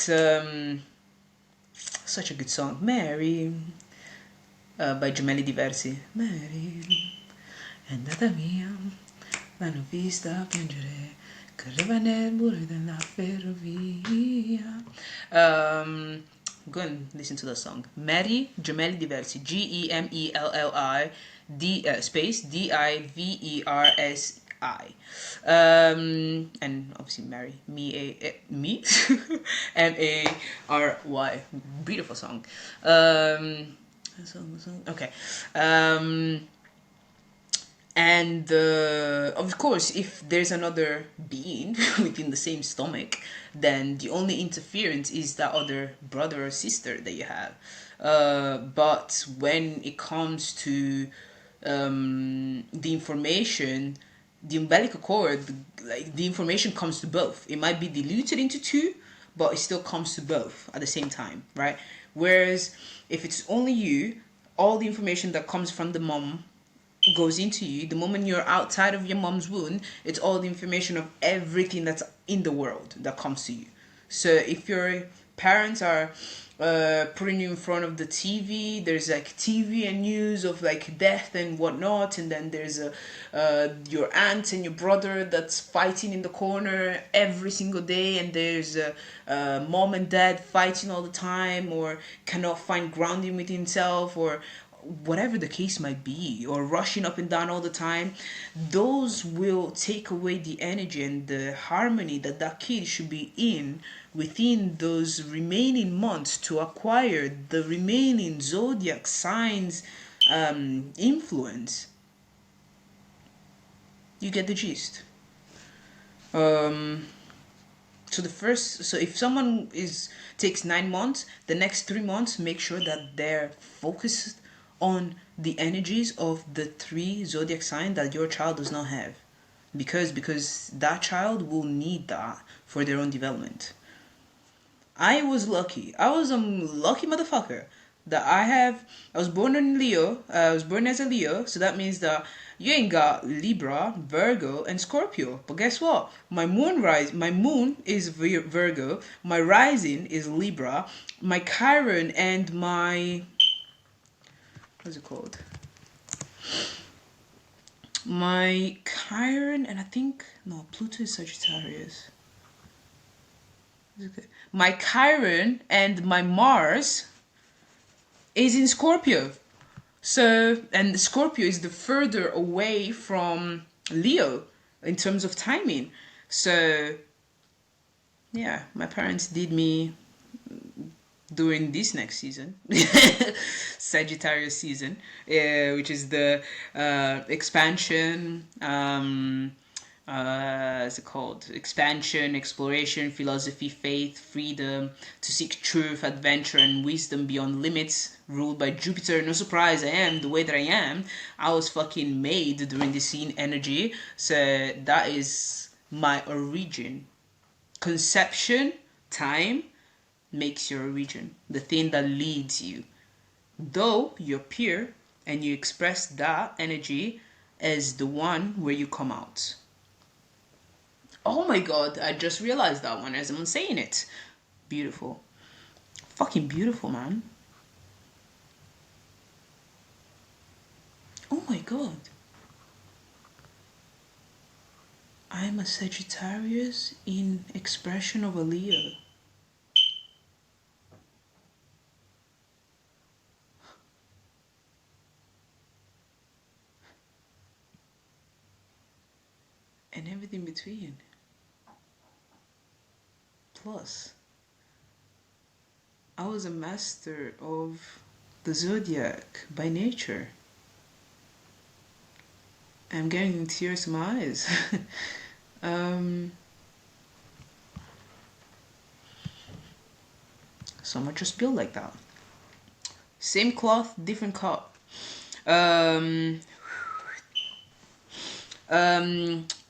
such a good song, Mary, by Gemelli Diversi. Mary, è andata via, l'hanno vista piangere, correva nel muro della ferrovia. Go and listen to the song. Mary, Gemelli Diversi, Gemelli space Diversi. And obviously Mary, me Mary. Beautiful song. Okay. And of course, if there's another being within the same stomach, then the only interference is that other brother or sister that you have. But when it comes to the information, the umbilical cord, like the information comes to both. It might be diluted into two, but it still comes to both at the same time, right? Whereas if it's only you, all the information that comes from the mom goes into you. The moment you're outside of your mom's womb, it's all the information of everything that's in the world that comes to you. So if your parents are putting you in front of the TV, there's like TV and news of like death and whatnot, and then there's your aunt and your brother that's fighting in the corner every single day, and there's mom and dad fighting all the time, or cannot find grounding within himself, or whatever the case might be, or rushing up and down all the time. Those will take away the energy and the harmony that that kid should be in within those remaining months to acquire the remaining zodiac signs influence. You get the gist. So if someone takes 9 months, the next 3 months, make sure that they're focused on the energies of the 3 zodiac signs that your child does not have, because that child will need that for their own development. I was lucky. I was a lucky motherfucker that I was born in Leo. I was born as a Leo, so that means that you ain't got Libra, Virgo, and Scorpio. But guess what? My moon is Virgo. My rising is Libra. My Chiron and my what's it called? My Chiron and Pluto is Sagittarius. My Chiron and my Mars is in Scorpio. So, and Scorpio is the further away from Leo in terms of timing. So, yeah, my parents did me during this next season, Sagittarius season, which is the expansion, what's it called? Expansion, exploration, philosophy, faith, freedom, to seek truth, adventure, and wisdom beyond limits, ruled by Jupiter. No surprise, I am the way that I am. I was fucking made during this scene energy, so that is my origin. Conception, time, makes your origin, the thing that leads you. Though you appear and you express that energy as the one where you come out. Oh my god, I just realized that one as I'm saying it. Beautiful. Fucking beautiful, man. Oh my god. I'm a Sagittarius in expression of a Leo. And everything between. Plus, I was a master of the zodiac by nature. I'm getting tears in my eyes. Some are just built like that. Same cloth, different cut.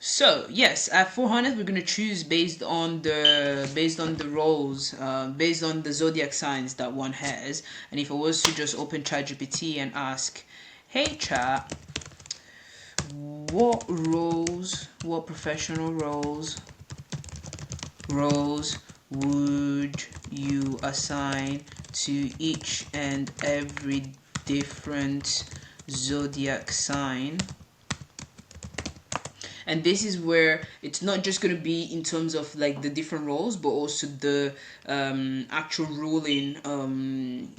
So yes, at 400 we're gonna choose based on the roles, based on the zodiac signs that one has. And if I was to just open ChatGPT and ask, "Hey Chat, what professional roles would you assign to each and every different zodiac sign?" And this is where it's not just going to be in terms of like the different roles, but also the actual ruling,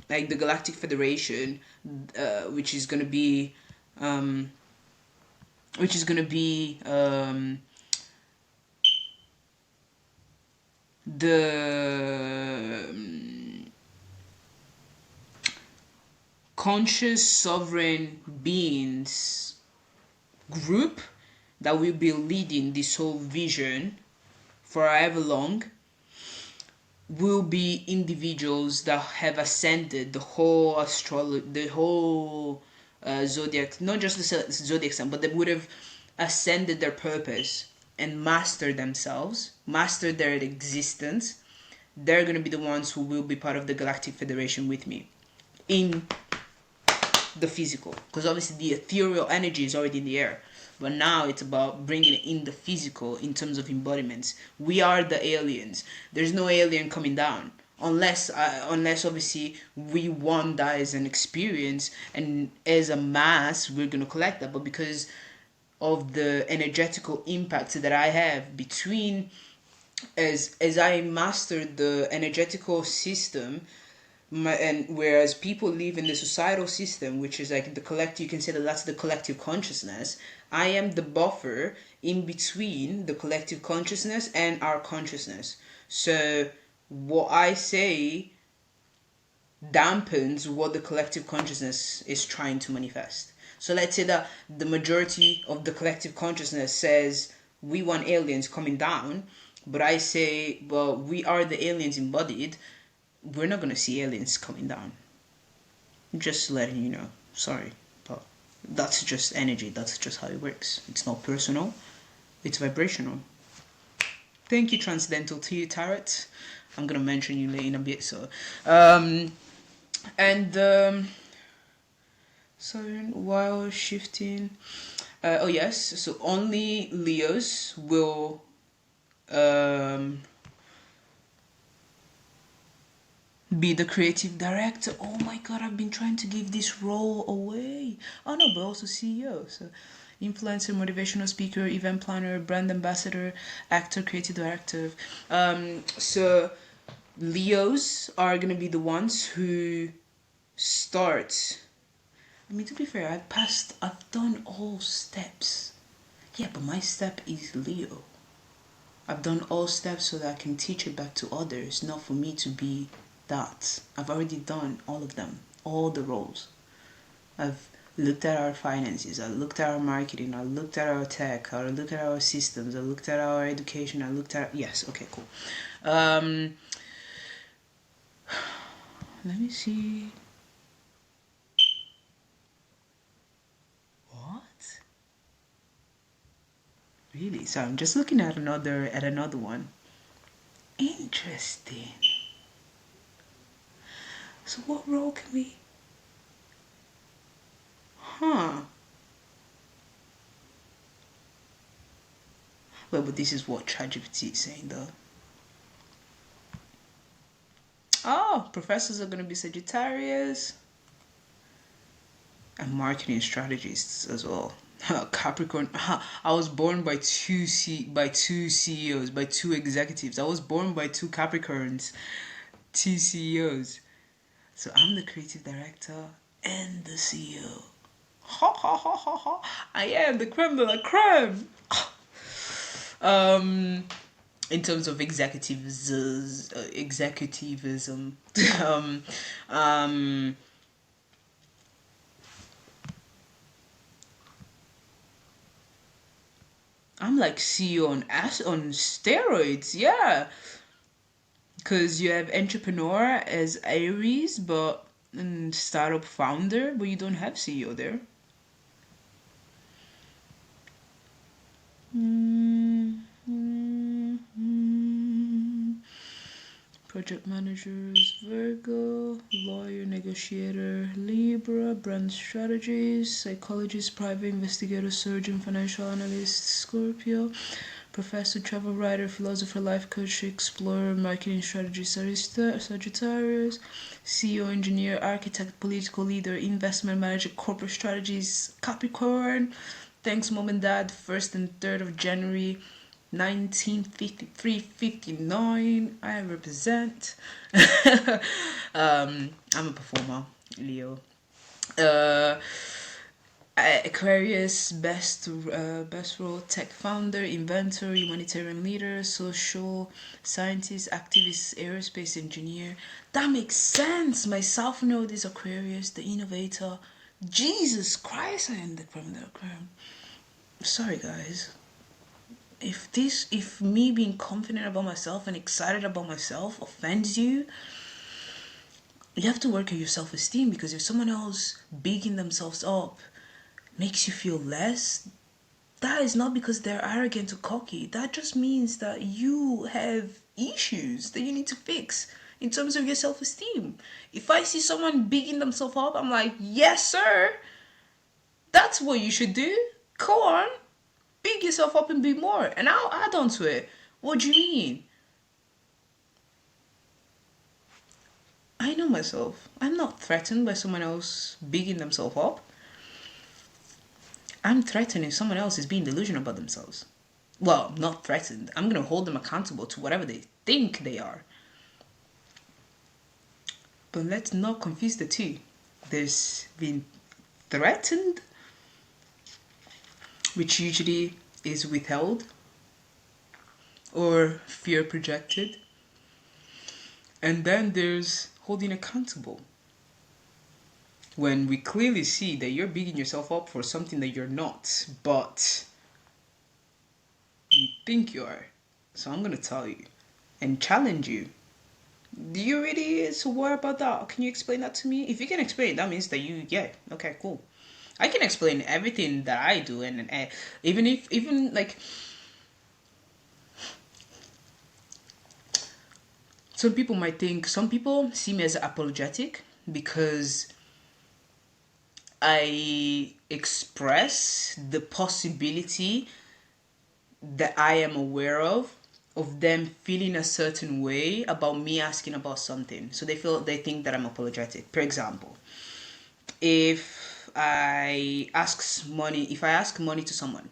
like the Galactic Federation, which is going to be um, which is going to be the conscious sovereign beings group that will be leading this whole vision for however long. Will be individuals that have ascended the whole the whole zodiac, not just the zodiac sign, but they would have ascended their purpose and mastered themselves, mastered their existence. They're going to be the ones who will be part of the Galactic Federation with me in the physical, because obviously the ethereal energy is already in the air, but now it's about bringing it in the physical in terms of embodiments. We are the aliens. There's no alien coming down unless obviously we want that as an experience, and as a mass we're going to collect that. But because of the energetical impact that I have between, as I mastered the energetical system, and whereas people live in the societal system, which is like the collective, you can say that that's the collective consciousness. I am the buffer in between the collective consciousness and our consciousness. So what I say dampens what the collective consciousness is trying to manifest. So let's say that the majority of the collective consciousness says we want aliens coming down, but I say, well, we are the aliens embodied. We're not going to see aliens coming down. Just letting you know. Sorry, but that's just energy. That's just how it works. It's not personal. It's vibrational. Thank you, Transcendental to you, Tarot. I'm going to mention you later in a bit. So, sorry, while shifting. Oh yes. So only Leos will be the creative director. Oh my god, I've been trying to give this role away. Oh no, but also CEO. So influencer, motivational speaker, event planner, brand ambassador, actor, creative director. So Leos are gonna be the ones who start. I mean, to be fair, I've done all steps. Yeah, but my step is Leo. I've done all steps so that I can teach it back to others, not for me to be that. I've already done all of them, all the roles. I've looked at our finances, I looked at our marketing, I looked at our tech, I looked at our systems, I looked at our education, I looked at, yes, okay, cool. Let me see. What? Really? So I'm just looking at another one. Interesting. So what role can we? Huh. Well, but this is what ChatGPT is saying though. Oh, professors are going to be Sagittarius and marketing strategists as well. Capricorn. I was born by two CEOs, by two executives. I was born by two Capricorns, two CEOs. So I'm the creative director and the CEO. Ha ha ha ha ha! I am the creme de la creme. In terms of executivism, um, I'm like CEO on steroids, yeah. Because you have entrepreneur as Aries, but startup founder, but you don't have CEO there. Project managers, Virgo, lawyer, negotiator, Libra, brand strategist, psychologist, private investigator, surgeon, financial analyst, Scorpio, professor, travel writer, philosopher, life coach, explorer, marketing strategist, Sagittarius, CEO, engineer, architect, political leader, investment manager, corporate strategies, Capricorn. Thanks, mom and dad. 1st and 3rd of January 1953-59. I represent. I'm a performer, Leo. Aquarius, best role, tech founder, inventor, humanitarian leader, social scientist, activist, aerospace engineer. That makes sense. My South Node is Aquarius, the innovator. Jesus Christ, I am the criminal crime. Sorry, guys. If me being confident about myself and excited about myself offends you, you have to work on your self-esteem, because if someone else bigging themselves up makes you feel less, that is not because they're arrogant or cocky. That just means that you have issues that you need to fix in terms of your self-esteem. If I see someone bigging themselves up, I'm like, yes, sir. That's what you should do. Go on. Big yourself up and be more. And I'll add on to it. What do you mean? I know myself. I'm not threatened by someone else bigging themselves up. I'm threatened if someone else is being delusional about themselves. Well, not threatened. I'm going to hold them accountable to whatever they think they are. But let's not confuse the two. There's being threatened, which usually is withheld or fear projected. And then there's holding accountable, when we clearly see that you're bigging yourself up for something that you're not, but you think you are. So I'm going to tell you and challenge you. Do you really so worry about that? Can you explain that to me? If you can explain, that means that yeah, okay, cool. I can explain everything that I do, and even like some people see me as apologetic because I express the possibility that I am aware of them feeling a certain way about me asking about something. So they think that I'm apologetic. For example, if I ask money to someone,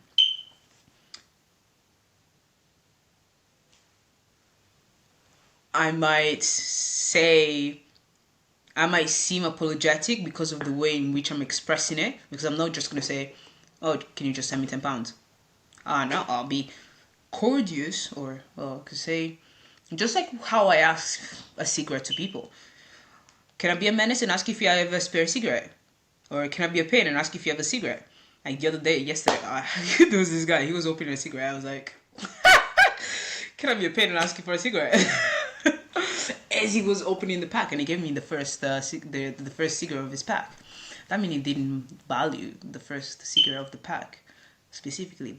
I might seem apologetic because of the way in which I'm expressing it, because I'm not just going to say, oh, can you just send me £10? No, I'll be courteous, or could say, just like how I ask a cigarette to people. Can I be a menace and ask if you have a spare cigarette? Or can I be a pain and ask if you have a cigarette? Like yesterday, there was this guy, he was opening a cigarette. I was like, can I be a pain and ask you for a cigarette? As he was opening the pack, and he gave me the first cigarette of his pack. That means he didn't value the first cigarette of the pack specifically,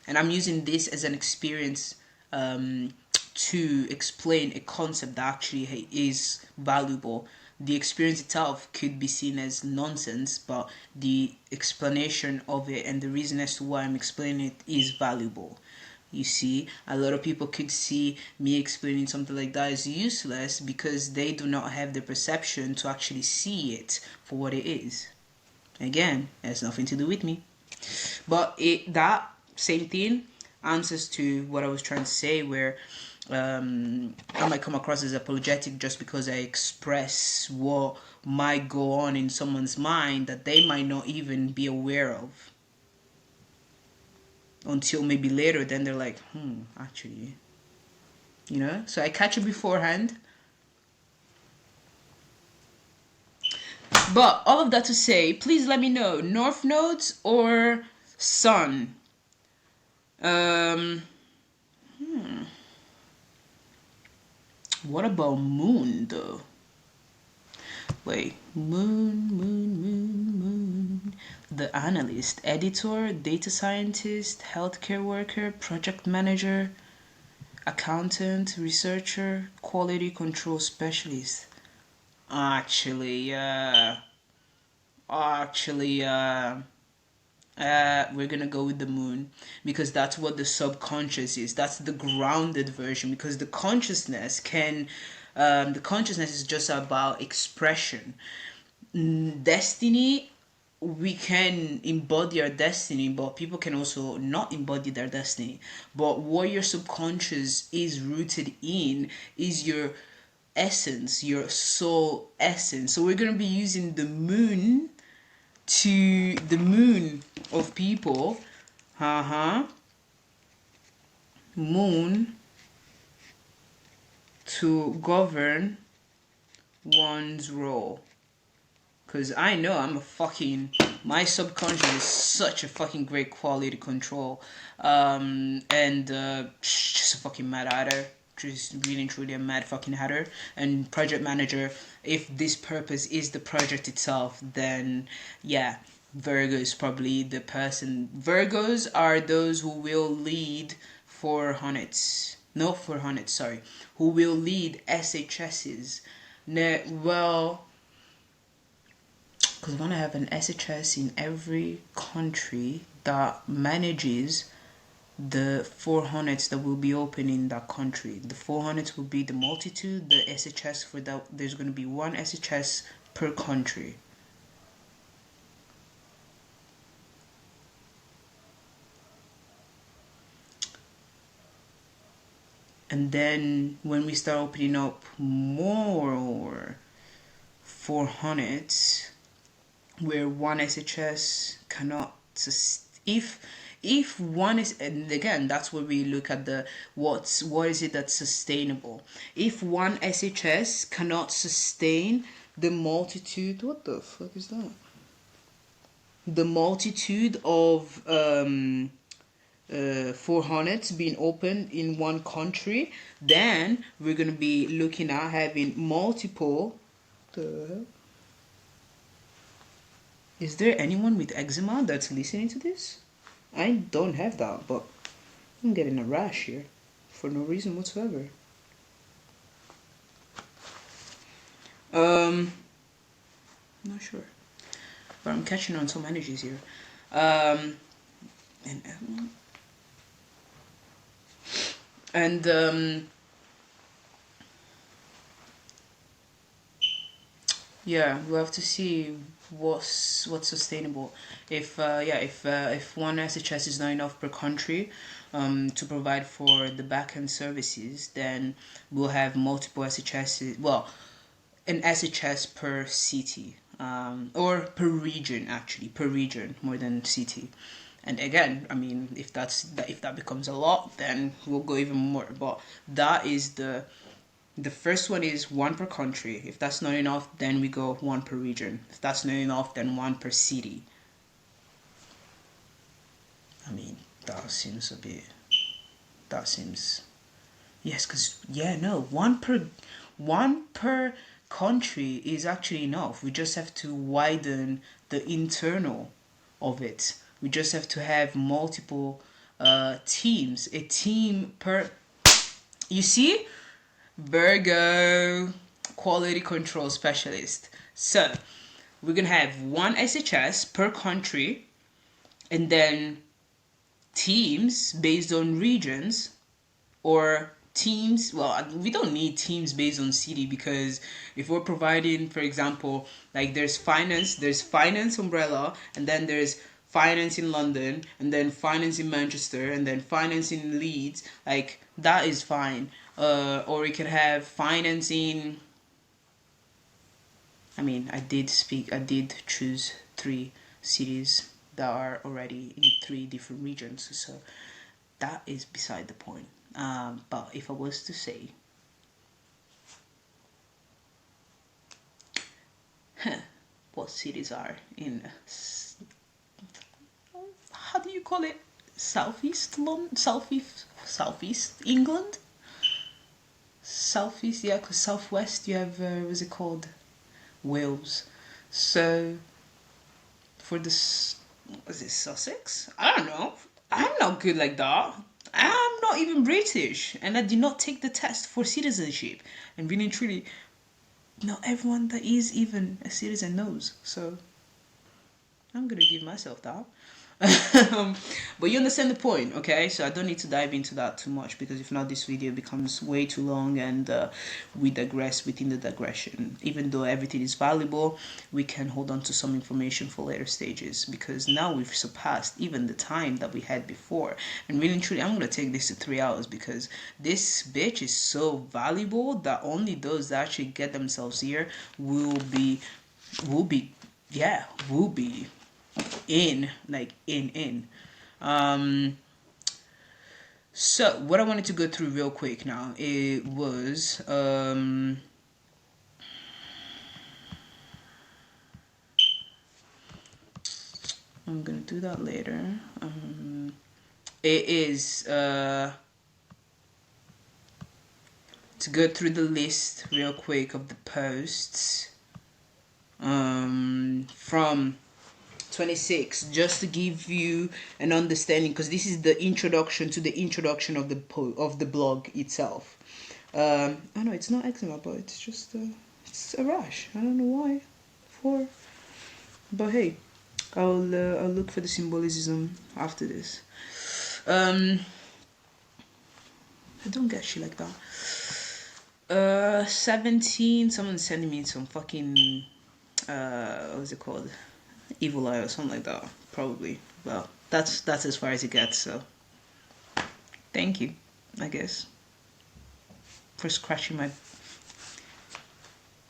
and I'm using this as an experience to explain a concept that actually is valuable. The experience itself could be seen as nonsense, but the explanation of it and the reason as to why I'm explaining it is valuable. You see, a lot of people could see me explaining something like that as useless because they do not have the perception to actually see it for what it is. Again, it has nothing to do with me. But that same thing answers to what I was trying to say, where I might come across as apologetic just because I express what might go on in someone's mind that they might not even be aware of. Until maybe later, then they're like, actually, so I catch it beforehand. But all of that to say, please let me know, north nodes or sun. What about moon though? Wait, moon. the analyst, editor, data scientist, healthcare worker, project manager, accountant, researcher, quality control specialist. Actually, actually, we're gonna go with the moon because that's what the subconscious is. That's the grounded version because the consciousness is just about expression. Destiny, we can embody our destiny, but people can also not embody their destiny. But what your subconscious is rooted in is your essence, your soul essence. So we're gonna be using the moon of people, moon to govern one's role. Because I know my subconscious is such a fucking great quality control. And just a fucking mad hatter. Just really and truly a mad fucking hatter. And project manager, if this purpose is the project itself, then yeah, Virgo is probably the person. Virgos are those who will lead 400s. No, 400, sorry. Who will lead SHSs. Well, because we want to have an SHS in every country that manages the 400s that will be open in that country. The 400s will be the multitude. The SHS for that, there's going to be one SHS per country. And then when we start opening up more 400s, where one SHS cannot if one is, and again that's where we look at the what is it that's sustainable. If one SHS cannot sustain the multitude, what the fuck is that? The multitude of 400s being opened in one country, then we're gonna be looking at having multiple. Is there anyone with eczema that's listening to this? I don't have that, but I'm getting a rash here for no reason whatsoever. Not sure, but I'm catching on some energies here. Yeah, we'll have to see what's sustainable. If one SHS is not enough per country to provide for the back-end services, then we'll have multiple SHSs. Well, an SHS per city, or per region, actually, per region more than city. And again, I mean, if that becomes a lot, then we'll go even more. But that is the first one is one per country. If that's not enough, then we go one per region. If that's not enough, then one per city. I mean, that seems yes, because one per country is actually enough. We just have to widen the internal of it. We just have to have multiple teams. A team per, you see? Virgo, quality control specialist. So we're gonna have one SHS per country, and then teams based on regions, or teams, well, we don't need teams based on city, because if we're providing, for example, like there's finance umbrella, and then there's finance in London, and then finance in Manchester, and then finance in Leeds, like that is fine. Or we can have finance in, I mean, I did choose 3 cities that are already in 3 different regions, so that is beside the point. But if I was to say, what cities are in, how do you call it, southeast England, southeast, yeah, because southwest you have what's it called, Wales. So for this, was it Sussex? I don't know. I'm not good like that. I'm not even British, and I did not take the test for citizenship. And really and truly, not everyone that is even a citizen knows. So I'm gonna give myself that. But you understand the point, okay? So I don't need to dive into that too much, because if not, this video becomes way too long, and we digress within the digression. Even though everything is valuable, we can hold on to some information for later stages, because now we've surpassed even the time that we had before. And really and truly, I'm gonna take this to 3 hours, because this bitch is so valuable that only those that actually get themselves here will be in, like in. So what I wanted to go through real quick now, it was I'm gonna do that later. It is to go through the list real quick of the posts from 26, just to give you an understanding, because this is the introduction to the introduction of the blog itself. I know it's not eczema, but it's just it's a rash. I don't know why. But hey, I'll look for the symbolism after this. I don't get shit like that. 17. Someone's sending me some fucking what's it called? Evil eye or something like that, probably. Well, that's as far as it gets, so thank you, I guess, for scratching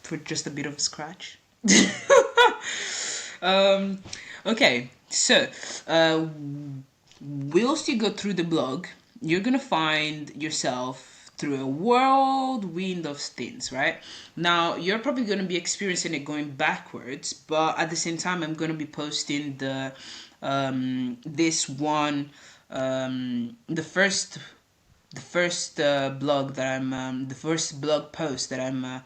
for just a bit of a scratch. Okay, so whilst you go through the blog, you're gonna find yourself through a whirlwind of things, right? Now, you're probably going to be experiencing it going backwards, but at the same time, I'm going to be posting the this one, the first blog that I'm the first blog post that I'm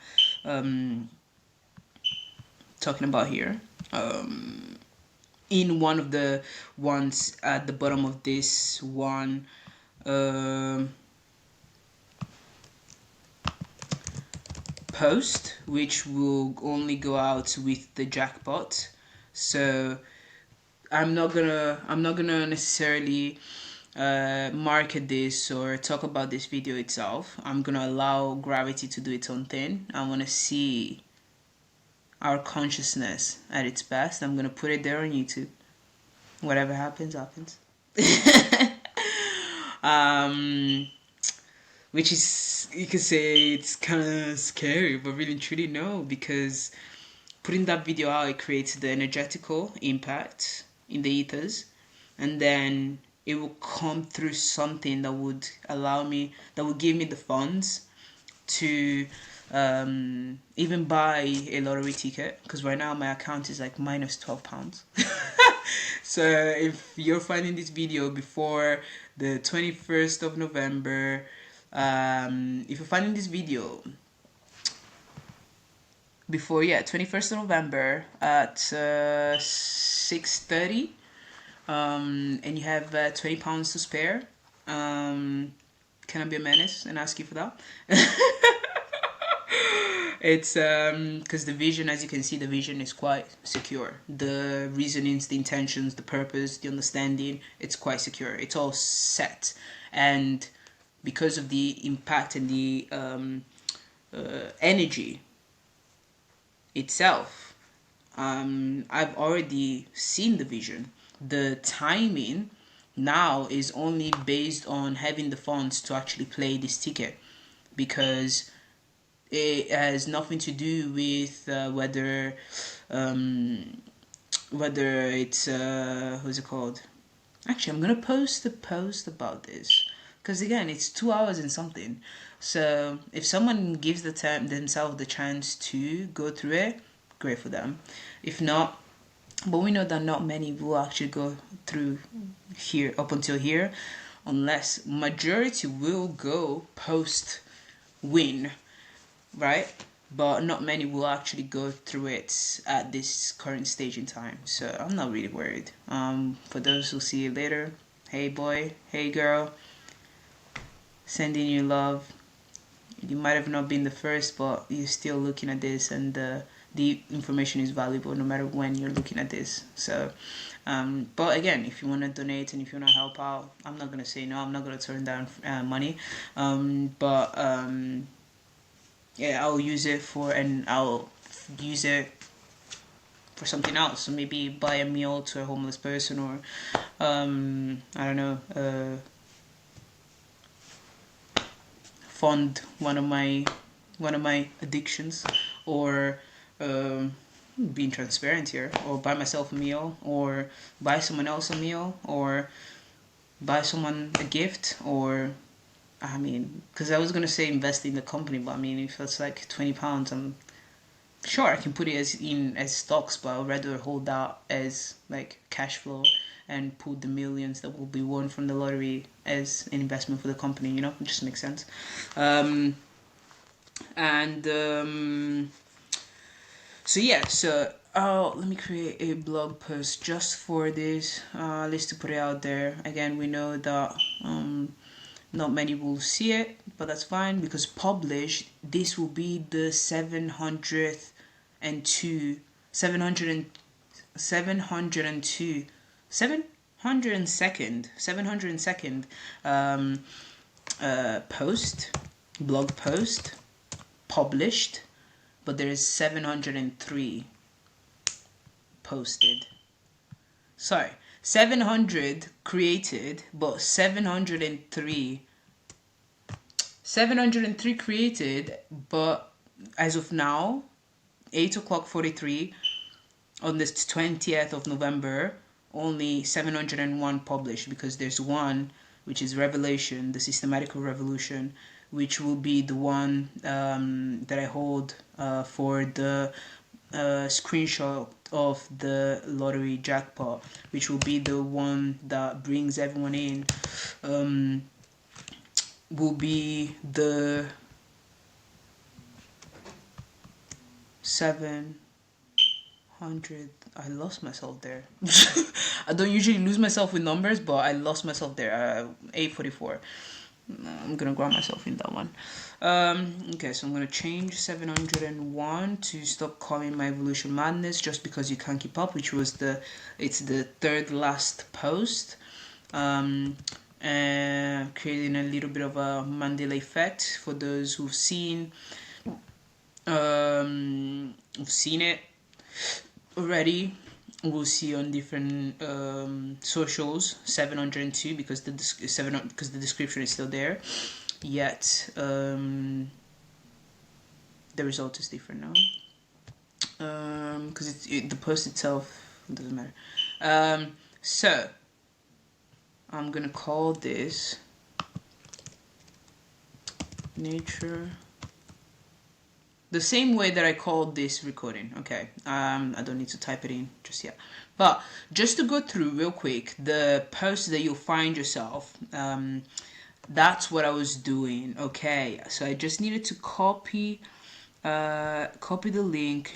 talking about here, in one of the ones at the bottom of this one. Post, which will only go out with the jackpot. So I'm not gonna necessarily market this or talk about this video itself. I'm gonna allow gravity to do its own thing. I want to see our consciousness at its best. I'm gonna put it there on YouTube. Whatever happens, happens. Which is, you could say it's kind of scary, but really truly no, because putting that video out, it creates the energetical impact in the ethers, and then it will come through something that would give me the funds to even buy a lottery ticket, because right now my account is like minus £12. So if you're finding this video before the 21st of November, if you're finding this video before 21st of November at 6:30, and you have £20 to spare, can I be a menace and ask you for that? It's because the vision, as you can see, the vision is quite secure. The reasonings, the intentions, the purpose, the understanding, it's quite secure. It's all set. And because of the impact and the energy itself, I've already seen the vision. The timing now is only based on having the funds to actually play this ticket, because it has nothing to do with whether it's what's it called. Actually, I'm gonna post a post about this, because again, it's 2 hours and something. So if someone gives themselves the chance to go through it, great for them. If not, but we know that not many will actually go through here up until here, unless majority will go post win, right? but not many will actually go through it at this current stage in time. So I'm not really worried. For those who see it later, hey boy, hey girl, sending you love. You might have not been the first, but you're still looking at this, and the information is valuable no matter when you're looking at this. So but again, if you want to donate and if you want to help out, I'm not going to say no. I'm not going to turn down money, but yeah, I'll use it for, and I'll use it for something else. So maybe buy a meal to a homeless person, or I don't know, fund one of my addictions, or being transparent here, or buy myself a meal, or buy someone else a meal, or buy someone a gift, or I mean, because I was gonna say invest in the company, but I mean, if it's like £20, I'm sure I can put it as stocks, but I'd rather hold that as like cash flow and put the millions that will be won from the lottery as an investment for the company. You know, it just makes sense. So yeah, so let me create a blog post just for this, at least to put it out there. Again, we know that not many will see it, but that's fine, because published, this will be the 702 702nd blog post published, but there is 703 posted. Sorry, 700 created, but 703 created, but as of now, 8:43 on the 20th of November, only 701 published, because there's one which is Revelation, the Systematical Revolution, which will be the one that I hold for the screenshot of the lottery jackpot, which will be the one that brings everyone in. Will be the 700. I lost myself there. I don't usually lose myself with numbers, but I lost myself there. 844. I'm gonna grab myself in that one. Okay, so I'm gonna change 701 to stop calling my Evolution Madness just because you can't keep up, which was it's the third last post. Creating a little bit of a Mandela effect for those who've seen it already. We'll see on different socials 702, because the description is still there, yet the result is different now, because the post itself doesn't matter. So I'm gonna call this nature, the same way that I called this recording. Okay, I don't need to type it in just yet, but just to go through real quick the post that you'll find yourself, that's what I was doing. Okay, so I just needed to copy the link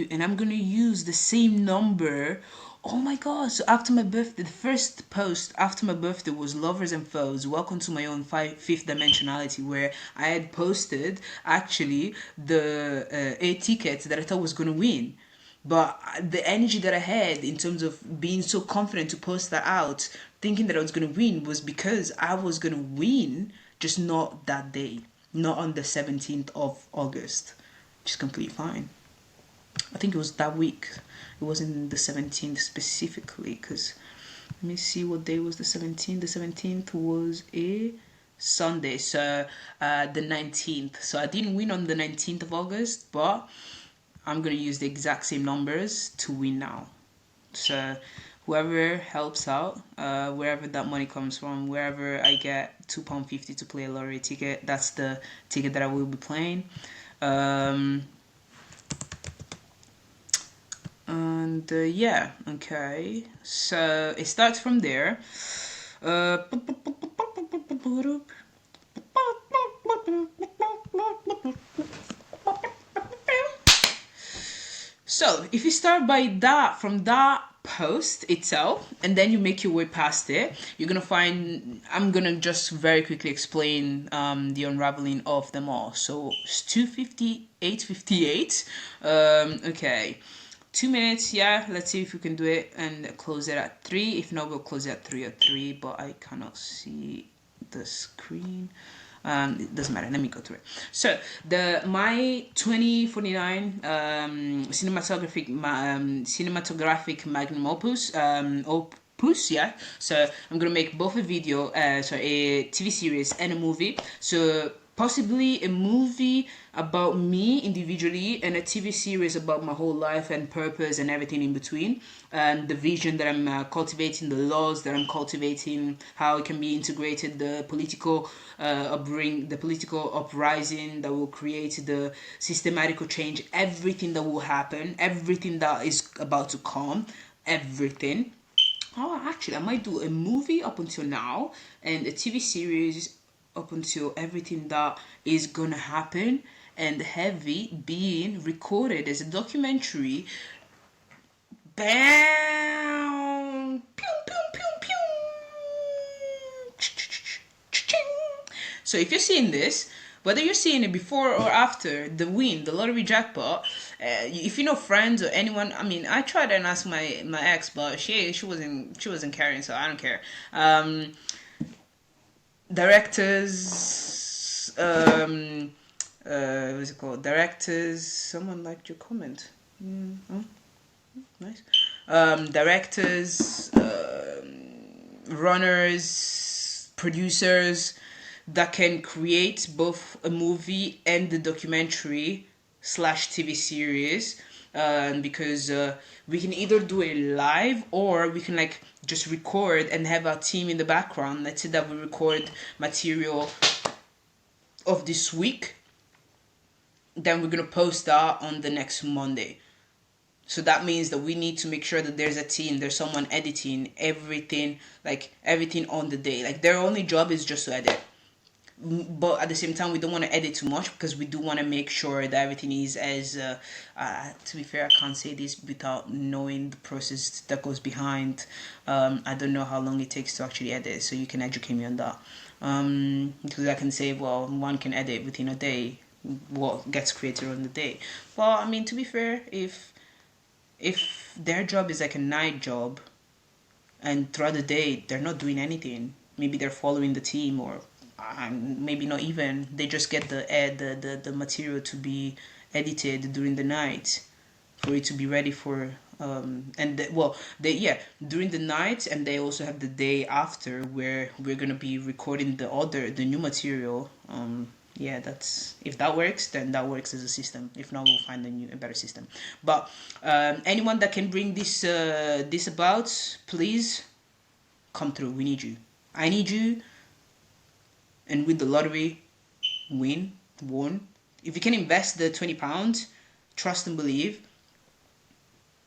and I'm gonna use the same number. Oh my god, so after my birthday, the first post after my birthday was Lovers and Foes, welcome to my own fifth dimensionality, where I had posted actually the 8 tickets that I thought was going to win. But the energy that I had in terms of being so confident to post that out, thinking that I was going to win, was because I was going to win, just not that day, not on the 17th of August, which is completely fine. I think it was that week. It wasn't the 17th specifically, because let me see what day was the 17th. The 17th was a Sunday, so the 19th. So I didn't win on the 19th of August, but I'm going to use the exact same numbers to win now. So whoever helps out, wherever that money comes from, wherever I get £2.50 to play a lottery ticket, that's the ticket that I will be playing. And yeah, okay, so it starts from there. So if you start by that, from that post itself, and then you make your way past it, you're gonna find, I'm gonna just very quickly explain the unraveling of them all. So it's 2:58:58. Okay, 2 minutes. Yeah, let's see if we can do it and close it at 3. If not, we'll close it at 3:03, but I cannot see the screen. It doesn't matter. Let me go through it. So my 2049 cinematographic magnum opus, yeah. So I'm gonna make both a video, a TV series and a movie. So possibly a movie about me individually and a TV series about my whole life and purpose and everything in between, and the vision that I'm cultivating, the laws that I'm cultivating, how it can be integrated, the political the political uprising that will create the systematical change, everything that will happen, everything that is about to come, everything. Oh, actually, I might do a movie up until now and a TV series up until everything that is gonna happen, and Heavy being recorded as a documentary. Bam! Pew, pew, pew, pew. So if you're seeing this, whether you're seeing it before or after the win, the lottery jackpot, if you know friends or anyone, I mean, I tried and asked my ex, but she wasn't caring, so I don't care. Directors, what's it called? Directors. Someone liked your comment. Oh, nice. Directors, runners, producers that can create both a movie and the documentary slash TV series, because we can either do it live or we can like just record and have our team in the background. Let's say that we record material of this week, then we're gonna post that on the next Monday. So that means that we need to make sure that there's a team, there's someone editing everything, like everything on the day. Like their only job is just to edit. But at the same time, we don't want to edit too much because we do want to make sure that everything is as to be fair, I can't say this without knowing the process that goes behind. I don't know how long it takes to actually edit, so you can educate me on that. Because I can say, well, one can edit within a day what gets created on the day. Well, I mean, to be fair, if their job is like a night job and throughout the day they're not doing anything, maybe they're following the team, or maybe not even, they just get the material to be edited during the night for it to be ready for during the night, and they also have the day after where we're gonna be recording the new material. Yeah, that's, if that works, then that works as a system. If not, we'll find a better system. But anyone that can bring this about, please come through. We need you. I need you. And with the lottery, won. If you can invest the £20, trust and believe.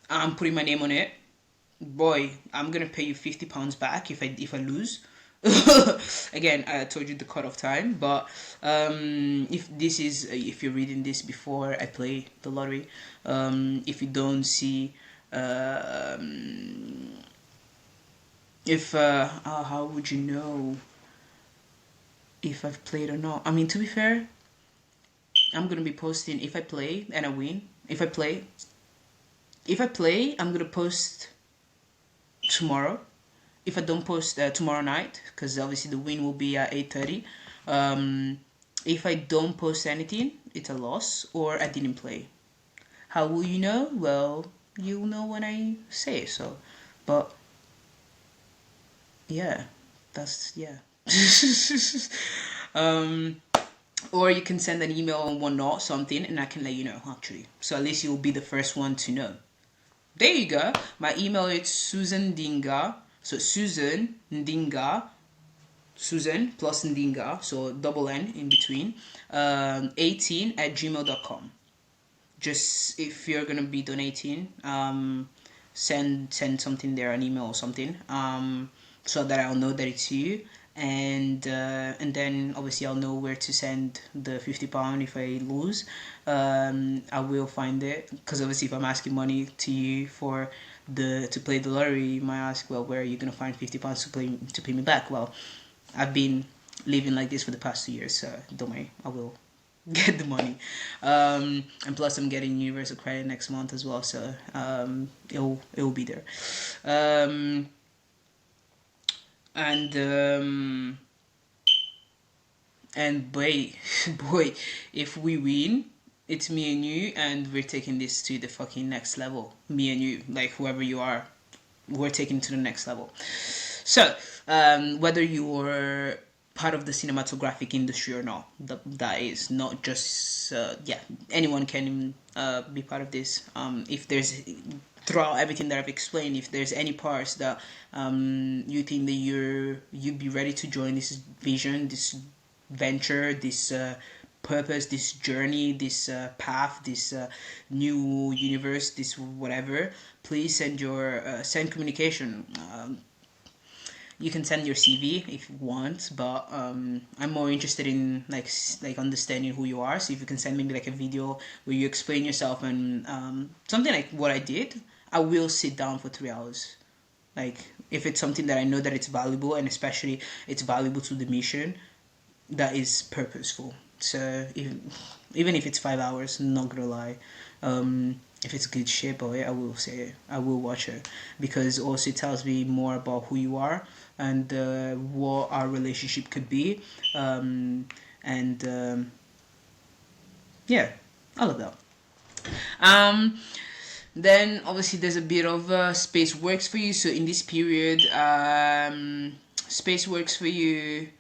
I'm putting my name on it. Boy, I'm gonna pay you £50 back if I lose. Again, I told you the cutoff time, but if you're reading this before I play the lottery, if you don't see, how would you know if I've played or not? I mean, to be fair, I'm gonna be posting if I play and I win. If I play, I'm gonna post tomorrow. If I don't post tomorrow night, because obviously the win will be at 8:30. If I don't post anything, it's a loss or I didn't play. How will you know? Well, you'll know when I say so. But yeah, that's yeah. Or you can send an email and whatnot, something, and I can let you know actually. So at least you'll be the first one to know. There you go. My email is Susan Ndinga. So Susan Ndinga, Susan plus Ndinga, so double N in between, 18@gmail.com. Just if you're gonna be donating, send something there, an email or something, so that I'll know that it's you. and then obviously I'll know where to send the £50 if I lose. I will find it, because obviously if I'm asking money to you for to play the lottery, you might ask, well, where are you gonna find £50 to pay me back? Well, I've been living like this for the past 2 years, so don't worry, I will get the money. And plus I'm getting universal credit next month as well, so it'll be there. And boy, boy, if we win, it's me and you, and we're taking this to the fucking next level. Me and you, like whoever you are, we're taking it to the next level. So whether you're part of the cinematographic industry or not, that is not just anyone can be part of this. If there's, throughout everything that I've explained, if there's any parts that you think that you'd be ready to join this vision, this venture, this purpose, this journey, this path, this new universe, this whatever, please send communication. You can send your CV if you want, but I'm more interested in like understanding who you are. So if you can send maybe like a video where you explain yourself, and something like what I did, I will sit down for 3 hours. Like if it's something that I know that it's valuable, and especially it's valuable to the mission, that is purposeful. So even if it's 5 hours, I'm not gonna lie. If it's good shit, boy, I will say it. I will watch it, because also it tells me more about who you are, and what our relationship could be. Yeah, I love that. Then obviously there's a bit of space works for you. So in this period, space works for you.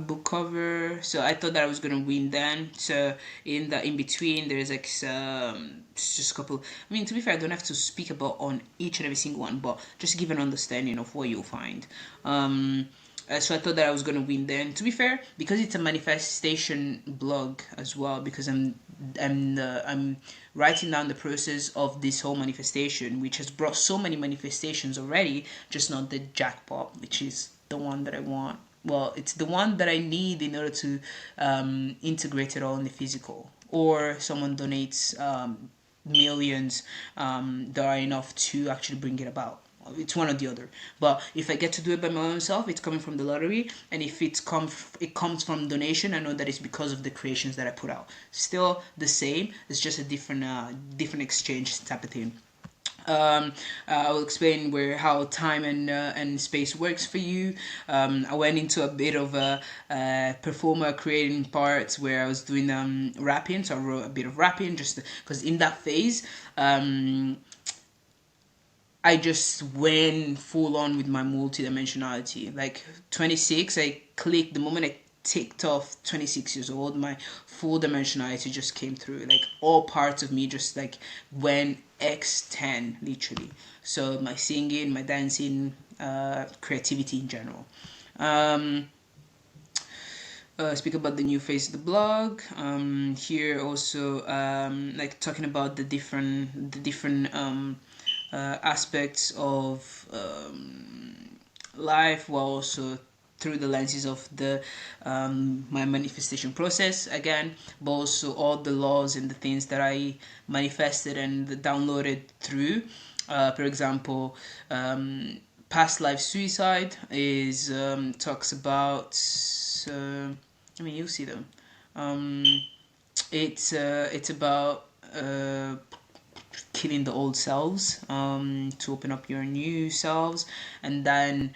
Book cover. So I thought that I was gonna win then. So in between, there's like just a couple. I mean, to be fair, I don't have to speak about on each and every single one, but just give an understanding of what you'll find. So I thought that I was gonna win then. To be fair, because it's a manifestation blog as well, because I'm writing down the process of this whole manifestation, which has brought so many manifestations already, just not the jackpot, which is the one that I want. Well, it's the one that I need in order to integrate it all in the physical, or someone donates millions that are enough to actually bring it about. It's one or the other. But if I get to do it by my own self, it's coming from the lottery. And if it comes from donation, I know that it's because of the creations that I put out. Still the same. It's just a different exchange type of thing. I will explain how time and space works for you. I went into a bit of a performer creating parts where I was doing rapping, so I wrote a bit of rapping just because in that phase I just went full on with my multidimensionality. Like 26, I clicked the moment I ticked off 26 years old, my full dimensionality just came through. Like all parts of me just like went X10 literally. So my singing, my dancing, creativity in general. Speak about the new phase of the blog. Here also like talking about the different aspects of life, while also through the lenses of the my manifestation process again, but also all the laws and the things that I manifested and downloaded through. For example, past life suicide is talks about. I mean, you'll see them. It's about killing the old selves to open up your new selves, and then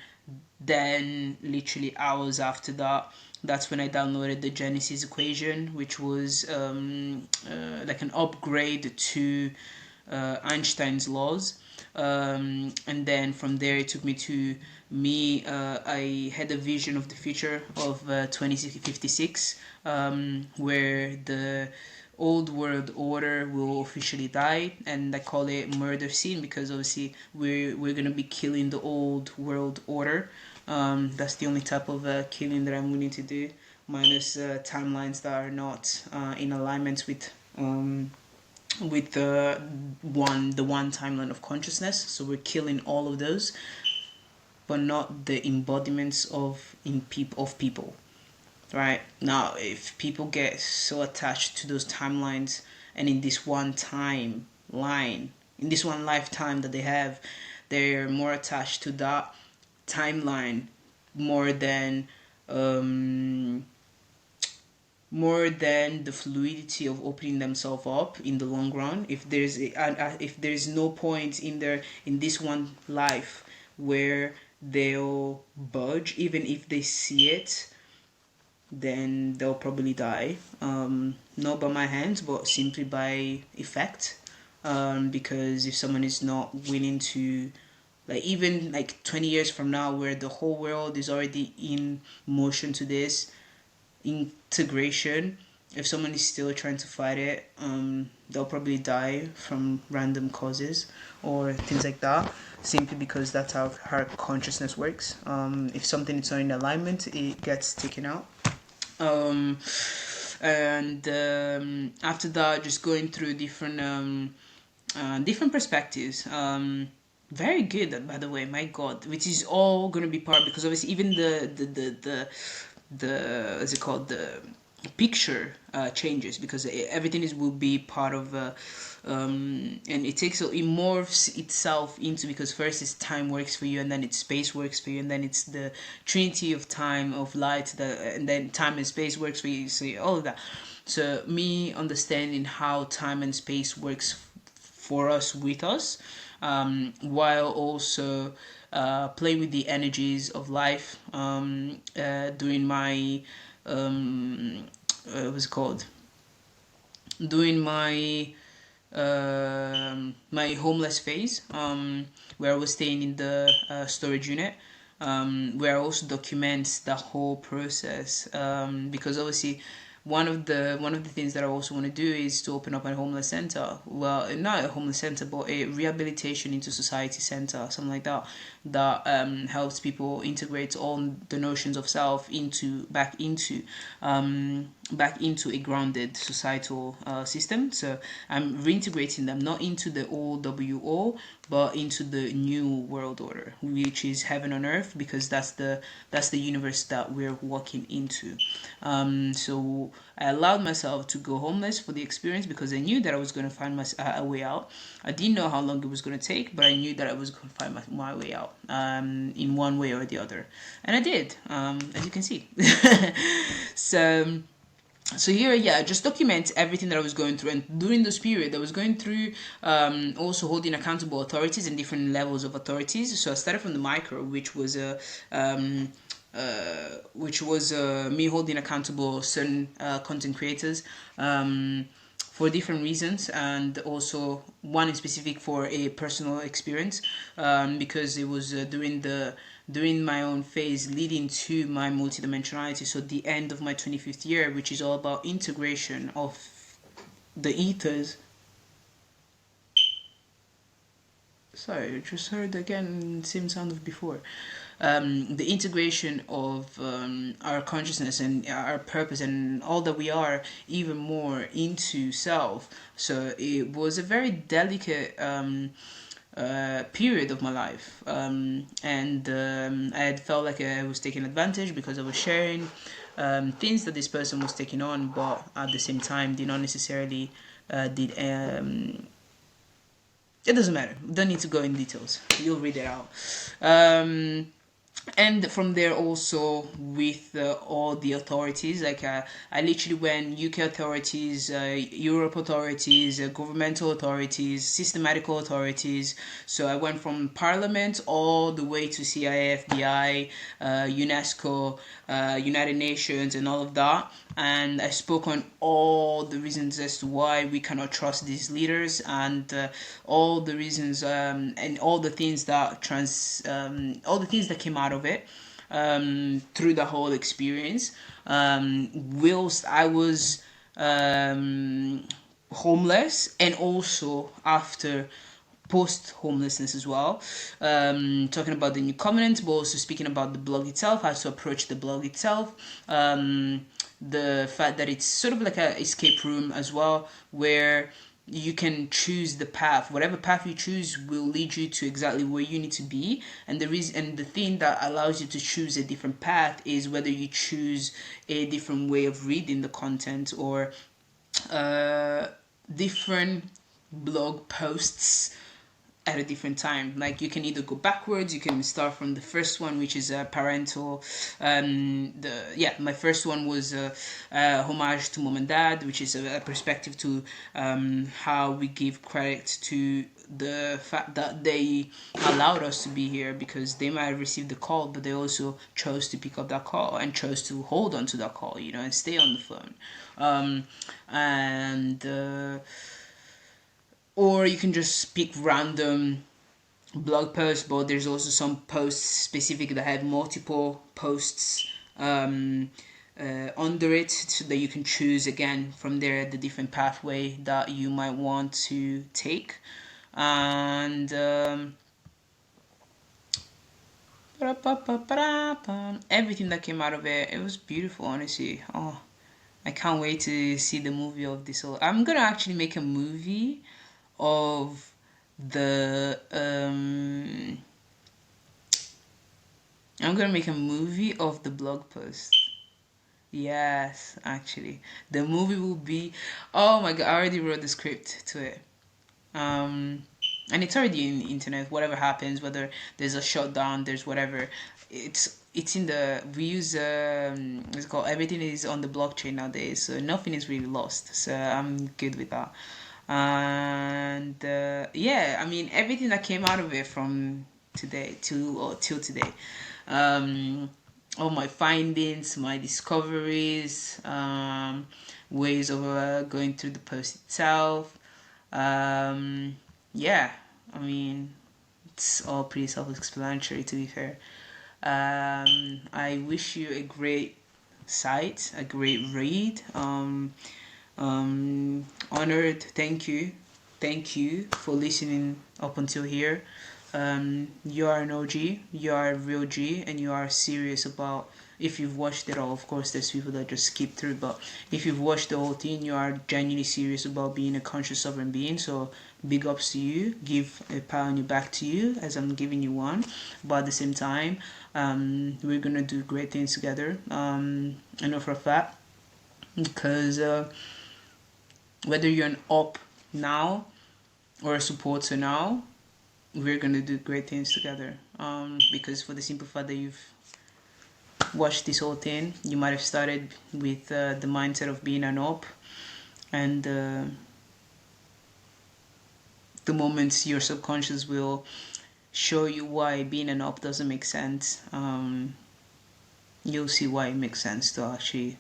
literally hours after that, that's when I downloaded the Genesis equation, which was like an upgrade to Einstein's laws. And then from there it took me to I had a vision of the future of 2056, where the old world order will officially die, and I call it murder scene because obviously we're gonna be killing the old world order. That's the only type of killing that I'm willing to do, minus timelines that are not in alignment with the one timeline of consciousness. So we're killing all of those. but not the embodiments of people. Right now, if people get so attached to those timelines, and in this one timeline, in this one lifetime that they have, they're more attached to that timeline more than um, more than the fluidity of opening themselves up in the long run. If there's no point in this one life where they'll budge, even if they see it, then they'll probably die. Not by my hands, but simply by effect. Because if someone is not willing to, like, even like 20 years from now, where the whole world is already in motion to this integration, if someone is still trying to fight it, they'll probably die from random causes or things like that, simply because that's how our consciousness works. If something is not in alignment, it gets taken out. And after that, just going through different perspectives. Very good, by the way, my god, which is all going to be part, because obviously even the what's it called, the picture changes, because everything will be part of and it morphs itself into, because first it's time works for you, and then it's space works for you, and then it's the trinity of time, of light, and then time and space works for you. So all of that. So me understanding how time and space works for us, with us, while also playing with the energies of life, doing my what's it called, doing my my homeless phase, where I was staying in the storage unit, where I also document the whole process, because obviously one of the things that I also want to do is to open up a homeless center. Well, not a homeless center, but a rehabilitation into society center, something like that, that helps people integrate all the notions of self back into a grounded societal system. So I'm reintegrating them, not into the old WO, but into the new world order, which is heaven on earth, because that's the universe that we're walking into. So I allowed myself to go homeless for the experience, because I knew that I was going to find a way out. I didn't know how long it was going to take, but I knew that I was going to find my way out, in one way or the other, and I did, as you can see. So here, yeah, just document everything that I was going through, and during this period I was going through, also holding accountable authorities and different levels of authorities. So I started from the micro, which was me holding accountable certain content creators, for different reasons, and also one in specific for a personal experience, because it was during my own phase leading to my multidimensionality. So the end of my 25th year, which is all about integration of the ethers. Sorry, I just heard again same sound of before. The integration of our consciousness and our purpose and all that we are even more into self. So it was a very delicate period of my life, and I had felt like I was taking advantage, because I was sharing things that this person was taking on, but at the same time did not necessarily did it doesn't matter, don't need to go in details, you'll read it out. And from there also with all the authorities, like I literally went UK authorities, Europe authorities, governmental authorities, systematical authorities. So I went from Parliament all the way to CIA, FBI, UNESCO, United Nations, and all of that. And I spoke on all the reasons as to why we cannot trust these leaders, and all the reasons, and all the things that came out of it, through the whole experience, whilst I was homeless, and also after post homelessness as well, talking about the new covenant, but also speaking about the blog itself, how to approach the blog itself, the fact that it's sort of like an escape room as well, where you can choose the path. Whatever path you choose will lead you to exactly where you need to be. And the reason, and the thing that allows you to choose a different path is whether you choose a different way of reading the content, or different blog posts at a different time. Like, you can either go backwards, you can start from the first one, which is parental. My first one was homage to mom and dad, which is a perspective to how we give credit to the fact that they allowed us to be here, because they might have received the call, but they also chose to pick up that call and chose to hold on to that call, and stay on the phone. And Or you can just pick random blog posts, but there's also some posts specific that have multiple posts under it, so that you can choose again from there the different pathway that you might want to take. And everything that came out of it was beautiful, honestly. Oh, I can't wait to see the movie of this whole. I'm gonna actually make a movie of the I'm gonna make a movie of the blog post. Yes, actually, the movie will be. Oh my god! I already wrote the script to it. And it's already in the internet. Whatever happens, whether there's a shutdown, there's whatever, it's in the. We use it's called, everything is on the blockchain nowadays, so nothing is really lost. So I'm good with that. And yeah, I mean, everything that came out of it from today till today, all my findings, my discoveries, ways of going through the post itself. Yeah, I mean, it's all pretty self-explanatory, to be fair. I wish you a great sight, a great read. Honored. Thank you for listening up until here. You are an OG, you are a real G, and you are serious about. If you've watched it all, of course, there's people that just skip through, but if you've watched the whole thing, you are genuinely serious about being a conscious sovereign being. So big ups to you. Give a pat on your back to you, as I'm giving you one. But at the same time, we're gonna do great things together. I know for a fact, because whether you're an op now or a supporter now, we're gonna do great things together. Because for the simple fact that you've watched this whole thing, you might have started with the mindset of being an op, and the moments your subconscious will show you why being an op doesn't make sense, you'll see why it makes sense to actually,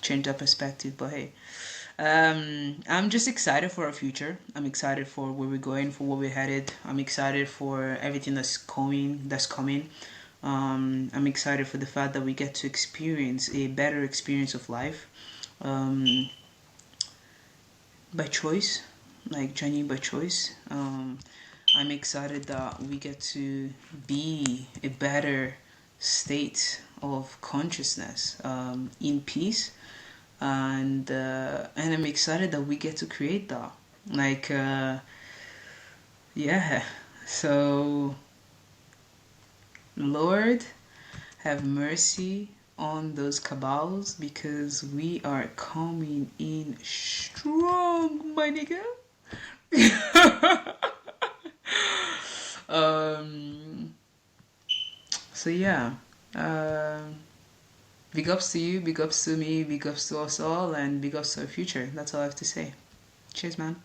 change that perspective. But hey, I'm just excited for our future. I'm excited for where we're going, for where we're headed. I'm excited for everything that's coming. I'm excited for the fact that we get to experience a better experience of life, by choice, like genuine by choice. I'm excited that we get to be a better state of consciousness, in peace, and I'm excited that we get to create that. Like, yeah. So, Lord, have mercy on those cabals, because we are coming in strong, my nigga. So yeah, big ups to you, big ups to me, big ups to us all, and big ups to our future. That's all I have to say. Cheers, man.